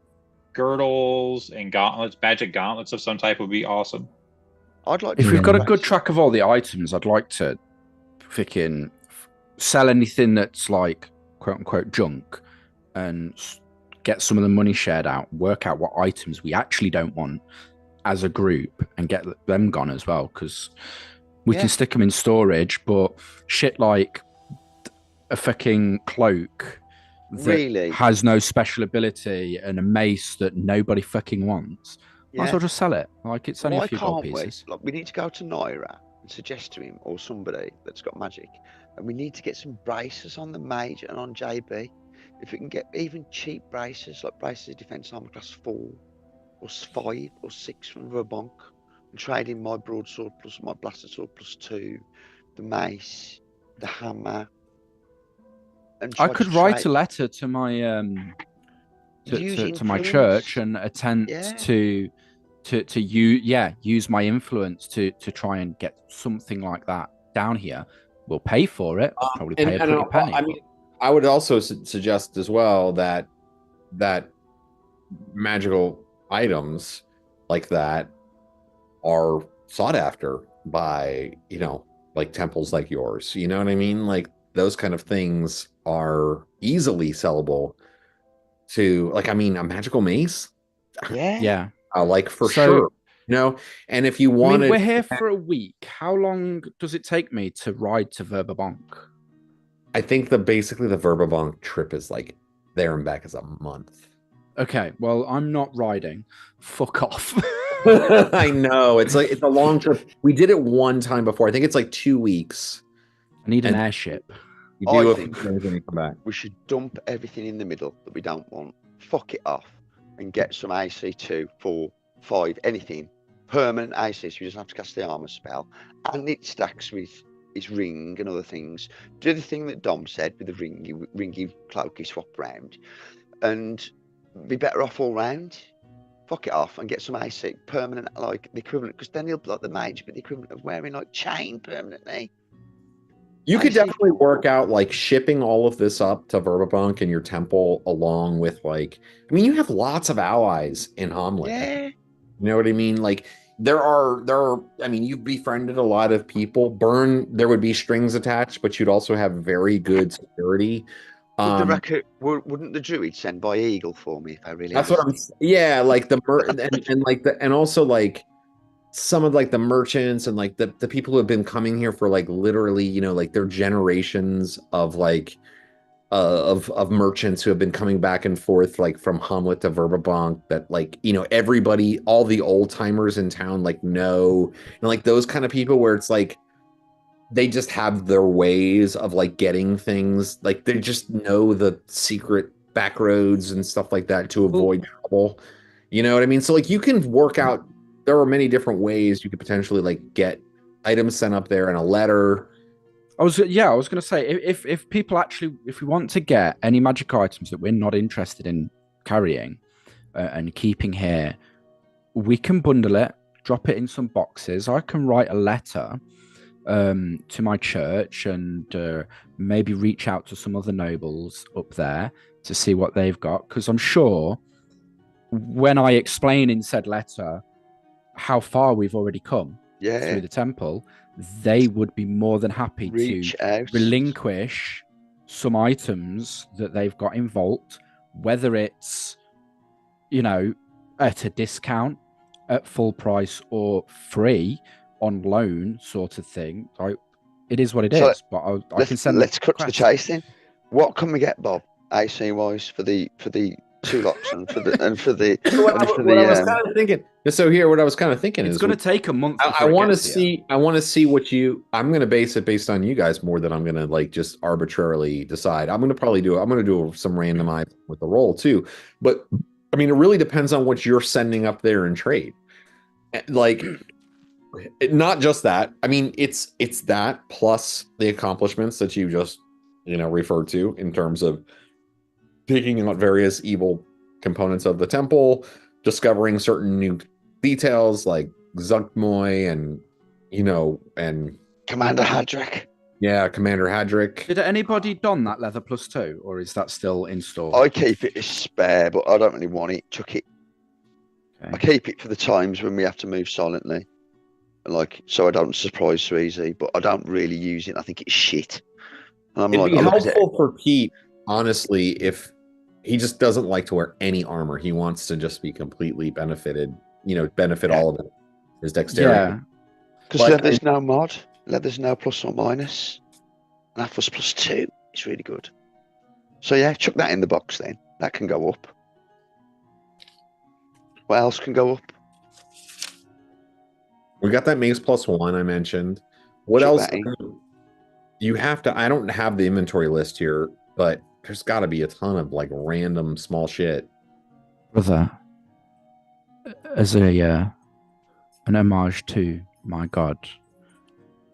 girdles and gauntlets, magic gauntlets of some type would be awesome. I'd like. If to we've got a get good back- track of all the items, I'd like to freaking sell anything that's like quote unquote junk and get some of the money shared out, work out what items we actually don't want as a group and get them gone as well. Because we Yeah. can stick them in storage, but shit like a fucking cloak that Really? has no special ability and a mace that nobody fucking wants. Might as Yeah. well just sell it. Like, it's only Why a few gold can't we? pieces. Look, we need to go to Naira and suggest to him or somebody that's got magic, and we need to get some braces on the mage and on JB. If we can get even cheap braces, like braces of defense armor class 4 or 5 or 6 from Verbonk, and trade in my broadsword plus my blaster sword +2, the mace, the hammer. And I try could to write trade- a letter to my Use to my influence. church and attempt Yeah. to use my influence to try and get something like that down here. We'll pay for it. Probably And- pay a and pretty penny. I mean, I would also suggest as well that magical items like that are sought after by, like temples like yours. You know what I mean? Like those kind of things are easily sellable to, like, I mean, a magical mace, Yeah. like for So- sure. And if you I want mean, we're here for a week. How long does it take me to ride to Verbabank? I think basically the Verbabank trip is like there and back is a month. Okay, well, I'm not riding. Fuck off. I know. It's a long trip. We did it one time before. I think it's like 2 weeks. I need an And- airship. You do I it think- for everything and come back. We should dump everything in the middle that we don't want, fuck it off, and get some AC2, 4, 5, anything. Permanent AC, so you just have to cast the armor spell. And it stacks with his ring and other things. Do the thing that Dom said with the ringy cloaky swap round. And be better off all round. Fuck it off and get some AC permanent, like the equivalent, because then he'll be like the mage, but the equivalent of wearing like chain permanently. You could I see. definitely work out like shipping all of this up to Verbabank and your temple along with you have lots of allies in Hommlet. Yeah. You know what I mean? Like there are, you've befriended a lot of people. Burn, there would be strings attached, but you'd also have very good security. Wouldn't the druid send by eagle for me if I really? That's what I'm. Yeah, like and also like some of like the merchants and like the people who have been coming here for like literally, like their generations of like of merchants who have been coming back and forth like from Hommlet to Verbabank, that like everybody, all the old timers in town like know, and like those kind of people where it's like they just have their ways of like getting things, like they just know the secret back roads and stuff like that to avoid trouble. You know what I mean? So like you can work out, there are many different ways you could potentially like get items sent up there in a letter. I was gonna say, if people actually, if we want to get any magic items that we're not interested in carrying and keeping here, we can bundle it, drop it in some boxes. I can write a letter to my church and maybe reach out to some other nobles up there to see what they've got, because I'm sure when I explain in said letter how far we've already come through the temple, they would be more than happy to relinquish some items that they've got in vault, whether it's at a discount, at full price, or free on loan sort of thing. It is what it is. But I can send. Let's cut to the chase then. What can we get, Bob? AC wise for the 2 lots and for the What I was kind of thinking. So here, what I was kind of thinking it's is going to take a month. I want to see. I want to see what you. I'm going to base it based on you guys more than I'm going to like just arbitrarily decide. I'm going to probably do. I'm going to do some randomized with the roll too. But I mean, it really depends on what you're sending up there in trade. Like, not just that. I mean, it's that plus the accomplishments that you just referred to in terms of taking out various evil components of the temple, discovering certain new details like Zunkmoy and Commander Hadrick. Yeah, Commander Hadrick. Did anybody don that leather +2, or is that still in store? I keep it as spare, but I don't really want it. Chuck it. Okay. I keep it for the times when we have to move silently, like so I don't surprise so easy. But I don't really use it. I think it's shit. And I'm It'd be I look at it. helpful for Pete, honestly, if he just doesn't like to wear any armor. He wants to just be completely benefited. Benefit all of it. His dexterity. Yeah. Because leather's no mod. Leather's no plus or minus. And that was +2. It's really good. So yeah, chuck that in the box then. That can go up. What else can go up? We got that mace +1 I mentioned. What Chuck else? that in. You have to. I don't have the inventory list here, but there's got to be a ton of like random small shit. Brother, as an homage to my god,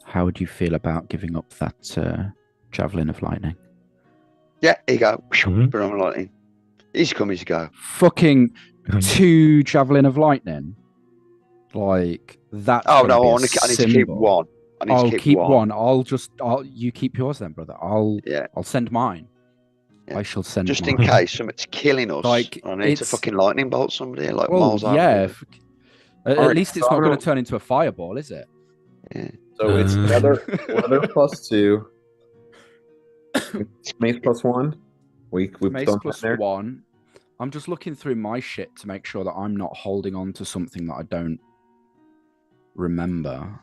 how would you feel about giving up that javelin of lightning? Yeah, here you go. Mhm. Put on lightning. Easy come, easy go. Fucking 2 javelin of lightning, like that. Oh no, I need to keep symbol. one. I need I'll to keep one. You keep yours then, brother. I'll send mine. Yeah. I shall send Just mine. in case something's killing us. Like, I need to it's- fucking lightning bolt somebody like Well, miles out. yeah. At Alright, least it's so not I'm going gonna- to turn into a fireball, is it? Yeah. So it's leather plus 2. Mace plus 1. We Mace thrown plus that there. 1. I'm just looking through my shit to make sure that I'm not holding on to something that I don't remember.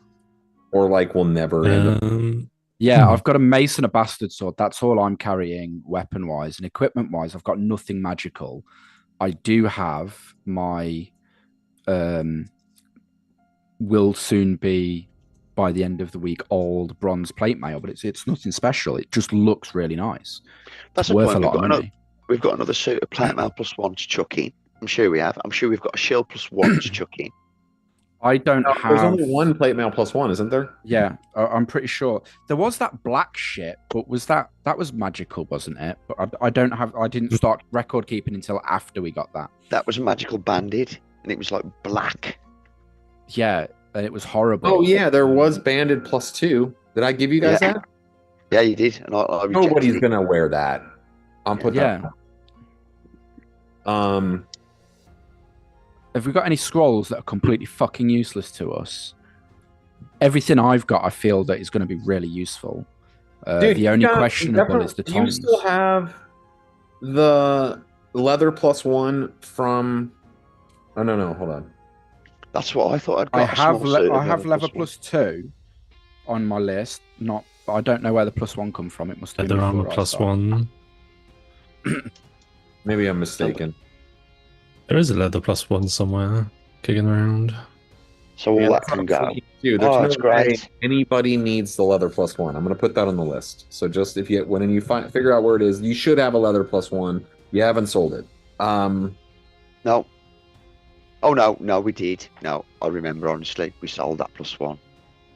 Or like we'll never end up. Yeah, I've got a mace and a bastard sword. That's all I'm carrying weapon-wise. And equipment-wise, I've got nothing magical. I do have my will soon be by the end of the week old bronze plate mail, but it's nothing special. It just looks really nice. That's It's the worth point. a lot of money. We've got another suit of plate mail plus 1 to chuck in. I'm sure we have. I'm sure we've got a shield plus 1 to chuck in. I don't No, have. there's only one plate mail plus 1, isn't there? Yeah, I'm pretty sure there was that black shit, but that was magical, wasn't it? But I don't have. I didn't start record keeping until after we got that. That was magical banded, and it was like black. Yeah, and it was horrible. Oh yeah, there was banded plus 2. Did I give you guys Yeah. that? Yeah, you did. And I rejected Nobody's it. gonna wear that. I'll put that. Have we got any scrolls that are completely fucking useless to us? Everything I've got, I feel that is going to be really useful. Dude, the only questionable is the You tongs. still have the leather plus 1 from. Oh no, hold on. That's what I thought. I'd got I a have small suit of I have leather one. plus 2 on my list. But I don't know where the plus 1 come from. It must have been Leather armor before I plus started. 1. Maybe I'm mistaken. There is a leather plus 1 somewhere kicking around. So all Yeah, that that's can what I'm go. saying. Dude, there's Oh, that's no way great. anybody needs the leather plus 1. I'm gonna put that on the list. So just if you when you figure out where it is, you should have a leather plus 1. You haven't sold it. No. Oh no, we did. No, I remember honestly, we sold that plus 1.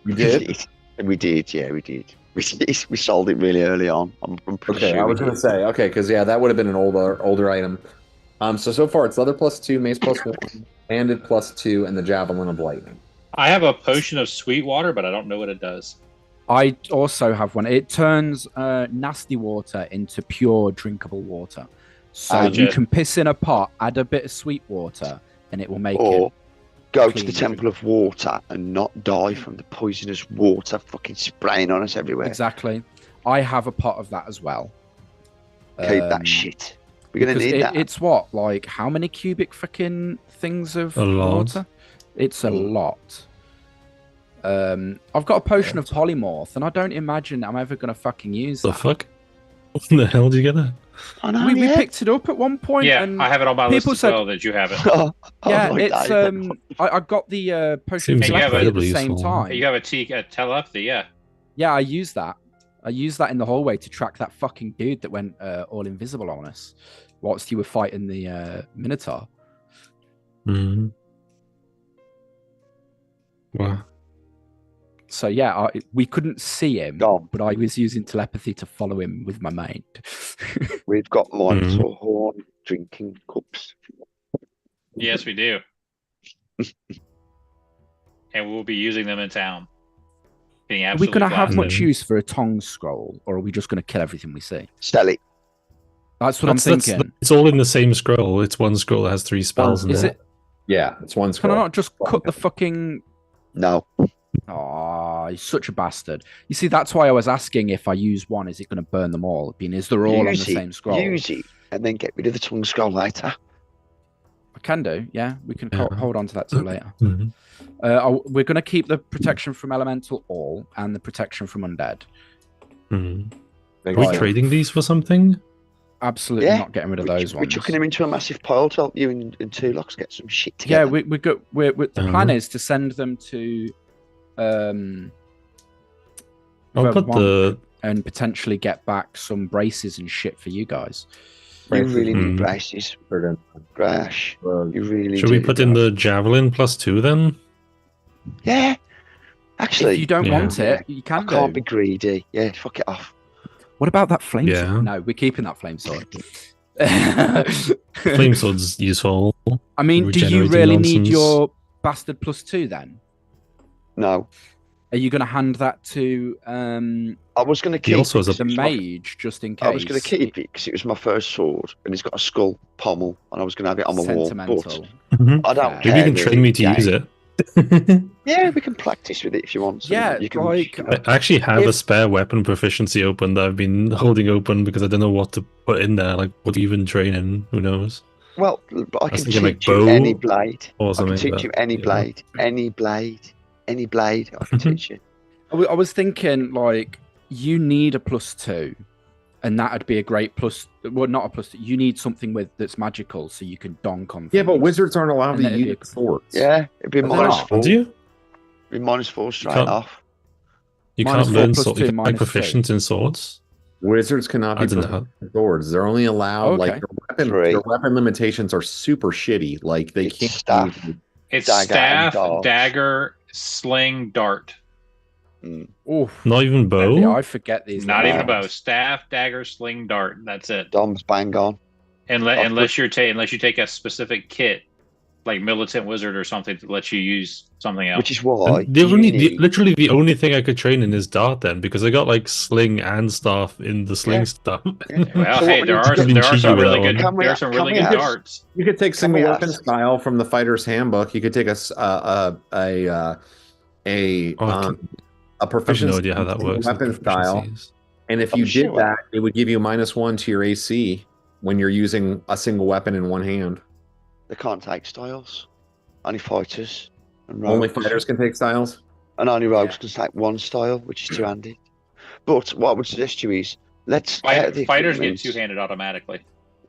You did? We did. Yeah, we did. We sold it really early on. I'm pretty Okay, sure. I we was gonna did. say because that would have been an older item. So far it's leather plus 2, mace plus 1, banded plus 2, and the javelin of lightning. I have a potion of sweet water, but I don't know what it does. I also have one. It turns nasty water into pure drinkable water. So And- you can piss in a pot, add a bit of sweet water, and it will make Or it. go to clean the and Temple of Water and not die from the poisonous water fucking spraying on us everywhere. Exactly. I have a pot of that as well. Keep Um, that shit. We're gonna because need that. It's what, like how many cubic fucking things of A lot. water? It's a lot. I've got a potion of polymorph, and I don't imagine I'm ever going to fucking use The that. fuck? When the hell did you get that? I know, we yeah. picked it up at one point. Yeah, and I have it on my list people as said- well that you have it. Oh, yeah, my it's days. I got the potion Seems of telepathy at the incredibly same useful. time. You have a telepathy, yeah. Yeah, I used that. I used that in the hallway to track that fucking dude that went all invisible on us whilst you were fighting the Minotaur. Mm. Wow. So yeah, we couldn't see him, Gone. but I was using telepathy to follow him with my mind. We've got lights Mhm. or horn drinking cups. Yes, we do. And we'll be using them in town. Being Are we absolutely going to have blasted. much use for a tongue scroll, or are we just going to kill everything we see? Sell it. That's what I'm thinking. It's all in the same scroll. It's one scroll that has 3 spells in Is it? Yeah, it's one Can scroll. I not just cut the fucking? No. Oh, he's such a bastard. You see, that's why I was asking if I use one, is it going to burn them all? Being, is they're all on the Use it, same scroll? Use it and then get rid of the tongue scroll later. I can do, yeah. We can Yeah. hold on to that till later. Mhm. We're going to keep the protection from elemental all and the protection from undead. Mhm. Thank Are we you. trading these for something? Absolutely Yeah, not getting rid of We're those ones. chucking him into a massive pile to help you and Two Locks get some shit Yeah, together. the plan Uh-huh. is to send them to I'll Vermont put the. and potentially get back some braces and shit for you guys. You really need Mm. braces, We're Brash. gonna- You really Should we do, put in the Brash. javelin plus 2 then? Yeah. Actually, If you don't Yeah. want it, you I can can't do. be greedy. Yeah, fuck it off. What about that flame Yeah. sword? No, we're keeping that flame sword. Flame sword's useful. I mean, do you regenerating really need nonsense. your bastard plus 2 then? No. Are you going to hand that to I was going to keep also has a- the mage just in case? I was going to keep it because it was my first sword, and it's got a skull pommel, and I was going to have it on my wall. Sentimental. But I don't Maybe care. you can train me to really, use game. it. Yeah, we can practice with it if you want. So Yeah, you can, like- I actually have a If- spare weapon proficiency open that I've been holding open because I don't know what to put in there. Like, what even train in? Who knows? well, but I was can thinking, like, teach you bow any blade. Or I can something. teach but, you any yeah. blade, any blade, any blade. I can teach you. I was thinking, like, you need a +2, and that'd be a great plus. Well, not a +2. You need something that's magical, so you can donk on. Yeah, but things. wizards aren't allowed And to that'd be use a- swords. Yeah, it'd be Are they minus not? 4. Do you? It'd be minus 4 straight can't- off. You Minus can't 4 learn plus sword. 2 You can't be minus 2. proficient in swords. Wizards cannot I be don't know. proficient in swords. They're only allowed Okay. like Three. their weapon limitations are super shitty. Like they It's can't staff. use- It's Dagger and staff, dart. dagger, sling, dart. Oof. Not even bow. Yeah, I forget these. Not little even a bow. things. Staff, dagger, sling, dart. That's it. Dom's bang on. Unless you take a specific kit, like militant wizard or something, that lets you use something else. Which is why And the you only, need- literally the only thing I could train in is dart then, because I got like sling and staff in the sling Yeah. stuff. Well, So hey, what we there need to are do- there are Cheeky some with really that good one. there are some really Can we good ask- darts. You could take Can single we weapon ask- style from the fighter's handbook. You could take Oh, a I have proficiency no idea how that single works. weapon with style, proficiencies. and if I'm you did sure. that, it would give you -1 to your AC when you're using a single weapon in one hand. They can't take styles. Only fighters. And Only rogues. fighters can take styles. And only rogues Yeah. can take one style, which is two-handed. But what I would suggest to you is, let's out of the Fighters get equipment- two-handed automatically.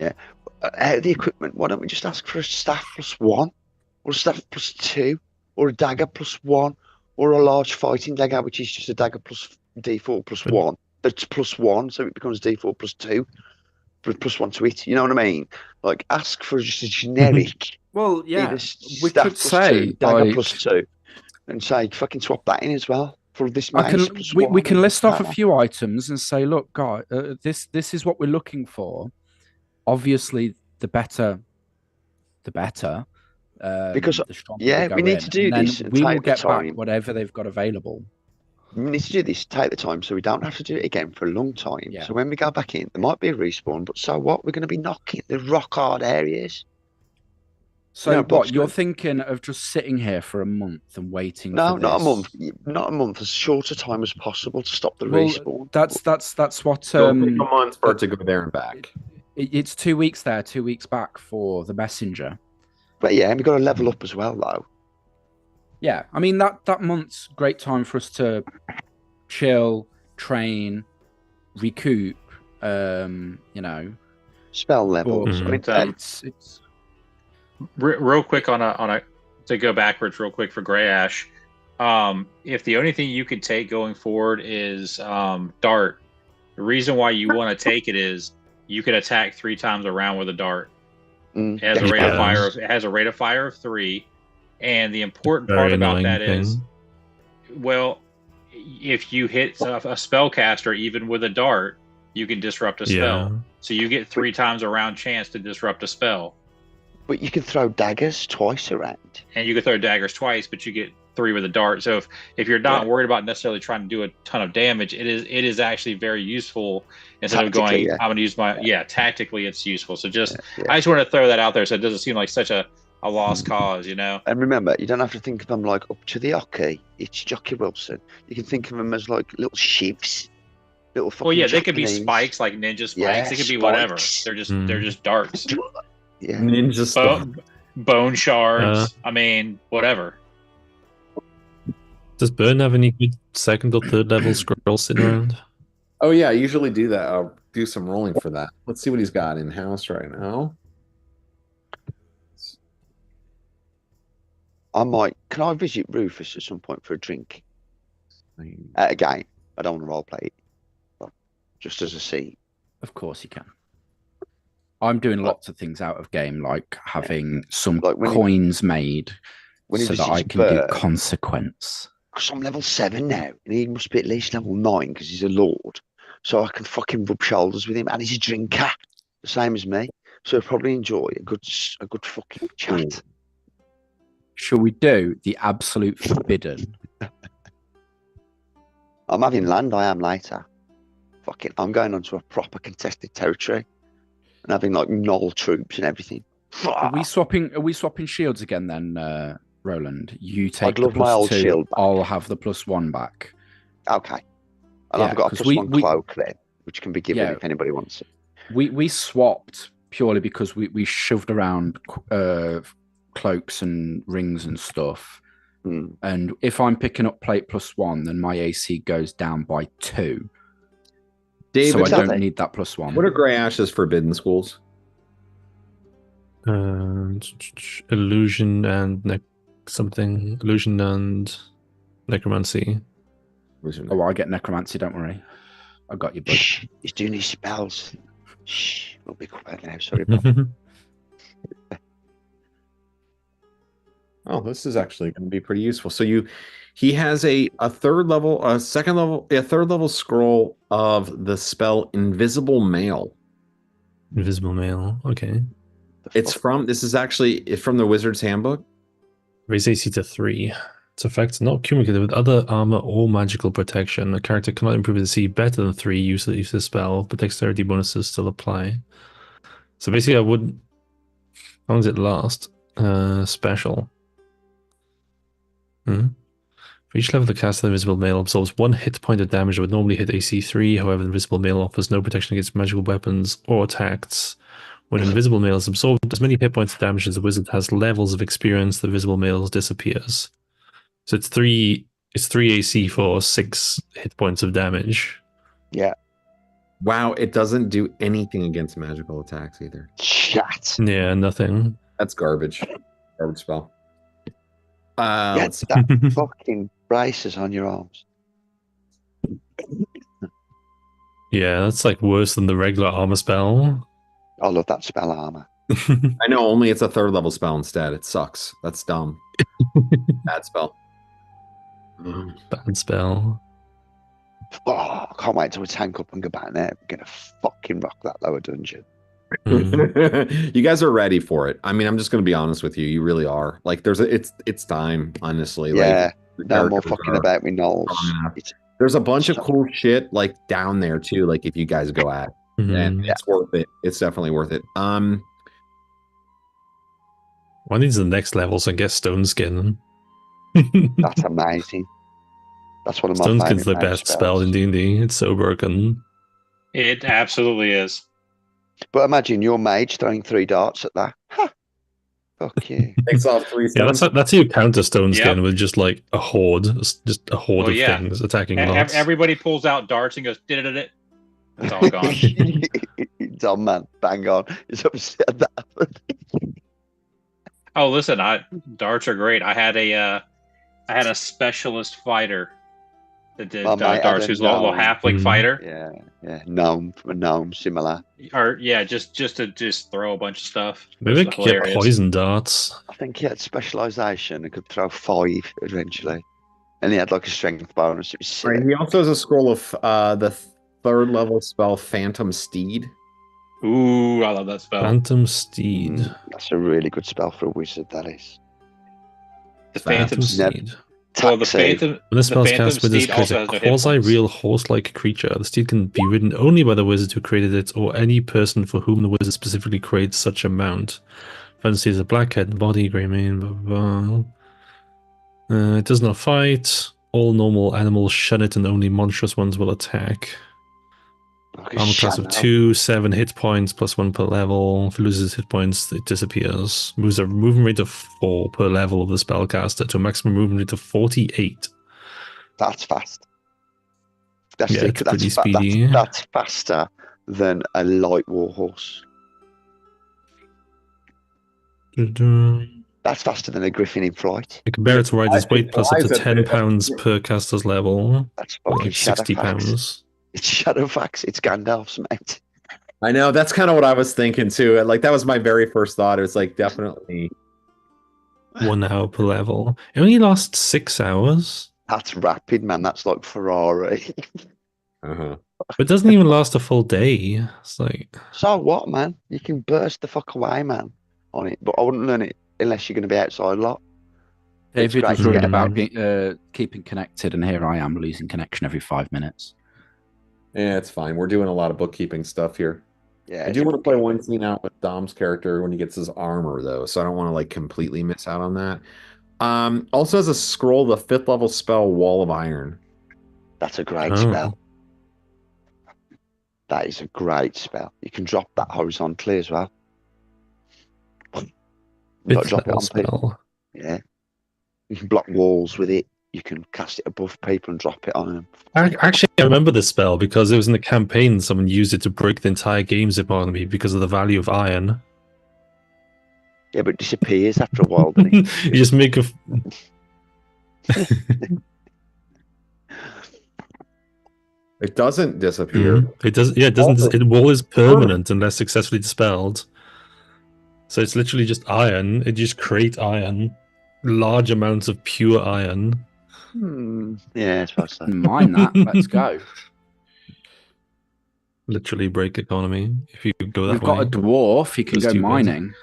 out of the equipment, why don't we just ask for a staff +1, or a staff +2, or a dagger +1, or a large fighting dagger, which is just a dagger plus D4 +1. That's +1, so it becomes D4 +2, +1 to it. You know what I mean? Like, ask for just a generic. Well, yeah, either we staff could +2, say dagger like, +2, and say fucking swap that in as well for this I mace. can, +1 we can and list off a that. few items and say, look, guys, this is what we're looking for. Obviously, the better. Because, the stronger yeah, go we need in. to do And then this and we will take the get back time. whatever they've got available. We need to do this, take the time, so we don't have to do it again for a long time. Yeah. So when we go back in, there might be a respawn, but so what? We're going to be knocking the rock hard areas. So No, what Bob's you're good. thinking of just sitting here for a month and waiting? No, for not a this? month. Not a month. As short a time as possible to stop the Well, respawn. That's what. Don't take a month for it to go there and back. It's 2 weeks there, 2 weeks back for the messenger. But yeah, and we've got to level up as well, though. Yeah, I mean that month's great time for us to chill, train, recoup. You know, Spell levels. but I mean, it's Real quick on a to go backwards real quick for Grey Ash. If the only thing you could take going forward is dart, the reason why you want to take it is you can attack 3 times a round with a dart. It has a rate of Yeah. fire. It has a rate of fire of 3, and the important Very part about annoying that is, thing. well, if you hit a spellcaster even with a dart, you can disrupt a spell. Yeah. So you get 3 times a round chance to disrupt a spell, but you can throw daggers twice around. and you can throw daggers twice, but you get 3 with a dart. So if you're not worried about necessarily trying to do a ton of damage, it is actually very useful. Instead of Tactically, going, yeah. I'm going to use my tactically, it's useful. So just Yeah. I just want to throw that out there so it doesn't seem like such a lost cause, you know. And remember, you don't have to think of them like up to the hockey. It's Jockey Wilson. You can think of them as like little shivs. Little fucking Well, yeah, they could be Japanese. spikes, like ninja spikes. Yeah, They could be whatever. spikes. They're just darts, Yeah. Ninja stuff. bone shards. I mean, whatever. Does Burn have any good 2nd or 3rd level scrolls sitting around? Oh yeah, I usually do that. I'll do some rolling for that. Let's see what he's got in house right now. I might. Can I visit Rufus at some point for a drink? At a game. I don't want to role play it. But just as a scene. of course you can. I'm doing lots of things out of game, like having some Like when he- coins made When he so that visits I can do Burr, consequence. because I'm level 7 now, and he must be at least level 9 because he's a lord. So I can fucking rub shoulders with him, and he's a drinker, the same as me. So he'll probably enjoy a good fucking chat. Shall we do the absolute forbidden? I'm having land. I am later. Fucking, I'm going onto a proper contested territory and having like null troops and everything. Are we swapping shields again then, Roland? You take I'd the love my old +2. shield back. I'll have the +1 back. Okay. And Yeah, I've got a 'cause +1 we- cloak then, which can be given Yeah. if anybody wants it. We swapped purely because we shoved around cloaks and rings and stuff. Mm. And if I'm picking up plate +1, then my AC goes down by 2. David, So I Exactly. don't need that +1. what are Grey Ash's forbidden schools? Illusion and illusion and necromancy. Oh, I get necromancy, don't worry. I got you, bud. Shh, he's doing his spells. Shh, we'll be quiet now. Sorry, Bob. Oh, this is actually going to be pretty useful. So he has a third level, a third level scroll of the spell Invisible Mail. Invisible mail. Okay. This is from the Wizard's Handbook. Raise AC to 3. Its effects are not cumulative with other armor or magical protection. A character cannot improve its AC better than 3 use the spell, but dexterity bonuses still apply. So basically, how long does it last? Special. For each level the cast of Invisible Mail absorbs 1 hit point of damage that would normally hit AC 3. However, Invisible Mail offers no protection against magical weapons or attacks. When Invisible Mail is absorbed as many hit points of damage as the wizard has levels of experience, the Invisible Mail disappears. So it's 3 AC for 6 hit points of damage. Yeah. Wow, it doesn't do anything against magical attacks either. Chat. Yeah, nothing. That's garbage. Garbage spell. Get that fucking braces on your arms. Yeah, that's like worse than the regular armor spell. I love that spell armor. I know, only it's a third level spell instead. It sucks. That's dumb. Bad spell. Bad spell. Oh, I can't wait till we tank up and go back there. We're gonna fucking rock that lower dungeon. You guys are ready for it. I mean, I'm just gonna be honest with you. You really are. Like, it's time, honestly. Yeah. Like, No more characters fucking are about me, Knowles. strong enough. It's, There's a bunch of cool shit like down there too. Like if you guys go at it, and it's worth it. It's definitely worth it. One needs the next level, so I guess Stone Skin. that's amazing. That's one of my Stone favorite Skin's the best spell in D&D. It's so broken. It absolutely is. But imagine your mage throwing 3 darts at that. Ha! Fuck you. Takes off 3 Yeah, stones. that's how you counter Stone Skin Yep. with just like a horde, just a horde Well, of yeah. things attacking lots. Everybody pulls out darts and goes, did. It's all gone. Dumb man, bang on. He's upset that happened. Oh, listen, darts are great. I had a specialist fighter that did My mate had darts. a Who's a little gnome. halfling Mhm. fighter. Yeah. Gnome, similar. Or yeah, just to throw a bunch of stuff. Maybe I It's could get hilarious. poison darts. I think he had specialisation and could throw 5 eventually. And he had like a strength bonus. It was sick. Right, he also has a scroll of the third level spell Phantom Steed. Ooh, I love that spell. Phantom Steed. That's a really good spell for a wizard, that is. The Phantom Phantom. Steed. Well, the Taxi. Phantom. When the spell is Phantom cast with this Steed also creature, has a no hit points. quasi-real horse-like creature, the steed can be ridden only by the wizard who created it or any person for whom the wizard specifically creates such a mount. Phantom Steed is a black head, body, grey mane, blah, blah, blah. It does not fight. All normal animals shun it and only monstrous ones will attack. Like a Armor class of shadow. 2, 7 hit points, plus 1 per level. If it loses hit points, it disappears. Moves a movement rate of 4 per level of the spellcaster to a maximum movement rate of 48. That's fast. That's Yeah, sick. it's pretty speedy. That's faster than a light warhorse. That's faster than a griffin in flight. You can bear its rider's weight plus up to Flies a 10 bit. pounds per caster's level. That's Or fucking like 60 Shadowfax. pounds. It's Shadowfax. It's Gandalf's mate. I know, that's kind of what I was thinking too. Like that was my very first thought. It was like definitely 1 hour per level. It only lasts 6 hours. That's rapid, man. That's like Ferrari. uh-huh. But it doesn't even last a full day. It's like, So what, man? You can burst the fuck away, man, on it. But I wouldn't learn it unless you're going to be outside a lot. David great was to worried get about keeping connected, and here I am losing connection every 5 minutes. Yeah, it's fine. We're doing a lot of bookkeeping stuff here. Yeah, I do want to play one scene out with Dom's character when he gets his armor, though, so I don't want to like completely miss out on that. Also has a scroll, the 5th level spell, Wall of Iron. That's a great Oh. spell. That is a great spell. You can drop that horizontally as well. You've got to drop it on people. Yeah. You can block walls with it. You can cast it above people and drop it on them. Actually, I remember this spell because it was in the campaign. Someone used it to break the entire game's economy because of the value of iron. Yeah, but it disappears after a while, doesn't it? You just make a. It doesn't disappear. It does. Yeah, it doesn't. The wall is permanent unless successfully dispelled. So it's literally just iron. It just creates iron, large amounts of pure iron. Yeah, it's supposed to. Mind that. Let's go. Literally break economy if you go that We've way. got a dwarf. He can Just go too good. mining.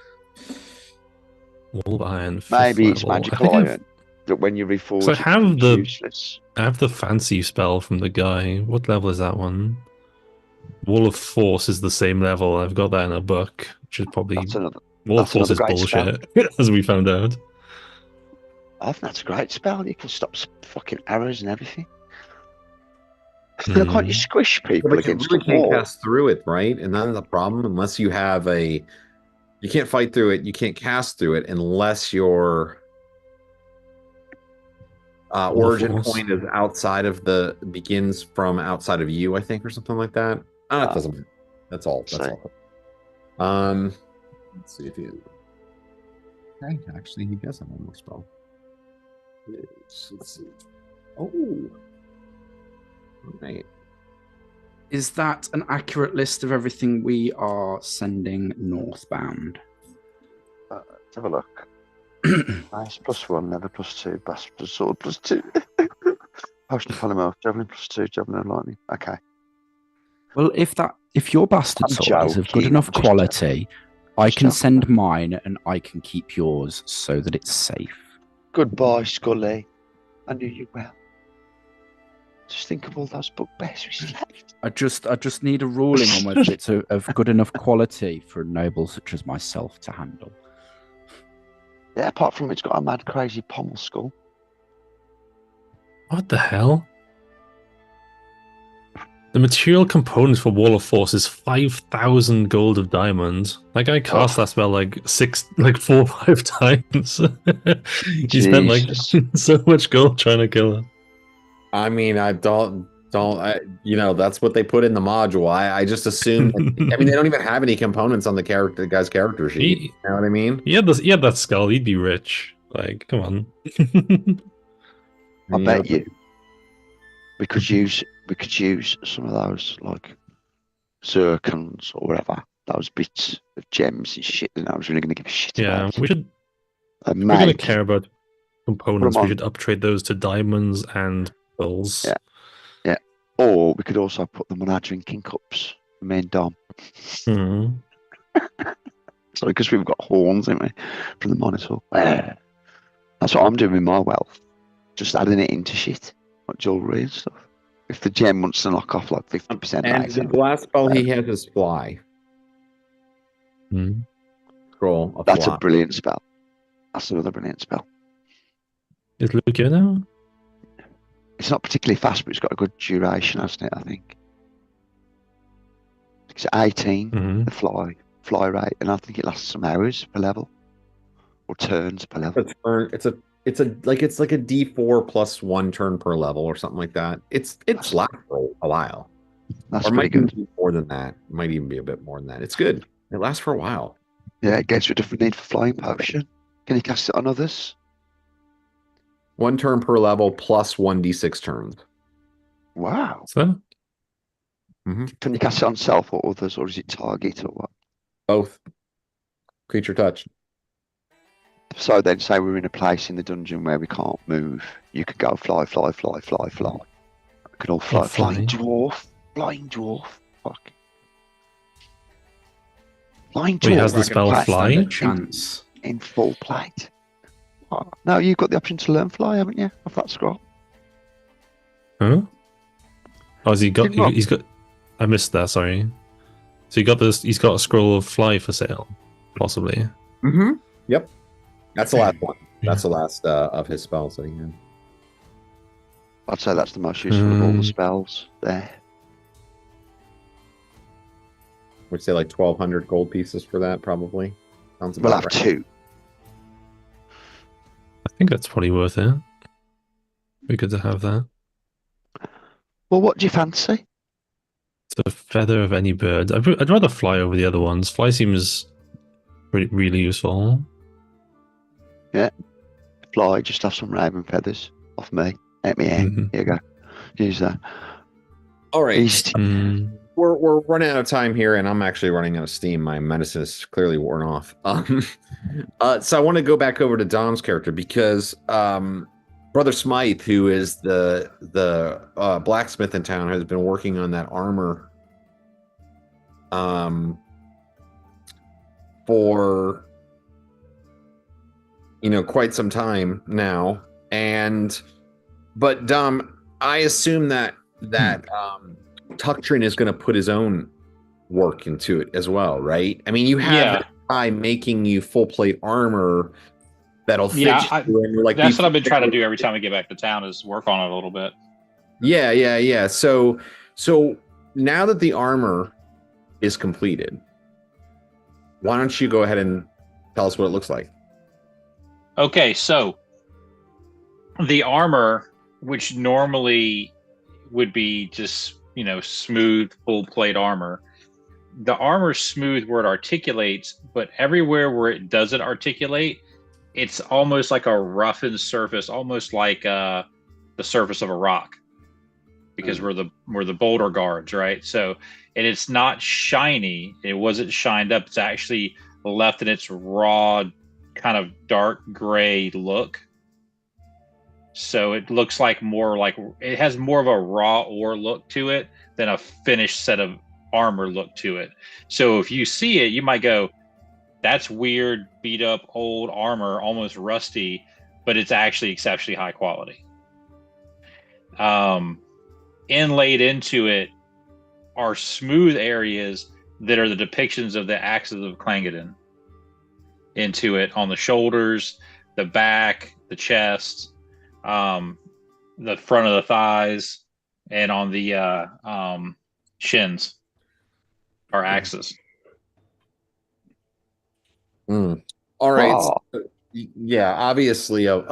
Wall of iron. Maybe it's level. I magical think I've- iron. That when you reforge, So I it have becomes the- useless. I have the fancy spell from the guy. What level is that one? Wall of Force is the same level. I've got that in a book, which is probably That's another. Wall of that's Force is another great bullshit, as we found out. I think that's a great spell. You can stop fucking arrows and everything. Hmm. Can't you squish people But you against really the can't wall? cast through it, right? And that's the problem. Unless you have a, you can't fight through it. You can't cast through it unless your origin Force. point is outside of begins from outside of you, I think, or something like that. It doesn't matter. That's all. That's Sorry. all. Let's see if he. Okay, actually, he does have one more spell. Let's see. Oh. Right. Is that an accurate list of everything we are sending northbound? Let's have a look. Nice +1, leather +2, bastard sword +2. Potion of polymorph, javelin +2, javelin of lightning. Okay. Well, if your bastard I'm sword is of good joking, enough I'm just quality, I just can joking. send mine and I can keep yours so that it's safe. Goodbye, Scully. I knew you well. Just think of all those bugbears we slept. I just need a ruling on whether it's of good enough quality for a noble such as myself to handle. Yeah, apart from it's got a mad, crazy pommel skull. What the hell? The material components for Wall of Force is 5,000 gold of diamond. That guy cast that spell like 4 or 5 times. He spent like Jesus. so much gold trying to kill her. I mean, that's what they put in the module. I just assumed. I mean, they don't even have any components on the guy's character sheet. You know what I mean? He had that skull. He'd be rich. Like, come on. I bet you we could use some of those like zircons or whatever, those bits of gems and shit that I was really going to give a shit Yeah, about. we should. And If we're going to make- care about components, Put 'em we on. should uptrade those to diamonds and pearls. Yeah. Or we could also put them on our drinking cups, me and Dom. Hmm. Sorry, because we've got horns, haven't we, from the monitor. That's what I'm doing with my wealth. Just adding it into shit, like jewellery and stuff. If the gem wants to knock off like 50% And the later, last spell he has is fly. Hmm. Scroll. Of that's fly. a brilliant spell. That's another brilliant spell. Is Luke here now? It's not particularly fast, but it's got a good duration, hasn't it? I think it's 18. Hmm. The fly rate, and I think it lasts some hours per level, or turns per level. It's like a D4 plus 1 turn per level or something like that. It's lasts for a while. That's Or pretty might even good. be more than that. It might even be a bit more than that. It's good. It lasts for a while. Yeah, it gets rid of the need for flying potion. Can you cast it on others? 1 turn per level plus 1d6 turns. Wow. So, Can you cast it on self or others, or is it target or what? Both. Creature touch. So then, say we're in a place in the dungeon where we can't move, you could go fly, fly, fly, fly, fly. We could all fly. Oh, fly. Flying dwarf. Fuck. Flying Wait, dwarf. has the spell Right, fly? Stand a chance. in full plate. Oh, no, you've got the option to learn fly, haven't you? Off that scroll. Huh? Oh, has he got? Did what? He's got. I missed that. Sorry. So he got this. He's got a scroll of fly for sale, possibly. Mm-hmm. Yep. That's the last one. That's the last of his spells that he had. I'd say that's the most useful of all the spells there. Would say like 1,200 gold pieces for that, probably. Sounds We'll about have right. 2. I think that's probably worth it. Be good to have that. Well, what do you fancy? The feather of any bird. I'd rather fly over the other ones. Fly seems really useful. Fly, just have some raven feathers off me. Let me in. Mhm. Here you go. Use that. All right. East. We're running out of time here, and I'm actually running out of steam. My medicine is clearly worn off. So I want to go back over to Dom's character because Brother Smythe, who is the blacksmith in town, has been working on that armor for quite some time now. But Dom, I assume that Tucktrin is going to put his own work into it as well, right? I mean, you have that guy making you full plate armor that'll fit you. And that's what I've been trying to do every time I get back to town is work on it a little bit. Yeah. So now that the armor is completed, why don't you go ahead and tell us what it looks like? Okay, so the armor, which normally would be just smooth full plate armor, the armor's smooth where it articulates, but everywhere where it doesn't articulate, it's almost like a roughened surface, almost like the surface of a rock, because we're the boulder guards, right? So, and it's not shiny. It wasn't shined up. It's actually left in its raw, kind of dark gray look. So it looks like it has more of a raw ore look to it than a finished set of armor look to it. So if you see it, you might go, that's weird, beat up old armor, almost rusty, but it's actually exceptionally high quality. Inlaid into it are smooth areas that are the depictions of the axes of Clangeddon into it on the shoulders, the back, the chest, the front of the thighs, and on the shins are axes. All right. Oh. Yeah, obviously an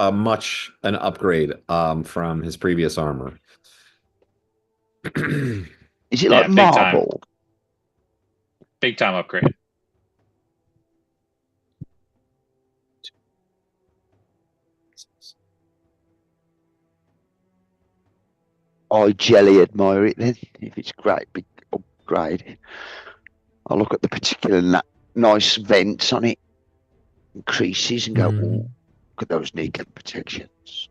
upgrade from his previous armor. Is it like big time. marble? Big time upgrade. I jelly admire it then. If it's great, big upgrade. I look at the particular nice vents on it, and creases, and go, "Ooh, look at those kneecap protections."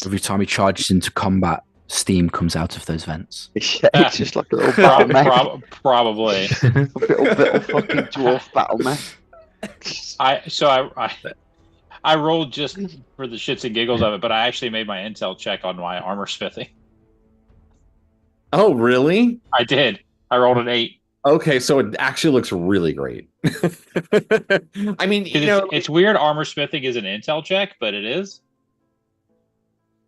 Every time he charges into combat, steam comes out of those vents. Yeah, it's just like a little battle mech. Probably. A little fucking dwarf battle mech. I rolled just for the shits and giggles of it, but I actually made my intel check on my armor smithing. Oh, really? I did. I rolled an 8. Okay, so it actually looks really great. I mean, it's weird. Armor smithing is an intel check, but it is.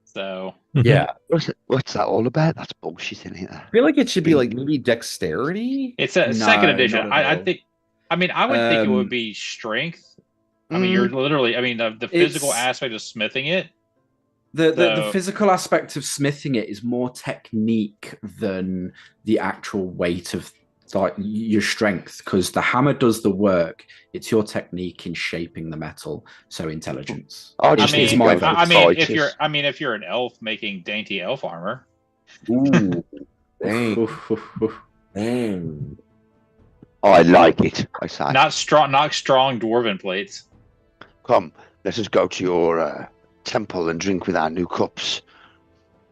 So yeah, what's that all about? That's bullshit in here. I feel like it should be like maybe dexterity. It's a second edition. I think. I mean, I would think it would be strength. I mean, you're literally. I mean, the physical aspect of smithing it. The physical aspect of smithing it is more technique than the actual weight of like your strength, because the hammer does the work. It's your technique in shaping the metal. So intelligence. If you're an elf making dainty elf armor. Ooh, dang. I like it. I say. Not strong dwarven plates. Come, let us go to your temple and drink with our new cups,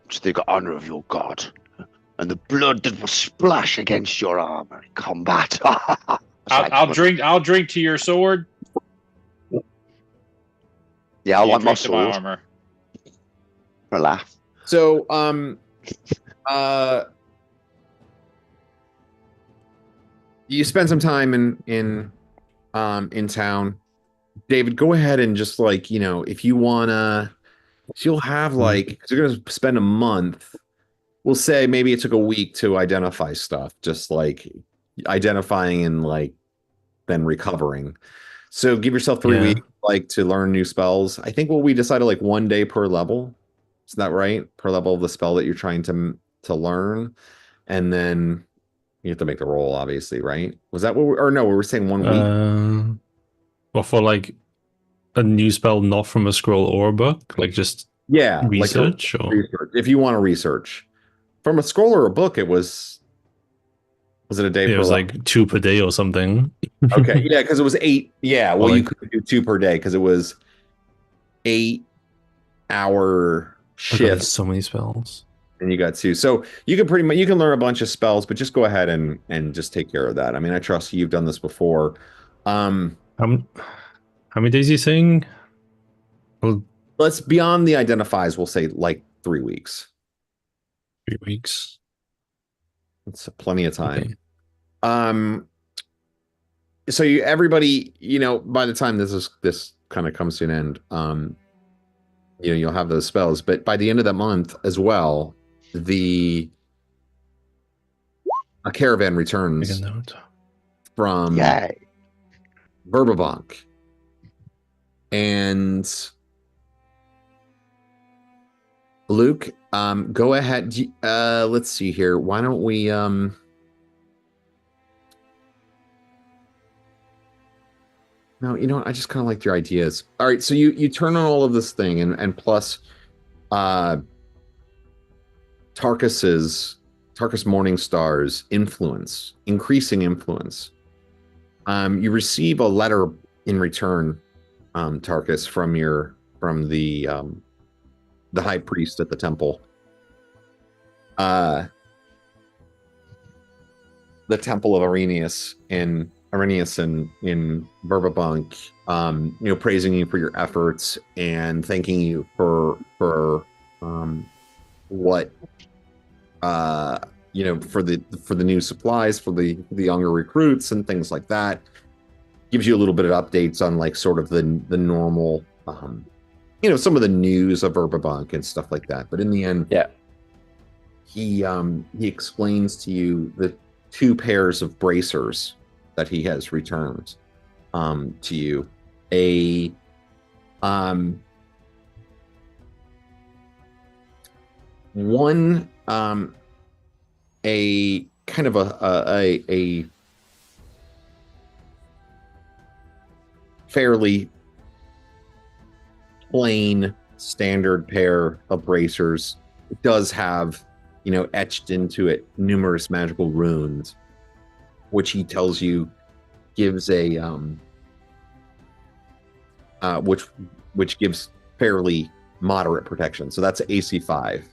to the honor of your god, and the blood that will splash against your armor in combat. I'll drink to your sword. Yeah, I You want my drink to my sword armor. for a laugh. So, you spend some time in town. David, go ahead and just like, if you wanna, you'll have like, because you're gonna spend a month. We'll say maybe it took a week to identify stuff, just like identifying and like then recovering. So give yourself 3 weeks, like to learn new spells. I think what we decided like 1 day per level. Is that right? Per level of the spell that you're trying to learn, and then you have to make the roll, obviously, right? Was that what? Or no, we were saying 1 week. Well, for like a new spell, not from a scroll or a book, like just research, like or research. If you want to research from a scroll or a book, it was it a day per it was level? like 2 per day or something. Okay, yeah, because it was 8. Yeah, well, you like- could do 2 per day because it was 8-hour Oh God, there's shift, so many spells. and you got 2. So you can pretty much learn a bunch of spells, but just go ahead and just take care of that. I mean, I trust you. You've done this before. How many days are you saying? Well, Let's beyond the identifies. We'll say like 3 weeks. 3 weeks. It's plenty of time. Okay. So everybody, by the time this kind of comes to an end, you'll have those spells. But by the end of that month as well, a caravan Make a returns note. from Yay. Verbabank. And Luke, go ahead. Let's see here. Why don't we no, you know what? I just kind of liked your ideas. All right, so you turn on all of this thing, and plus Tarkus Morningstar's influence, increasing influence. You receive a letter in return, Tarkus, from the high priest at the temple. The temple of Arrhenius in Verbabank, praising you for your efforts and thanking you for what for the new supplies for the younger recruits and things like that. Gives you a little bit of updates on like sort of the normal some of the news of Verbabank and stuff like that. But in the end, he explains to you the 2 pairs of bracers that he has returned to you. One a kind of a fairly plain standard pair of bracers. It does have etched into it numerous magical runes, which he tells you gives a which gives fairly moderate protection. So that's AC 5.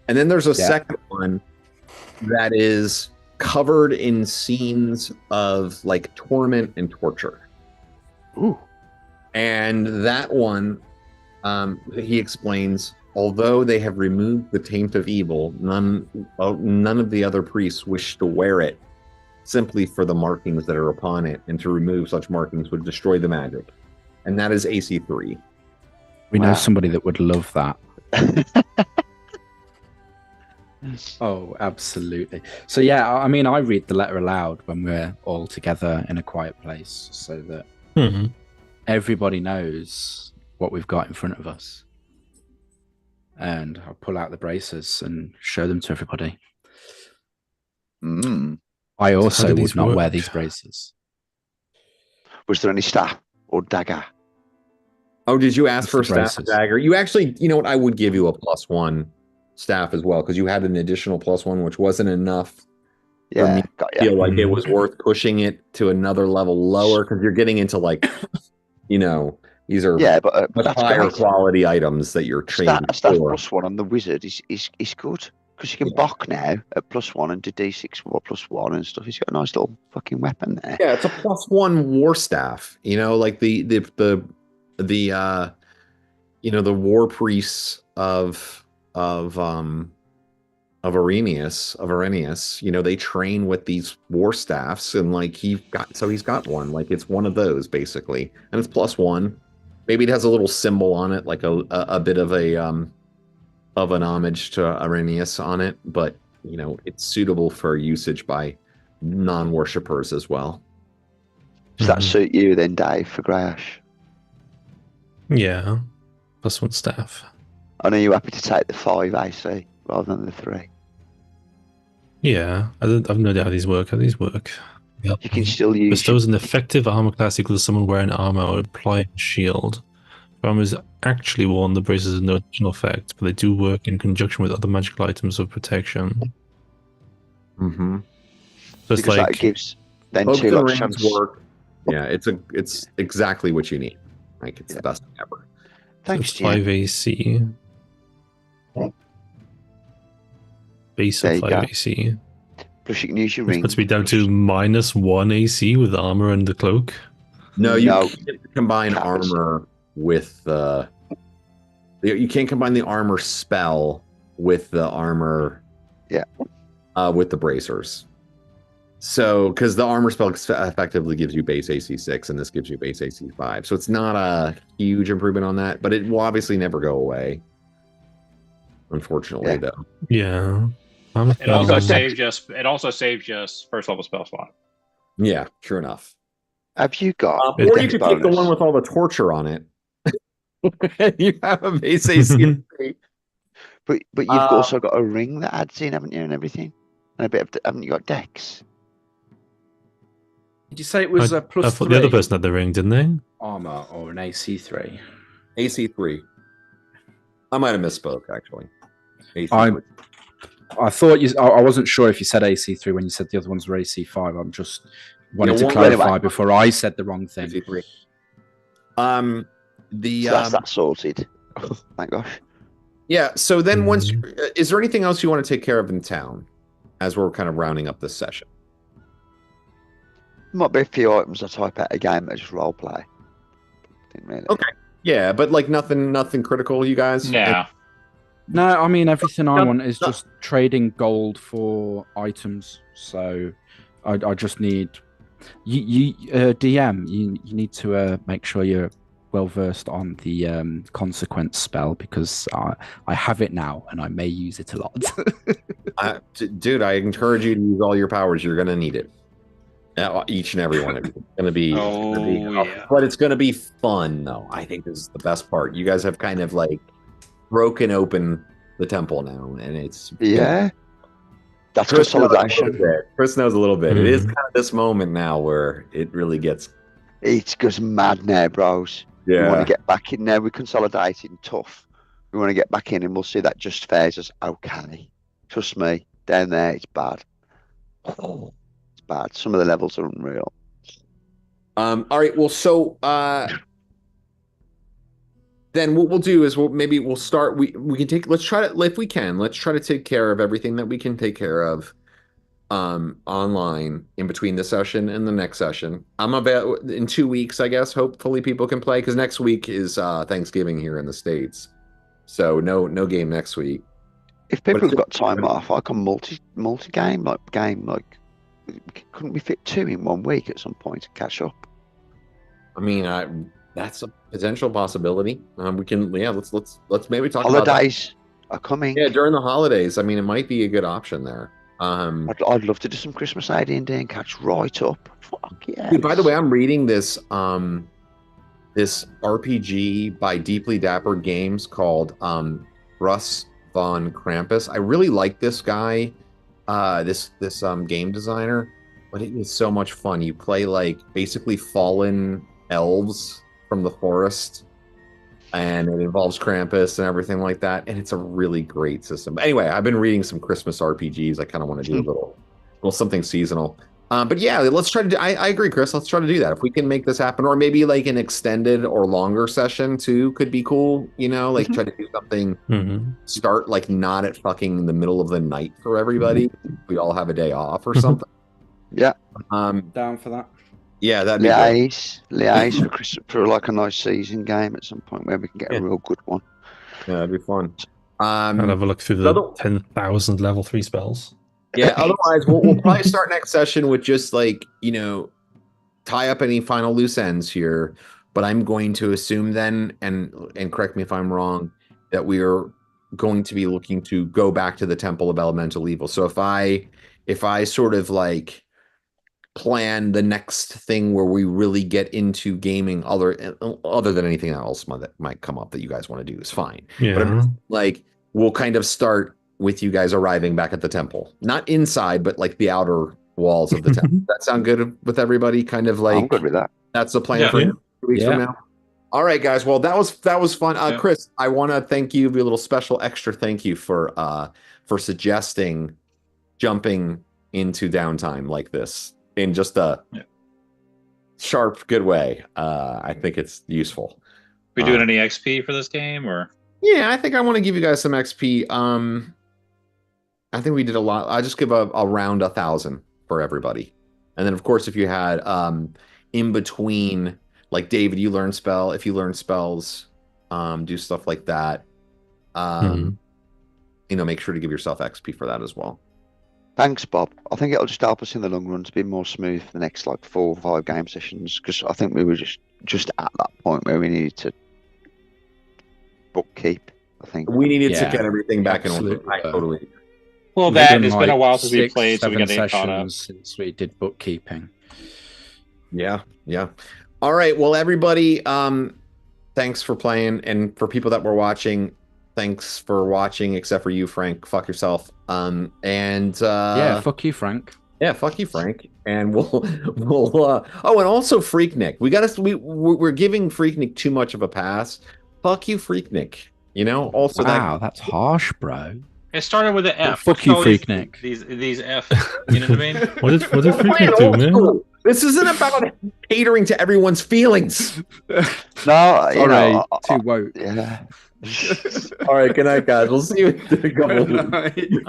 And then there's a second one that is covered in scenes of like torment and torture. Ooh. And that one, he explains, although they have removed the taint of evil, none of the other priests wish to wear it, simply for the markings that are upon it, and to remove such markings would destroy the magic. And that is AC 3. We know somebody that would love that. Oh, absolutely. So yeah, I mean, I read the letter aloud when we're all together in a quiet place, so that everybody knows what we've got in front of us. And I'll pull out the bracers and show them to everybody. I also would not wear these bracers. Was there any staff or dagger? Oh, did you ask It's for the staff or braces. dagger? You actually, you know what? I would give you a +1 staff as well, because you had an additional +1, which wasn't enough for me got to feel like it was worth pushing it to another level lower, because you're getting into like, these are but much that's higher great. quality items that you're trading A staff for. +1 on the wizard is good. Because you can block now at +1 and do D6 or +1 and stuff. He's got a nice little fucking weapon there. Yeah, it's a +1 war staff. Like the the the war priests of Arrhenius, they train with these war staffs, and like he's got one. Like it's one of those basically, and it's +1. Maybe it has a little symbol on it, like a bit of an homage to Arrhenius on it, but it's suitable for usage by non-worshippers as well. Does that suit you then, Dave, for Greyash? Yeah, +1 staff. I know you're happy to take the 5 AC rather than the 3. Yeah, I've no idea how these work. You can still use. Bestows an effective armor class equal to someone wearing armor or applying a shield. If armor is actually worn, the braces have no additional effect, but they do work in conjunction with other magical items of protection. Mm-hmm. So it's because like that gives then Hooks 2 and lots rings chance. work. Yeah, it's exactly what you need. Like it's the best thing ever. Thanks, it's Jim. 5 AC. Base There of you 5 go. AC. Plus you can use your Which ring. puts me down to -1 AC with the armor and the cloak. No, you No. can't combine Taps. armor with the. You can't combine the armor spell with the armor. Yeah. With the bracers. So, because the armor spell effectively gives you base AC 6, and this gives you base AC 5, so it's not a huge improvement on that, but it will obviously never go away. Unfortunately, Yeah. though. Yeah. It also Um, saves just first level spell slot. Yeah, true enough. Have you got Or the you dex could take the bonus? one with all the torture on it. You have a base AC. But you've also got a ring that adds in, haven't you, and everything? And a bit of haven't you got dex? Did you say it was I a plus thought 3 the other person had the ring, didn't they? armor or an AC 3? AC 3. I might have misspoke, actually. AC I'm- 3. I thought I wasn't sure if you said AC 3 when you said the other ones were AC 5. I'm just wanted to well, clarify anyway. before I said the wrong thing. AC 3. So that's that sorted. Thank gosh. Yeah, so then once Mhm. is there anything else you want to take care of in town as we're kind of rounding up this session? Might be a few items I type out a game that just role play. Didn't really. Okay. Yeah, but like nothing critical, you guys. No. No, I mean everything I No, want is no. just trading gold for items. So I just need you DM. You need to make sure you're well versed on the consequence spell because I have it now and I may use it a lot. Dude, I encourage you to use all your powers. You're gonna need it. Each and every one of you. It's gonna be. Yeah. But it's gonna be fun, though. I think this is the best part. You guys have kind of like broken open the temple now, and it's Yeah. That's Chris knows a little consolidation. bit. Chris knows a little bit. It is Mhm. kind of this moment now where it really gets. It goes mad now, bros. We want Yeah. to get back in there. We're consolidating tough. We want to get back in, and we'll see that just fares us okay. Trust me, down there it's bad. It's bad. Some of the levels are unreal. All right. Well, so then what we'll do is we'll start. We can take. Let's try to, if we can. Let's try to take care of everything that we can take care of online in between this session and the next session. I'm about in 2 weeks, I guess. Hopefully people can play because next week is Thanksgiving here in the States, so no game next week. If people But have got time off, I can multi game like. Couldn't we fit 2 in 1 week at some point to catch up? I mean, that's a potential possibility. We can, yeah. Let's maybe talk about that. Holidays are coming. Yeah, during the holidays. I mean, it might be a good option there. I'd love to do some Christmas AD&D and catch right up. Fuck yeah. Dude, by the way, I'm reading this this RPG by Deeply Dapper Games called Russ von Krampus. I really like this guy, this game designer, but it is so much fun. You play like basically fallen elves from the forest, and it involves Krampus and everything like that, and it's a really great system. But anyway, I've been reading some Christmas RPGs. I kind of want to do a little something seasonal. But yeah, let's try to do, I agree, Chris. Let's try to do that. If we can make this happen, or maybe like an extended or longer session too could be cool. Like try to do something, Mm-hmm. start like not at fucking the middle of the night for everybody. We all have a day off or something. Yeah. Down for that. Yeah, that'd be great. Liaise for like a nice season game at some point where we can get a real good one. Yeah, that'd be fun. I'll have a look through the 10,000 level 3 spells. Yeah, otherwise we'll probably start next session with just like, tie up any final loose ends here. But I'm going to assume then, and correct me if I'm wrong, that we are going to be looking to go back to the Temple of Elemental Evil. So if I sort of like plan the next thing where we really get into gaming other than anything else that might come up that you guys want to do is fine. Yeah. But like we'll kind of start with you guys arriving back at the temple, not inside, but like the outer walls of the temple. Does that sound good with everybody? Kind of like I'm good with that. That's the plan for 2 weeks from now. All right, guys. Well, that was fun. Chris, I want to thank you. Be a little special extra thank you for suggesting jumping into downtime like this in just a sharp, good way. I think it's useful. We doing any XP for this game, or? Yeah, I think I want to give you guys some XP. I think we did a lot. I just give a round 1,000 for everybody, and then of course if you had in between, like David, you learn spell. If you learn spells, do stuff like that. Make sure to give yourself XP for that as well. Thanks, Bob. I think it'll just help us in the long run to be more smooth for the next like 4 or 5 game sessions, because I think we were just at that point where we needed to bookkeep. I think we needed to get everything back in order. I totally agree. Well, it's been a while since we played, so we got to get caught up. Since we did bookkeeping. Yeah. All right. Well, everybody, thanks for playing, and for people that were watching, thanks for watching. Except for you, Frank. Fuck yourself. Fuck you, Frank. Yeah, fuck you, Frank. And we'll and also Freaknik. We're giving Freaknik too much of a pass. Fuck you, Freaknik. Also that's harsh, bro. It started with an F. Fuck you, Freaknik. These F. You know what I mean? What did Freaknik do, man? This isn't about catering to everyone's feelings. No, too woke. Yeah. All right, good night, guys. We'll see you in a couple of weeks.